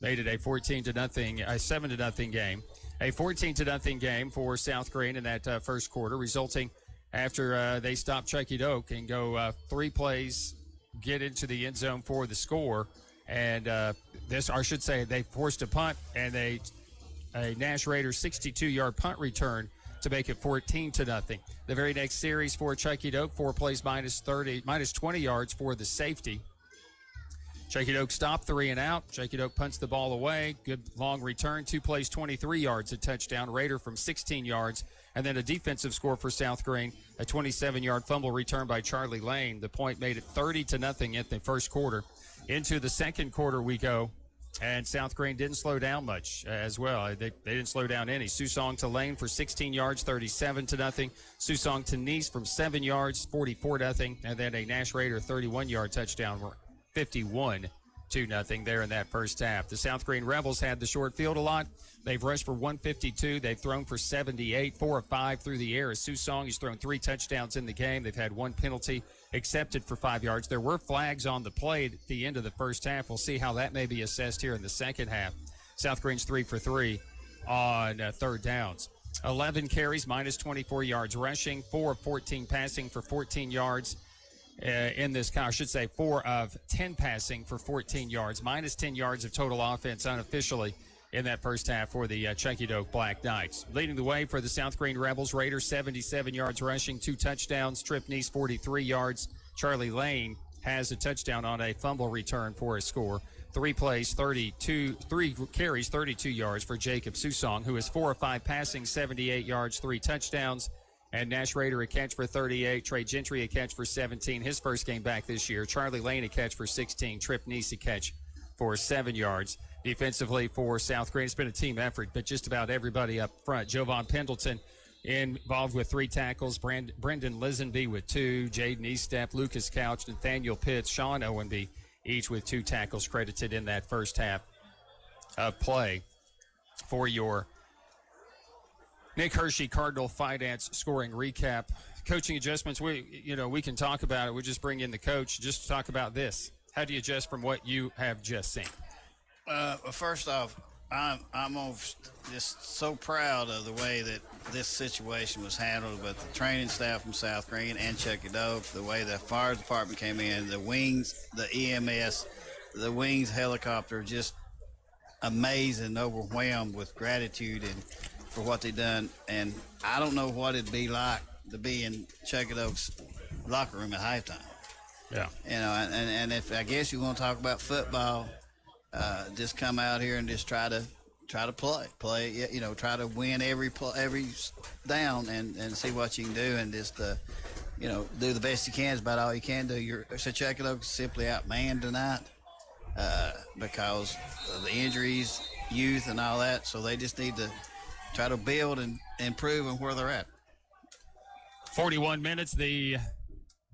made it a 7-0 game. A 14-0 game for South Green in that first quarter, resulting after they stopped Chucky Doak and go 3 plays, get into the end zone for the score. And they forced a punt and a Nash Raiders 62-yard punt return to make it 14-0. The very next series for Chucky Doak, 4 plays, minus 20 yards for the safety. Chucky Doak stopped 3 and out. Chucky Doak punts the ball away. Good long return. 2 plays, 23 yards, a touchdown. Raider from 16 yards. And then a defensive score for South Green, a 27-yard fumble return by Charlie Lane. The point made it 30-0 in the first quarter. Into the second quarter we go. And South Green didn't slow down much as well. They didn't slow down any. Susong to Lane for 16 yards, 37-0. Susong to Neese from 7 yards, 44-0. And then a Nash Raider 31-yard touchdown, 51-0 there in that first half. The South Green Rebels had the short field a lot. They've rushed for 152. They've thrown for 78, 4 of 5 through the air. As Susong, he's thrown 3 touchdowns in the game. They've had 1 penalty accepted for 5 yards. There were flags on the play at the end of the first half. We'll see how that may be assessed here in the second half. South Green's 3 for 3 on third downs. 11 carries, minus 24 yards rushing, 4 of 14 passing for 14 yards. In this, I should say 4 of 10 passing for 14 yards, minus 10 yards of total offense unofficially in that first half for the Chucky Doak Black Knights. Leading the way for the South Green Rebels, Raiders 77 yards rushing, 2 touchdowns. Trip Neese 43 yards. Charlie Lane has a touchdown on a fumble return for a score. 3 carries, 32 yards for Jacob Susong, who is 4 of 5 passing, 78 yards, 3 touchdowns. And Nash Raider a catch for 38. Trey Gentry a catch for 17. His first game back this year. Charlie Lane a catch for 16. Trip Neese a catch for 7 yards. Defensively for South Green, it's been a team effort, but just about everybody up front. Jovan Pendleton involved with 3 tackles. Brendan Lisenby with 2. Jaden Eastep, Lucas Couch, Nathaniel Pitts, Sean Owenby, each with 2 tackles credited in that first half of play for your Nick Hershey Cardinal Finance scoring recap. Coaching adjustments, we can talk about it. We just bring in the coach just to talk about this. How do you adjust from what you have just seen? First off, I'm just so proud of the way that this situation was handled, but the training staff from South Green and Chucky Doak, the way the fire department came in, the Wings, the EMS, the Wings helicopter, just amazing, overwhelmed with gratitude and for what they done. And I don't know what it'd be like to be in Chucky Doak's locker room at halftime. Yeah. And if I guess you want to talk about football, just come out here and just try to play. You know, try to win every down and see what you can do, and just you know, do the best you can is about all you can do. You're Checkadow simply outmanned tonight because of the injuries, youth, and all that. So they just need to try to build and improve on where they're at. 41 minutes, the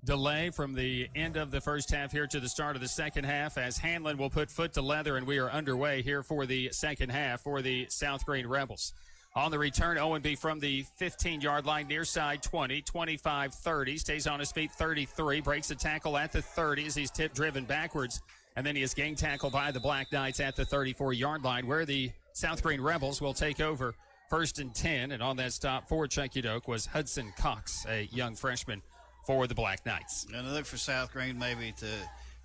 delay from the end of the first half here to the start of the second half, as Hanlon will put foot to leather, and we are underway here for the second half for the South Greene Rebels. On the return, Owen from the 15-yard line, near side 20, 25, 30, stays on his feet 33, breaks the tackle at the 30 as he's driven backwards, and then he is gang tackled by the Black Knights at the 34-yard line, where the South Greene Rebels will take over 1st and 10, and on that stop for Checkadow was Hudson Cox, a young freshman for the Black Knights. And I look for South Greene maybe to,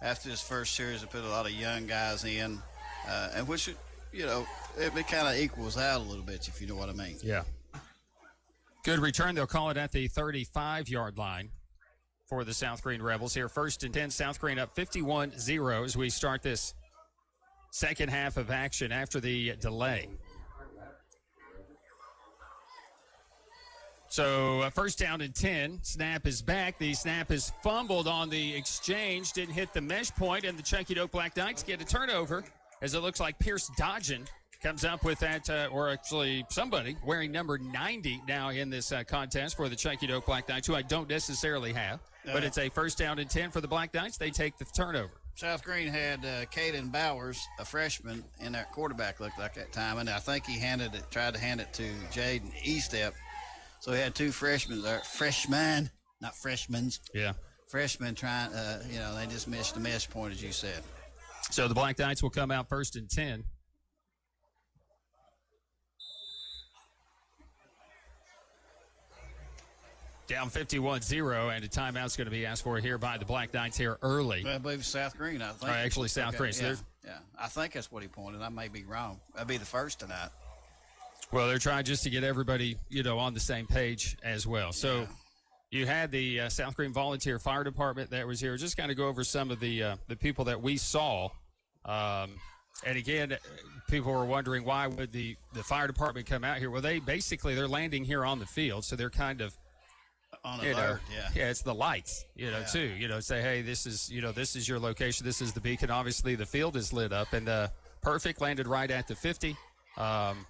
after this first series, to put a lot of young guys in, and which, you know, it kind of equals out a little bit, if you know what I mean. Yeah. Good return. They'll call it at the 35-yard line for the South Greene Rebels here. 1st and 10, South Greene up 51-0 as we start this second half of action after the delay. So 1st down and 10. Snap is back. The snap is fumbled on the exchange. Didn't hit the mesh point, and the Checkadow Black Knights get a turnover, as it looks like Pierce Dodgen comes up with that, or actually somebody wearing number 90 now in this contest for the Checkadow Black Knights, who I don't necessarily have. But it's a 1st down and 10 for the Black Knights. They take the turnover. South Greene had Caden Bowers, a freshman, in that quarterback looked like that time, and I think he tried to hand it to Jaden Estep. So he had two freshmen, not freshmen. Yeah. Freshmen trying, you know, they just missed the mesh point, as you said. So the Black Knights will come out 1st and 10. Down 51-0, and a timeout's going to be asked for here by the Black Knights here early. I believe it's South Greene, I think. Actually, South Greene. Yeah, yeah, I think that's what he pointed. I may be wrong. That'd be the first tonight. Well, they're trying just to get everybody, you know, on the same page as well. So you had the South Greene Volunteer Fire Department that was here. Just kind of go over some of the people that we saw. And again, people were wondering why would the fire department come out here? Well, they're landing here on the field, so they're kind of on alert. Yeah, it's the lights, you know, too. You know, say, hey, this is your location. This is the beacon. Obviously, the field is lit up, and Perfect landed right at the 50.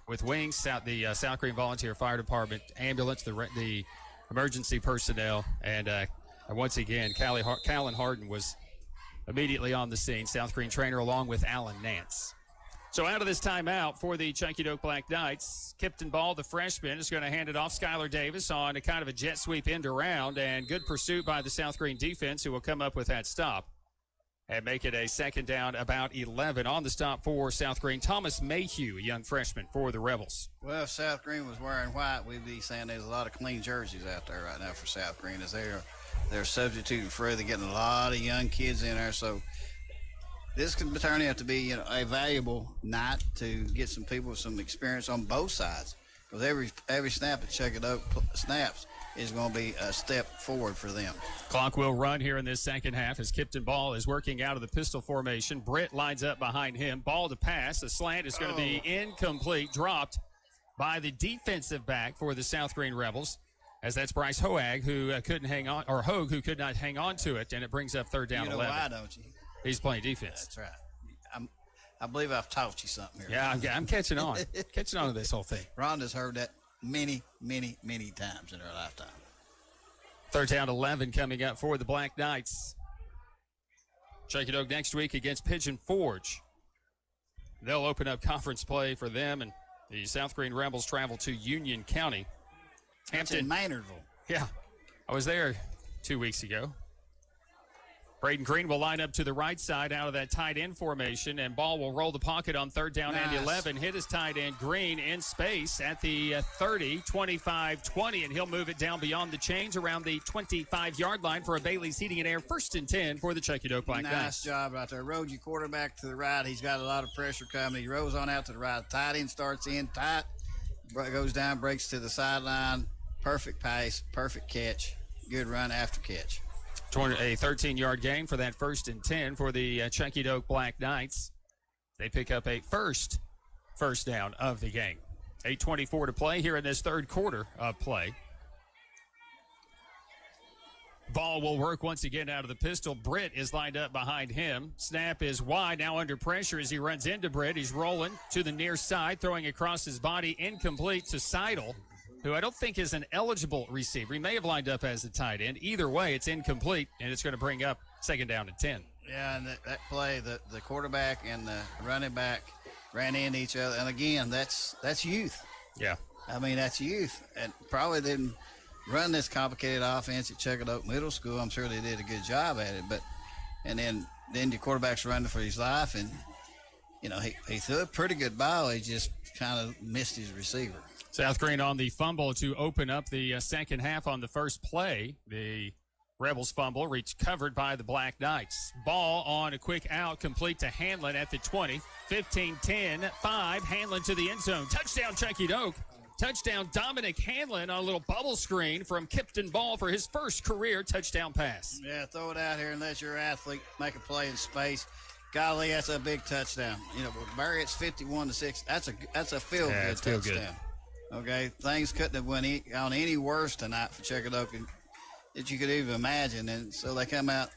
With wings, the South Greene Volunteer Fire Department, ambulance, the emergency personnel, and once again, Callan Harden was immediately on the scene. South Greene trainer along with Alan Nance. So out of this timeout for the Checkadow Black Knights, Kipton Ball, the freshman, is going to hand it off Skylar Davis on a kind of a jet sweep end around, and good pursuit by the South Greene defense, who will come up with that stop and make it a 2nd down, about 11. On the stop for South Greene, Thomas Mayhew, a young freshman for the Rebels. Well, if South Greene was wearing white, we'd be saying there's a lot of clean jerseys out there right now for South Greene, as they're substituting for. They're getting a lot of young kids in there, so this could turn out to be, you know, a valuable night to get some people with some experience on both sides, because every snap that Checkadow snaps is going to be a step forward for them. Clock will run here in this second half as Kipton Ball is working out of the pistol formation. Britt lines up behind him. Ball to pass. The slant is going to be incomplete, dropped by the defensive back for the South Greene Rebels, as that's Bryce Hoag, who couldn't hang on, or Hoag, who could not hang on to it, and it brings up 3rd down, 11. You know why, don't you? He's playing defense. That's right. I believe I've taught you something here. Yeah, I'm catching on. Catching on to this whole thing. Rhonda's heard that many, many, many times in her lifetime. 3rd down, 11 coming up for the Black Knights. Checkadow next week against Pigeon Forge. They'll open up conference play for them, and the South Greene Rebels travel to Union County. That's in Maynardville. Yeah, I was there 2 weeks ago. Braden Greene will line up to the right side out of that tight end formation, and Ball will roll the pocket on 3rd down and 11. Hit his tight end Greene in space at the 30, 25, 20, and he'll move it down beyond the chains around the 25-yard line for a Bailey's Heating and Air 1st and 10 for the Checkadow Black Knights. Nice job right there. Rode your quarterback to the right. He's got a lot of pressure coming. He rolls on out to the right. Tight end starts in tight, goes down, breaks to the sideline. Perfect pass, perfect catch. Good run after catch. A 13-yard gain for that 1st and 10 for the Checkadow Black Knights. They pick up a first down of the game. 8:24 to play here in this third quarter of play. Ball will work once again out of the pistol. Britt is lined up behind him. Snap is wide, now under pressure as he runs into Britt. He's rolling to the near side, throwing across his body, incomplete to Seidel, who I don't think is an eligible receiver. He may have lined up as a tight end. Either way, it's incomplete, and it's going to bring up second down and 10. Yeah, and that play, the quarterback and the running back ran into each other. And, again, that's youth. Yeah. I mean, that's youth. And probably didn't run this complicated offense at Checkadoke Middle School. I'm sure they did a good job at it. And then your quarterback's running for his life. And, he threw a pretty good ball. He just kind of missed his receiver. South Greene on the fumble to open up the second half on the first play. The Rebels fumble reached covered by the Black Knights. Ball on a quick out, complete to Hanlon at the 20. 15-10, 5, Hanlon to the end zone. Touchdown, Checkadoke. Touchdown, Dominic Hanlon on a little bubble screen from Kipton Ball for his first career touchdown pass. Yeah, throw it out here and let your athlete make a play in space. Golly, that's a big touchdown. With Barry, it's 51-6. That's a feel-good touchdown. Okay, things couldn't have went on any worse tonight for Checkadoke that you could even imagine. And so they come out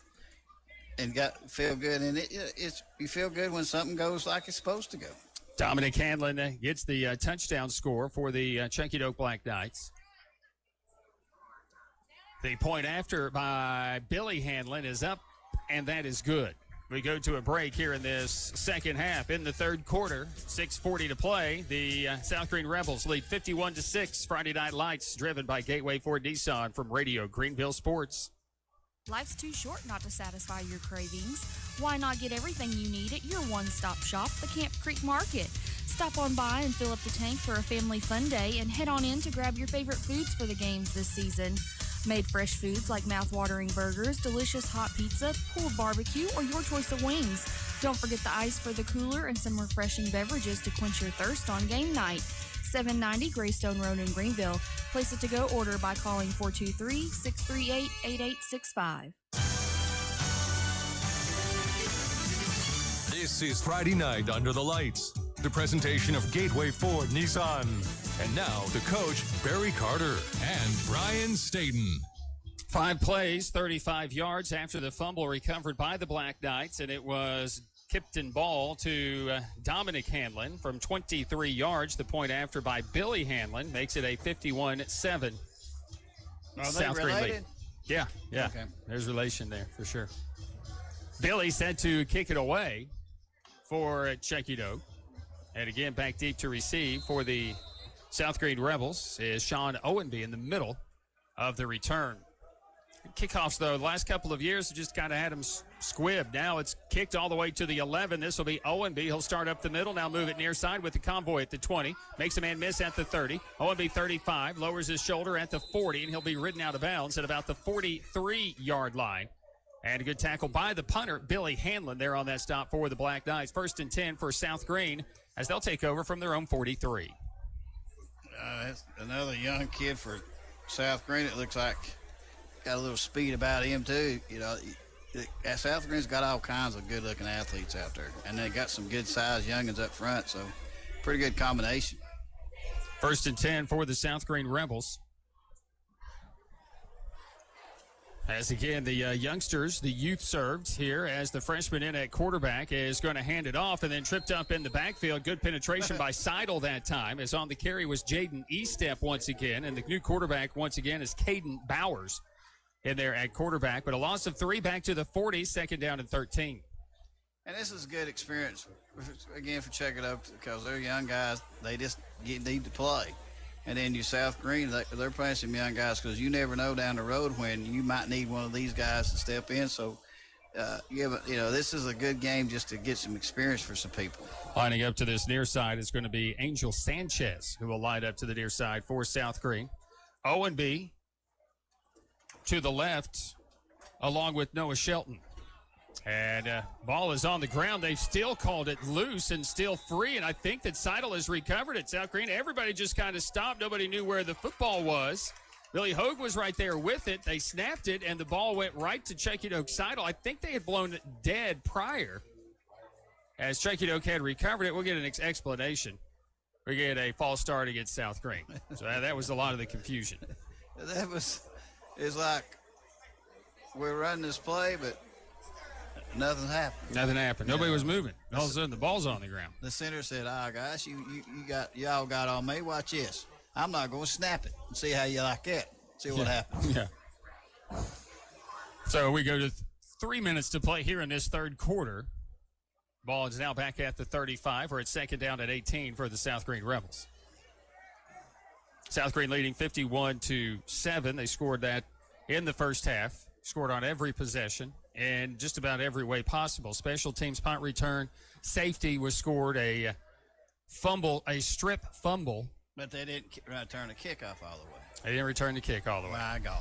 and feel good. And you feel good when something goes like it's supposed to go. Dominic Hanlon gets the touchdown score for the Checkadoke Black Knights. The point after by Billy Hanlon is up, and that is good. We go to a break here in this second half. In the third quarter, 6:40 to play. The South Greene Rebels lead 51-6. Friday Night Lights, driven by Gateway Ford Nissan from Radio Greenville Sports. Life's too short not to satisfy your cravings. Why not get everything you need at your one-stop shop, the Camp Creek Market? Stop on by and fill up the tank for a family fun day and head on in to grab your favorite foods for the games this season. Made fresh foods like mouth-watering burgers, delicious hot pizza, pulled barbecue, or your choice of wings. Don't forget the ice for the cooler and some refreshing beverages to quench your thirst on game night. 790 Greystone Road in Greenville. Place it to go order by calling 423-638-8865. This is Friday Night Under the Lights, the presentation of Gateway Ford Nissan. And now the coach, Barry Carter and Brian Staten. 5 plays, 35 yards after the fumble recovered by the Black Knights, and it was Kipton Ball to Dominic Hanlon from 23 yards. The point after by Billy Hanlon makes it a 51-7 South Greene lead. Yeah. Okay. There's relation there for sure. Billy set to kick it away for Checkadoke. And again, back deep to receive for the South Greene Rebels is Sean Owenby in the middle of the return. Kickoffs, though, the last couple of years have just kind of had him squibbed. Now it's kicked all the way to the 11. This will be Owenby. He'll start up the middle, now move it near side with the convoy at the 20. Makes a man miss at the 30. Owenby 35, lowers his shoulder at the 40, and he'll be ridden out of bounds at about the 43-yard line. And a good tackle by the punter, Billy Hanlon, there on that stop for the Black Knights. 1st and 10 for South Greene as they'll take over from their own 43. That's another young kid for South Greene. It looks like got a little speed about him too. South Greene's got all kinds of good-looking athletes out there, and they got some good-sized youngins up front. So, pretty good combination. 1st and 10 for the South Greene Rebels. As again, the youngsters, the youth served here as the freshman in at quarterback is going to hand it off and then tripped up in the backfield. Good penetration by Seidel that time. As on the carry was Jaden Estep once again, and the new quarterback once again is Caden Bowers in there at quarterback. But a loss of 3 back to the 40, 2nd down and 13. And this is a good experience, again, for Checkadoke because they're young guys. They just need to play. And then you South Greene, they're playing some young guys because you never know down the road when you might need one of these guys to step in. So, this is a good game just to get some experience for some people. Lining up to this near side is going to be Angel Sanchez, who will line up to the near side for South Greene. Owenby to the left, along with Noah Shelton. And ball is on the ground. They've still called it loose and still free, and I think that Seidel has recovered it. South Greene, everybody just kind of stopped. Nobody knew where the football was. Billy Hogue was right there with it. They snapped it, and the ball went right to Checkadoke Seidel. I think they had blown it dead prior. As Chucky Doak had recovered it, we'll get an explanation. We get a false start against South Greene. So that was a lot of the confusion. It's like we're running this play, but nothing happened. Nothing happened. Nobody was moving. All of a sudden, the ball's on the ground. The center said, guys, y'all got on me. Watch this. I'm not going to snap it and see how you like that. See what happens. Yeah. So we go to 3 minutes to play here in this third quarter. Ball is now back at the 35. We're at second down at 18 for the South Greene Rebels. South Greene leading 51-7. They scored that in the first half. Scored on every possession in just about every way possible. Special teams punt return. Safety was scored, a fumble, a strip fumble. But they didn't return the kickoff all the way. They didn't return the kick all the way. My gosh.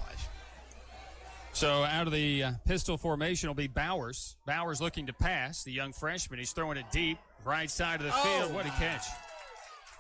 So out of the pistol formation will be Bowers. Bowers looking to pass. The young freshman, he's throwing it deep. Right side of the field. What a catch.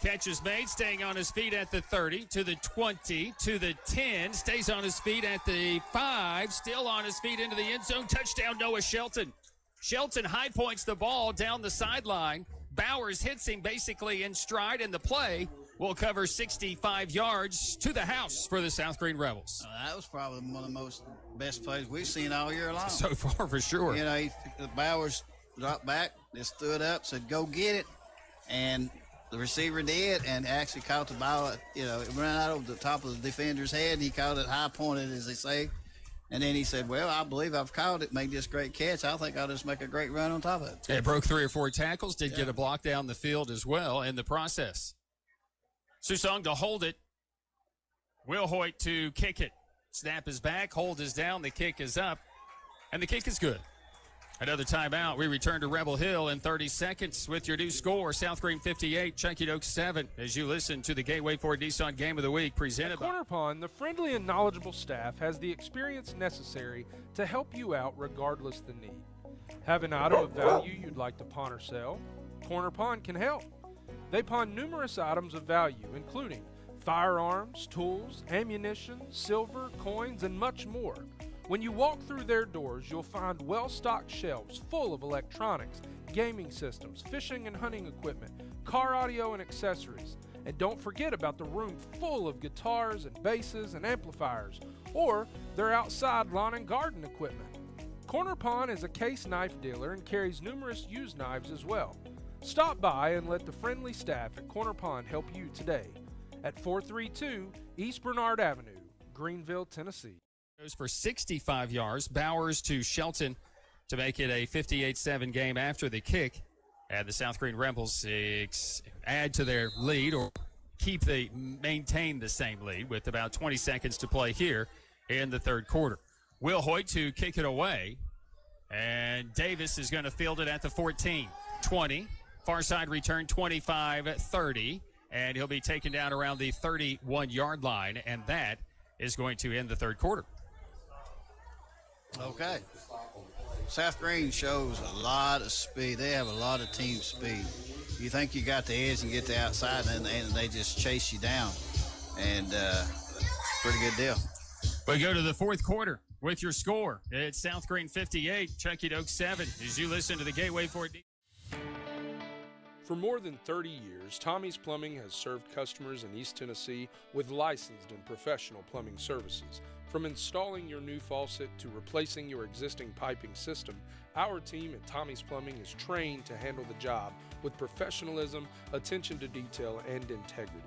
Catch is made, staying on his feet at the 30, to the 20, to the 10. Stays on his feet at the 5. Still on his feet into the end zone. Touchdown, Noah Shelton. Shelton high points the ball down the sideline. Bowers hits him basically in stride, and the play will cover 65 yards to the house for the South Greene Rebels. That was probably one of the best plays we've seen all year long. So far, for sure. You know, Bowers dropped back, just threw it up, said, go get it, and the receiver did, and actually caught the ball. You know, it ran out over the top of the defender's head, and he caught it high pointed, as they say. And then he said, well, I believe I've caught it, made this great catch. I think I'll just make a great run on top of it. It broke 3 or 4 tackles, did get a block down the field as well in the process. Susong to hold it. Will Hoyt to kick it. Snap is back, hold is down, the kick is up, and the kick is good. Another timeout. We return to Rebel Hill in 30 seconds with your new score, South Greene 58, Chucky Doak 7, as you listen to the Gateway Ford Nissan Game of the Week presented by Korner Pond, the friendly and knowledgeable staff has the experience necessary to help you out regardless the need. Have an item of value you'd like to pawn or sell? Korner Pond can help. They pawn numerous items of value, including firearms, tools, ammunition, silver, coins, and much more. When you walk through their doors, you'll find well-stocked shelves full of electronics, gaming systems, fishing and hunting equipment, car audio and accessories. And don't forget about the room full of guitars and basses and amplifiers, or their outside lawn and garden equipment. Korner Pond is a case knife dealer and carries numerous used knives as well. Stop by and let the friendly staff at Korner Pond help you today at 432 East Bernard Avenue, Greenville, Tennessee. Goes for 65 yards. Bowers to Shelton to make it a 58-7 game after the kick. And the South Greene Rebels add to their lead, or maintain the same lead with about 20 seconds to play here in the third quarter. Will Hoyt to kick it away. And Davis is going to field it at the 14, 20. Far side return 25-30. And he'll be taken down around the 31-yard line. And that is going to end the third quarter. Okay. South Greene shows a lot of speed. They have a lot of team speed. You think you got the edge and get the outside, and they just chase you down. And pretty good deal. We go to the fourth quarter with your score. It's South Greene 58, Chucky Doak 7, as you listen to the Gateway Ford. For more than 30 years, Tommie's Plumbing has served customers in East Tennessee with licensed and professional plumbing services. From installing your new faucet to replacing your existing piping system, our team at Tommie's Plumbing is trained to handle the job with professionalism, attention to detail, and integrity.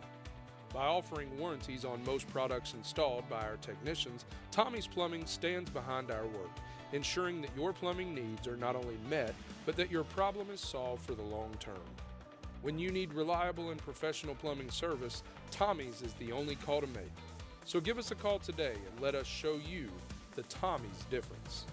By offering warranties on most products installed by our technicians, Tommie's Plumbing stands behind our work, ensuring that your plumbing needs are not only met, but that your problem is solved for the long term. When you need reliable and professional plumbing service, Tommie's is the only call to make. So give us a call today and let us show you the Tommie's difference.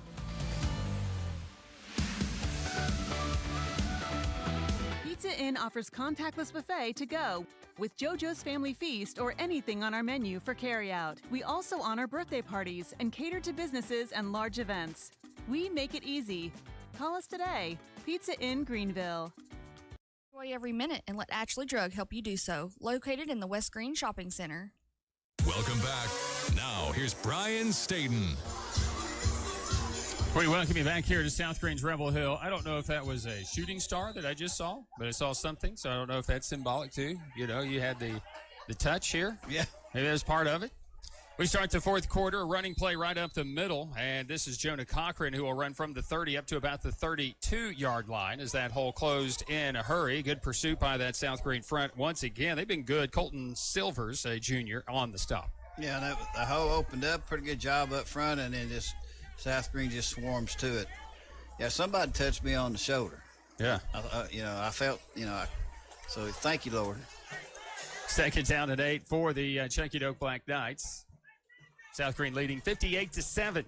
Pizza Inn offers contactless buffet to go with JoJo's Family Feast or anything on our menu for carryout. We also honor birthday parties and cater to businesses and large events. We make it easy. Call us today. Pizza Inn Greenville. Away every minute and let Ashley Drug help you do so. Located in the West Greene Shopping Center. Welcome back. Now, here's Brian Staden. We welcome you back here to South Grange Rebel Hill. I don't know if that was a shooting star that I just saw, but I saw something, so I don't know if that's symbolic too. You know, you had the touch here. Yeah. Maybe that's part of it. We start the fourth quarter, a running play right up the middle, and this is Jonah Cochran who will run from the 30 up to about the 32-yard line as that hole closed in a hurry. Good pursuit by that South Green front once again. They've been good. Colton Silvers, a junior, on the stop. Yeah, the hole opened up. Pretty good job up front, and then just South Green just swarms to it. Yeah, somebody touched me on the shoulder. Yeah. I felt, so thank you, Lord. Second down and 8 for the Chunky Doke Black Knights. South Green leading 58-7.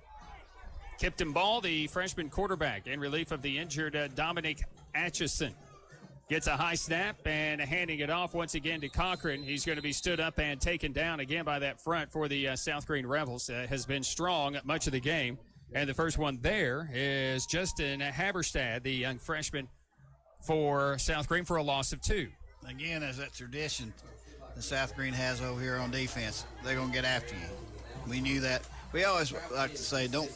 Kipton Ball, the freshman quarterback, in relief of the injured Dominic Atchison. Gets a high snap and handing it off once again to Cochran. He's going to be stood up and taken down again by that front for the South Green Rebels. Has been strong much of the game. And the first one there is Justin Haberstad, the young freshman for South Green, for a loss of 2. Again, as that tradition the South Green has over here on defense, they're going to get after you. We knew that. We always like to say, don't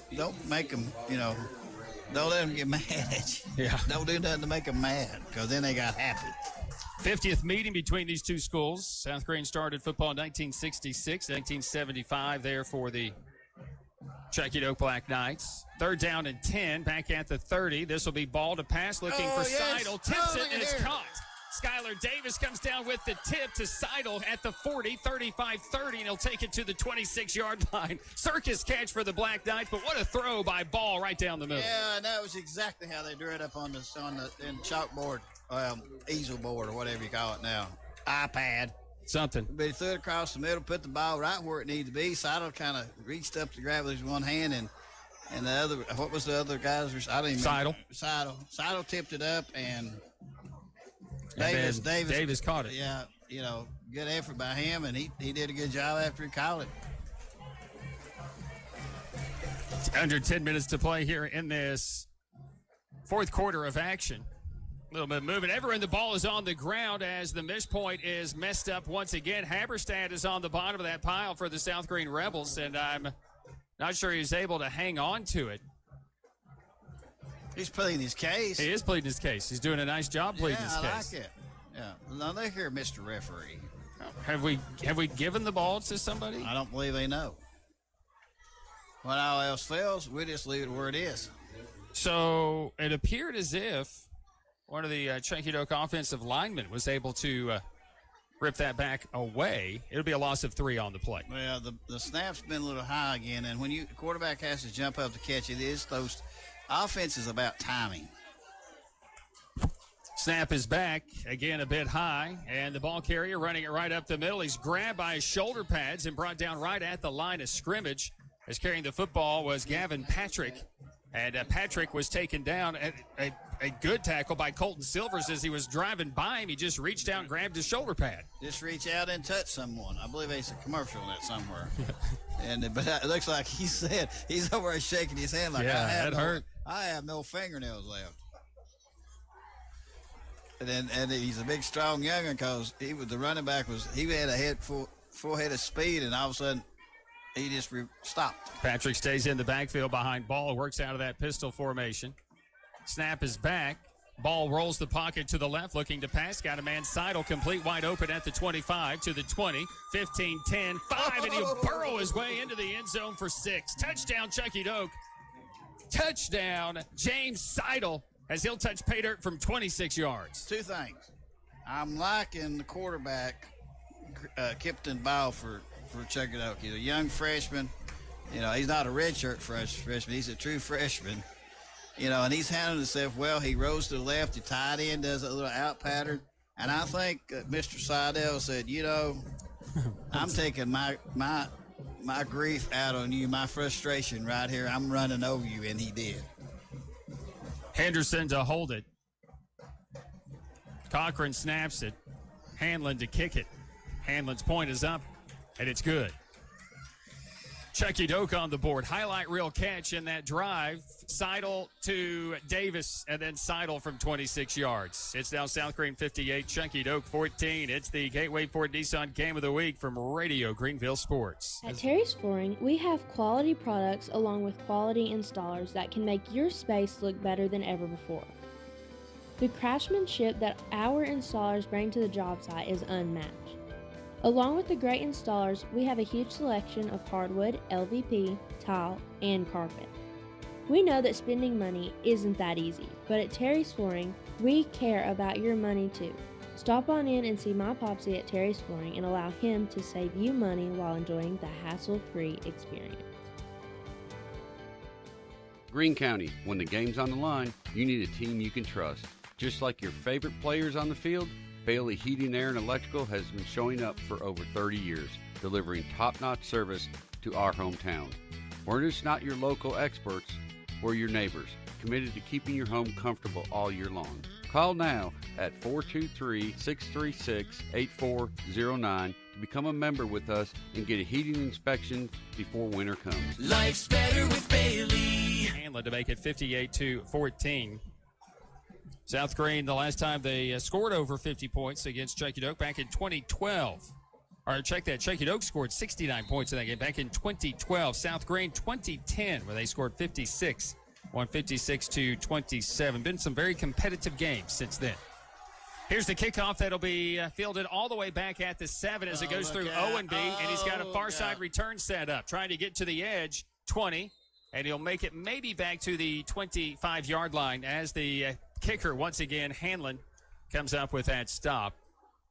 make them, don't let them get mad at you. Yeah. Don't do nothing to make them mad, because then they got happy. 50th meeting between these two schools. South Green started football in 1966, 1975 there for the Chunky Doke Black Knights. Third down and 10, back at the 30. This will be ball to pass, looking for Seidel. Tips it, and it's caught. Skylar Davis comes down with the tip to Seidel at the 40, 35-30, and he'll take it to the 26-yard line. Circus catch for the Black Knights, but what a throw by Ball right down the middle. Yeah, and that was exactly how they drew it up on the chalkboard, easel board, or whatever you call it now. iPad. Something. But he threw it across the middle, put the ball right where it needed to be. Seidel kind of reached up to grab it with one hand, and the other, what was the other guys? I didn't even Seidel tipped it up, and Davis caught it. Yeah, good effort by him, and he did a good job after he caught it. Under 10 minutes to play here in this fourth quarter of action. A little bit of movement. Everyone, the ball is on the ground as the miss point is messed up once again. Haberstad is on the bottom of that pile for the South Green Rebels, and I'm not sure he's able to hang on to it. He's pleading his case. He is pleading his case. He's doing a nice job pleading his case. I like it. Yeah. Now look here, Mr. Referee. Have we given the ball to somebody? I don't believe they know. When all else fails, we just leave it where it is. So it appeared as if one of the Chunky Doke offensive linemen was able to rip that back away. It'll be a loss of 3 on the play. Well, the snap's been a little high again, and when the quarterback has to jump up to catch it, is those offense is about timing. Snap is back, again a bit high, and the ball carrier running it right up the middle. He's grabbed by his shoulder pads and brought down right at the line of scrimmage. As carrying the football was Gavin Patrick, and Patrick was taken down at a good tackle by Colton Silvers. As he was driving by him, he just reached out and grabbed his shoulder pad. Just reach out and touch someone. I believe there's a commercial in it somewhere. But it looks like he said he's over there shaking his hand like, that hurt. I have no fingernails left. And he's a big, strong young'un, because the running back he had a full head of speed, and all of a sudden he just stopped. Patrick stays in the backfield behind Ball, works out of that pistol formation. Snap is back. Ball rolls the pocket to the left, looking to pass. Got a man, Seidel, complete wide open at the 25 to the 20, 15, 10, 5, and he'll burrow his way into the end zone for 6. Touchdown, Chunky Doke. Touchdown, James Seidel, as he'll touch pay dirt from 26 yards. 2 things. I'm liking the quarterback, Kipton Ball, for Chunky Doke. He's a young freshman. He's not a redshirt freshman. He's a true freshman. And he's handled himself well. He rose to the left. He tied in, does a little out pattern. And I think Mr. Seidel said, I'm taking my grief out on you, my frustration right here. I'm running over you, and he did. Henderson to hold it. Cochran snaps it. Hanlon to kick it. Hanlon's point is up, and it's good. Chucky Doak on the board. Highlight reel catch in that drive. Seidel to Davis, and then Seidel from 26 yards. It's now South Green 58, Chucky Doak 14. It's the Gateway Ford Nissan Game of the Week from Radio Greenville Sports. At Terry's Flooring, we have quality products along with quality installers that can make your space look better than ever before. The craftsmanship that our installers bring to the job site is unmatched. Along with the great installers, we have a huge selection of hardwood, LVP, tile, and carpet. We know that spending money isn't that easy, but at Terry's Flooring, we care about your money too. Stop on in and see my Popsy at Terry's Flooring and allow him to save you money while enjoying the hassle-free experience. Greene County, when the game's on the line, you need a team you can trust. Just like your favorite players on the field, Bailey Heating, Air, and Electrical has been showing up for over 30 years, delivering top-notch service to our hometown. We're just not your local experts, we're your neighbors, committed to keeping your home comfortable all year long. Call now at 423-636-8409 to become a member with us and get a heating inspection before winter comes. Life's better with Bailey. Hanlon to make it 58-14. South Green, the last time they scored over 50 points against Chucky Doak back in 2012. Or check that, Chucky Doak scored 69 points in that game back in 2012. South Green 2010, where they scored 56, won 56-27. Been some very competitive games since then. Here's the kickoff that'll be fielded all the way back at the 7 as it goes through O&B, and he's got a far side return set up, trying to get to the edge, 20, and he'll make it maybe back to the 25-yard line as the kicker, once again, Hanlon, comes up with that stop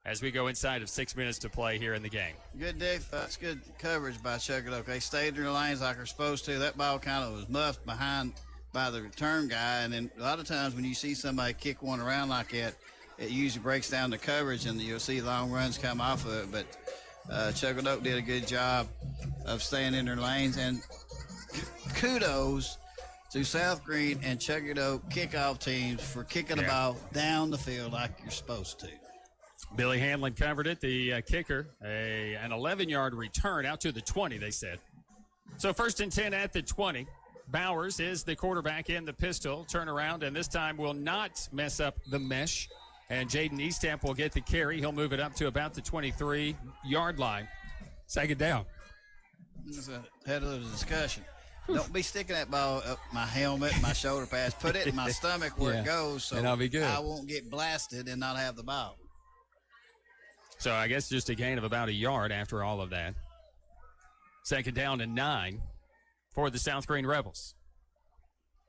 as we go inside of 6 minutes to play here in the game. Good that's good coverage by Chucky Doak. They stayed in their lanes like they're supposed to. That ball kind of was muffed behind by the return guy, and then a lot of times when you see somebody kick one around like that, it usually breaks down the coverage, and you'll see long runs come off of it. But Chucky Doak did a good job of staying in their lanes, and kudos to South Green and Chucky Doak kickoff teams for kicking the ball down the field like you're supposed to. Billy Hanlon covered it, the kicker, an 11-yard return out to the 20, they said. So 1st and 10 at the 20. Bowers is the quarterback in the pistol. Turn around, and this time will not mess up the mesh. And Jaden Eastamp will get the carry. He'll move it up to about the 23-yard line. Second down. This is ahead of the discussion. Don't be sticking that ball up my helmet, my shoulder pads. Put it in my stomach where it goes so and I'll be good. I won't get blasted and not have the ball. So I guess just a gain of about a yard after all of that. Second down and 9 for the South Green Rebels.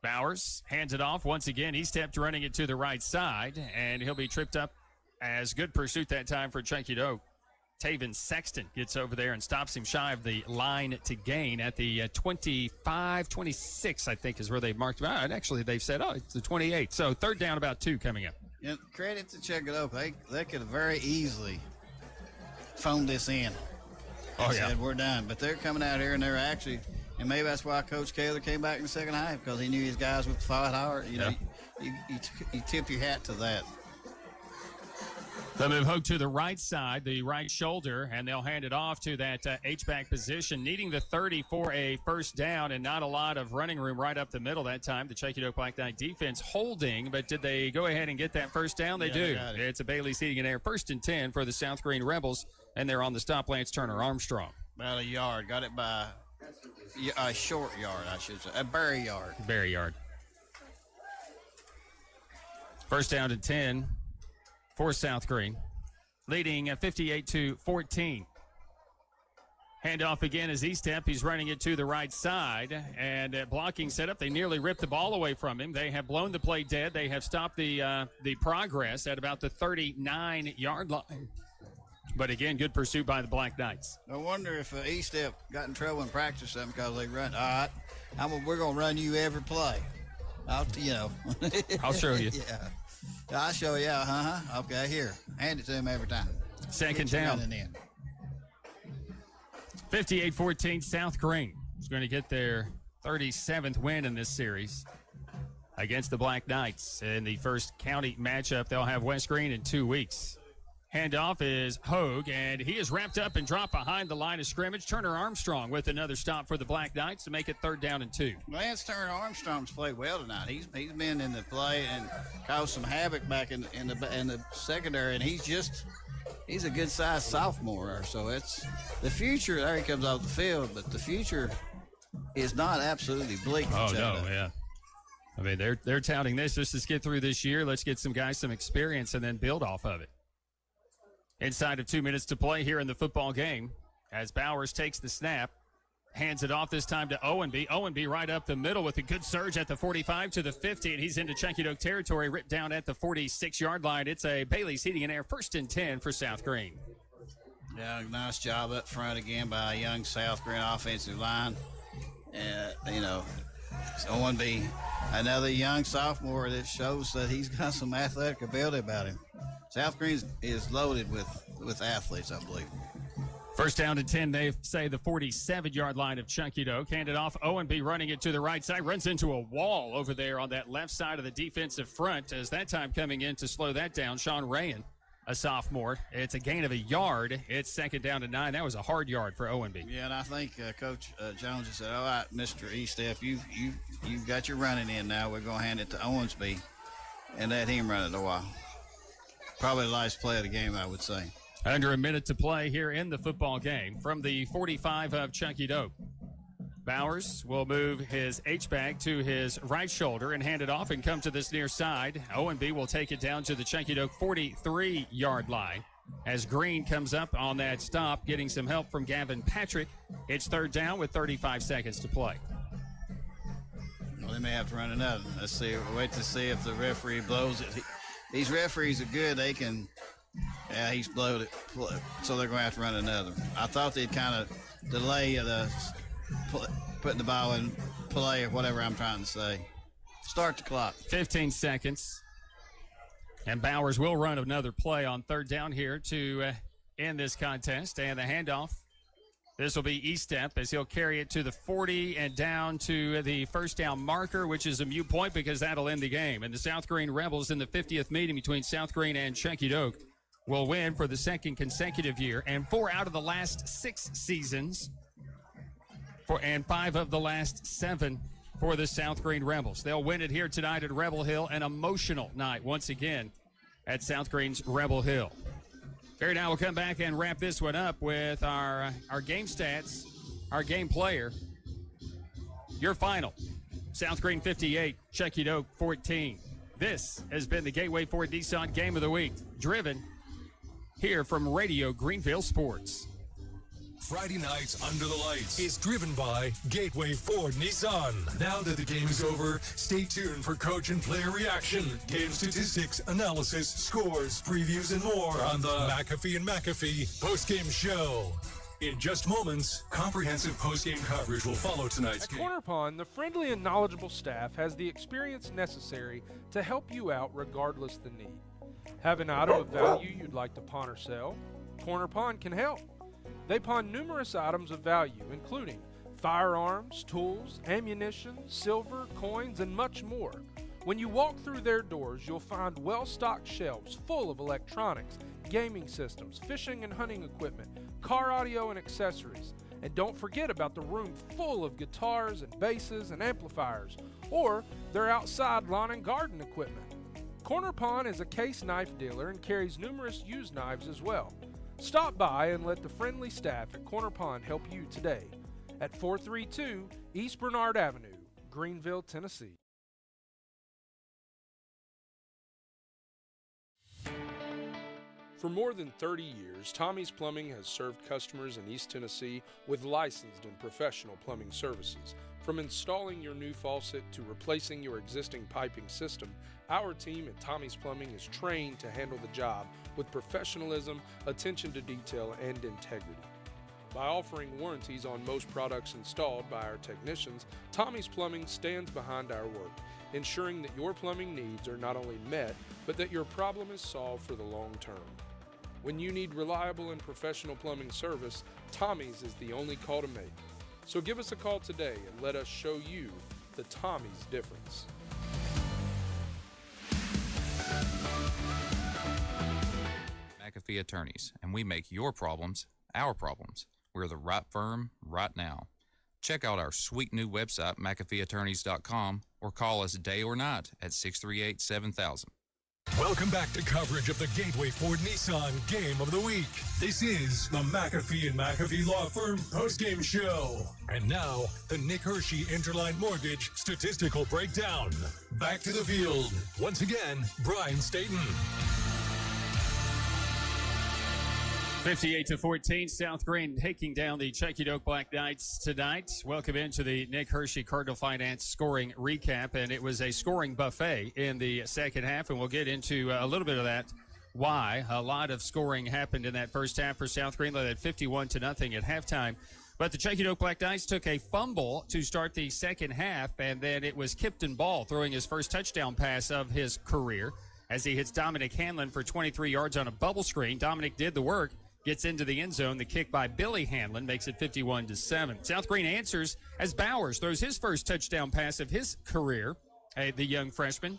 Bowers hands it off once again. He stepped running it to the right side, and he'll be tripped up as good pursuit that time for Chucky Doak. Taven Sexton gets over there and stops him shy of the line to gain at the 25-26, I think is where they've marked him out. Actually, they've said, it's the 28. So third down, about 2 coming up. Yeah, credit to Chucky Doak. They could have very easily phoned this in. Said, we're done. But they're coming out here, and they're actually, and maybe that's why Coach Kaler came back in the second half, because he knew his guys would fight hard. You know, you tip your hat to that. They'll move Hogue to the right side, the right shoulder, and they'll hand it off to that H-back position, needing the 30 for a first down, and not a lot of running room right up the middle that time. The Chucky Doak Black Knight defense holding, but did they go ahead and get that first down? They do. It's a Bailey Seating and Air 1st and 10 for the South Green Rebels, and they're on the stop. Lance Turner Armstrong. About a yard. Got it by a short yard, I should say. A Barry yard. Barry yard. First down and 10 for South Green, leading at 58-14. Handoff again as Eastep. He's running it to the right side, and blocking setup. They nearly ripped the ball away from him. They have blown the play dead. They have stopped the progress at about the 39-yard line. But again, good pursuit by the Black Knights. I wonder if Eastep got in trouble in practice or something because they run. All right, we're going to run you every play. I'll show you. Yeah. I'll show you. Okay, here. Hand it to him every time. Second down. 58-14, South Green is going to get their 37th win in this series against the Black Knights. In the first county matchup, they'll have West Green in 2 weeks. Handoff is Hogue, and he is wrapped up and dropped behind the line of scrimmage. Turner Armstrong with another stop for the Black Knights to make it 3rd down and 2. Lance Turner Armstrong's played well tonight. He's been in the play and caused some havoc back in the secondary, and he's a good sized sophomore. So it's the future. There he comes off the field, but the future is not absolutely bleak. Oh no, yeah. I mean, they're touting this just to get through this year. Let's get some guys some experience and then build off of it. Inside of 2 minutes to play here in the football game as Bowers takes the snap, hands it off this time to Owenby. Owenby right up the middle with a good surge at the 45 to the 50, and he's into Chunky territory, ripped down at the 46-yard line. It's a Bailey's Heating and Air 1st and 10 for South Green. Yeah, nice job up front again by a young South Green offensive line. Owenby, another young sophomore that shows that he's got some athletic ability about him. South Green is loaded with athletes, I believe. 1st down and 10, they say the 47-yard line of Chunky Doke. Handed off, Owenby running it to the right side, runs into a wall over there on that left side of the defensive front. As that time coming in to slow that down, Sean Rayan, a sophomore. It's a gain of a yard. It's 2nd down and 9. That was a hard yard for Owenby. Yeah, and I think Coach Jones has said, all right, Mr. Estep, you've got your running in now. We're going to hand it to Owensby and let him run it a while. Probably the last play of the game, I would say. Under a minute to play here in the football game from the 45 of Chunky Dope. Bowers will move his H-back to his right shoulder and hand it off and come to this near side. Owenby will take it down to the Chunky Dope 43-yard line as Greene comes up on that stop, getting some help from Gavin Patrick. It's 3rd down with 35 seconds to play. Well, they may have to run another. Let's see. We'll wait to see if the referee blows it. These referees are good. They can, yeah, he's blowed it. So they're going to have to run another. I thought they'd kind of delay putting the ball in play or whatever I'm trying to say. Start the clock. 15 seconds. And Bowers will run another play on 3rd down here to end this contest. And the handoff. This will be Estep as he'll carry it to the 40 and down to the 1st down marker, which is a moot point because that'll end the game. And the South Green Rebels in the 50th meeting between South Green and Chunky Doke will win for the 2nd consecutive year and 4 out of the last 6 seasons and 5 of the last 7 for the South Green Rebels. They'll win it here tonight at Rebel Hill, an emotional night once again at South Green's Rebel Hill. Here now we'll come back and wrap this one up with our game stats, our game player. Your final, South Green 58, Chunky Doke 14. This has been the Gateway Ford Nissan Game of the Week, driven here from Radio Greenville Sports. Friday nights under the lights is driven by Gateway Ford Nissan. Now that the game is over, stay tuned for coach and player reaction, game statistics, analysis, scores, previews, and more on the McAfee and McAfee post-game show. In just moments, comprehensive post-game coverage will follow tonight's game. At Corner Pawn, the friendly and knowledgeable staff has the experience necessary to help you out regardless the need. Have an item of value you'd like to pawn or sell? Corner Pawn can help. They pawn numerous items of value, including firearms, tools, ammunition, silver, coins, and much more. When you walk through their doors, you'll find well-stocked shelves full of electronics, gaming systems, fishing and hunting equipment, car audio and accessories. And don't forget about the room full of guitars and basses and amplifiers, or their outside lawn and garden equipment. Corner Pawn is a case knife dealer and carries numerous used knives as well. Stop by and let the friendly staff at Corner Pawn help you today at 432 East Bernard Avenue, Greenville, Tennessee. For more than 30 years, Tommie's Plumbing has served customers in East Tennessee with licensed and professional plumbing services. From installing your new faucet to replacing your existing piping system, our team at Tommie's Plumbing is trained to handle the job with professionalism, attention to detail, and integrity. By offering warranties on most products installed by our technicians, Tommie's Plumbing stands behind our work, ensuring that your plumbing needs are not only met, but that your problem is solved for the long term. When you need reliable and professional plumbing service, Tommie's is the only call to make. So give us a call today and let us show you the Tommie's difference. McAfee Attorneys, and we make your problems our problems. We're the right firm right now. Check out our sweet new website, McAfeeattorneys.com, or call us day or night at 638-7000. Welcome back to coverage of the Gateway Ford Nissan Game of the Week. This is the McAfee and McAfee Law Firm postgame show. And now, the Nick Hershey Interline Mortgage statistical breakdown. Back to the field. Once again, Brian Staten. 58-14, South Greene taking down the Chekidoke Black Knights tonight. Welcome into the Nick Hershey Cardinal Finance scoring recap, and it was a scoring buffet in the second half, and we'll get into a little bit of that. Why? A lot of scoring happened in that first half for South Greene. They led 51-0 at halftime. But the Chekidoke Black Knights took a fumble to start the second half, and then it was Kipton Ball throwing his first touchdown pass of his career as he hits Dominic Hanlon for 23 yards on a bubble screen. Dominic did the work. Gets into the end zone. The kick by Billy Hanlon makes it 51-7. South Greene answers as Bowers throws his first touchdown pass of his career, the young freshman,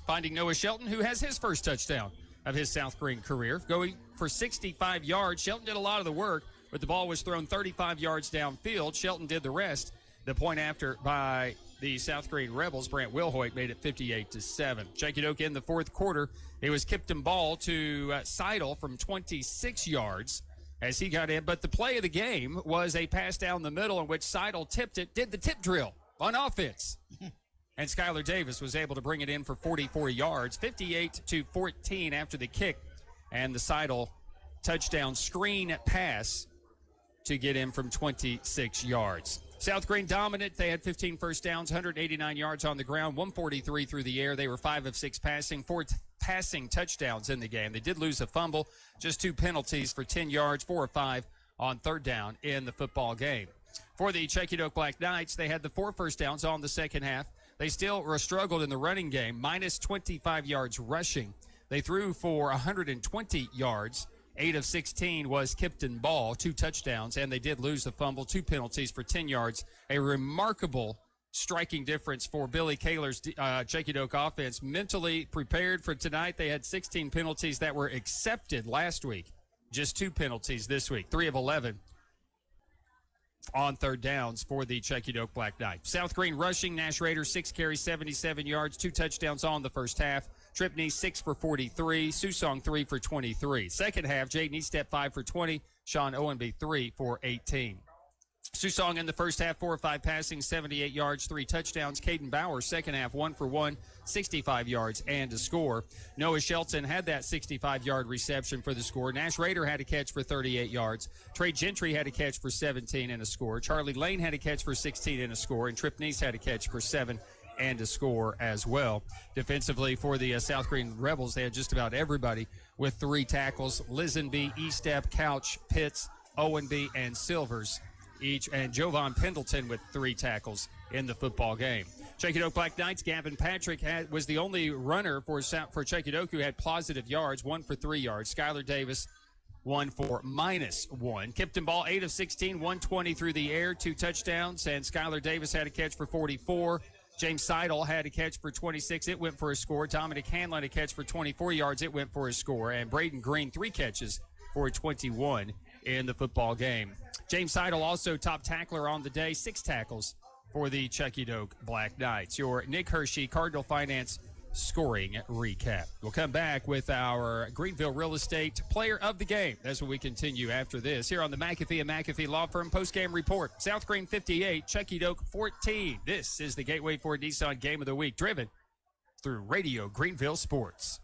finding Noah Shelton, who has his first touchdown of his South Greene career, going for 65 yards. Shelton did a lot of the work, but the ball was thrown 35 yards downfield. Shelton did the rest. The point after by the South Greene Rebels, Brant Wilhoit, made it 58-7. Chekidoke in the fourth quarter. It was Kipton Ball to Seidel from 26 yards as he got in. But the play of the game was a pass down the middle in which Seidel tipped it, did the tip drill on offense. And Skylar Davis was able to bring it in for 44 yards, 58-14 after the kick. And the Seidel touchdown screen pass to get in from 26 yards. South Greene dominant. They had 15 first downs, 189 yards on the ground, 143 through the air. They were 5 of 6 passing, 4 passing touchdowns in the game. They did lose a fumble, just 2 penalties for 10 yards, 4 of 5 on third down in the football game. For the Chekidoke Black Knights, they had the 4 first downs on the second half. They still struggled in the running game, minus 25 yards rushing. They threw for 120 yards. 8 of 16 was Kipton Ball, 2 touchdowns, and they did lose a fumble, 2 penalties for 10 yards. A remarkable striking difference for Billy Kaler's Chekidoke offense. Mentally prepared for tonight. They had 16 penalties that were accepted last week. Just 2 penalties this week, 3 of 11 on third downs for the Chekidoke Black Knights. South Greene rushing, Nash Rader 6 carries, 77 yards, 2 touchdowns on the first half. Tripney 6 for 43, Susong 3 for 23. Second half, Jaden Eastep 5 for 20, Sean Owenby 3 for 18. Susong in the first half, 4 of 5 passing, 78 yards, 3 touchdowns. Caden Bauer, second half, 1 for 1, 65 yards and a score. Noah Shelton had that 65-yard reception for the score. Nash Rader had a catch for 38 yards. Trey Gentry had a catch for 17 and a score. Charlie Lane had a catch for 16 and a score. And Trip Neese had a catch for 7 and a score as well. Defensively for the South Greene Rebels, they had just about everybody with 3 tackles. Lisenby, Eastep, Couch, Pitts, Owenby, and Silvers each, and Jovan Pendleton with 3 tackles in the football game. Chekidoke Black Knights, Gavin Patrick was the only runner for Chekidoke who had positive yards, 1 for 3 yards. Skylar Davis, 1 for -1. Kipton Ball, 8 of 16, 120 through the air, 2 touchdowns, and Skylar Davis had a catch for 44. James Seidel had a catch for 26. It went for a score. Dominic Hanlon a catch for 24 yards. It went for a score. And Braden Green, 3 catches for 21 in the football game. James Seidel also top tackler on the day, 6 tackles for the Chekidoke Black Knights. Your Nick Hershey Cardinal Finance scoring recap. We'll come back with our Greenville Real Estate Player of the Game. That's what we continue after this here on the McAfee and McAfee Law Firm postgame report. South Greene 58, Chekidoke 14. This is the Gateway Ford Nissan Game of the Week, driven through Radio Greenville Sports.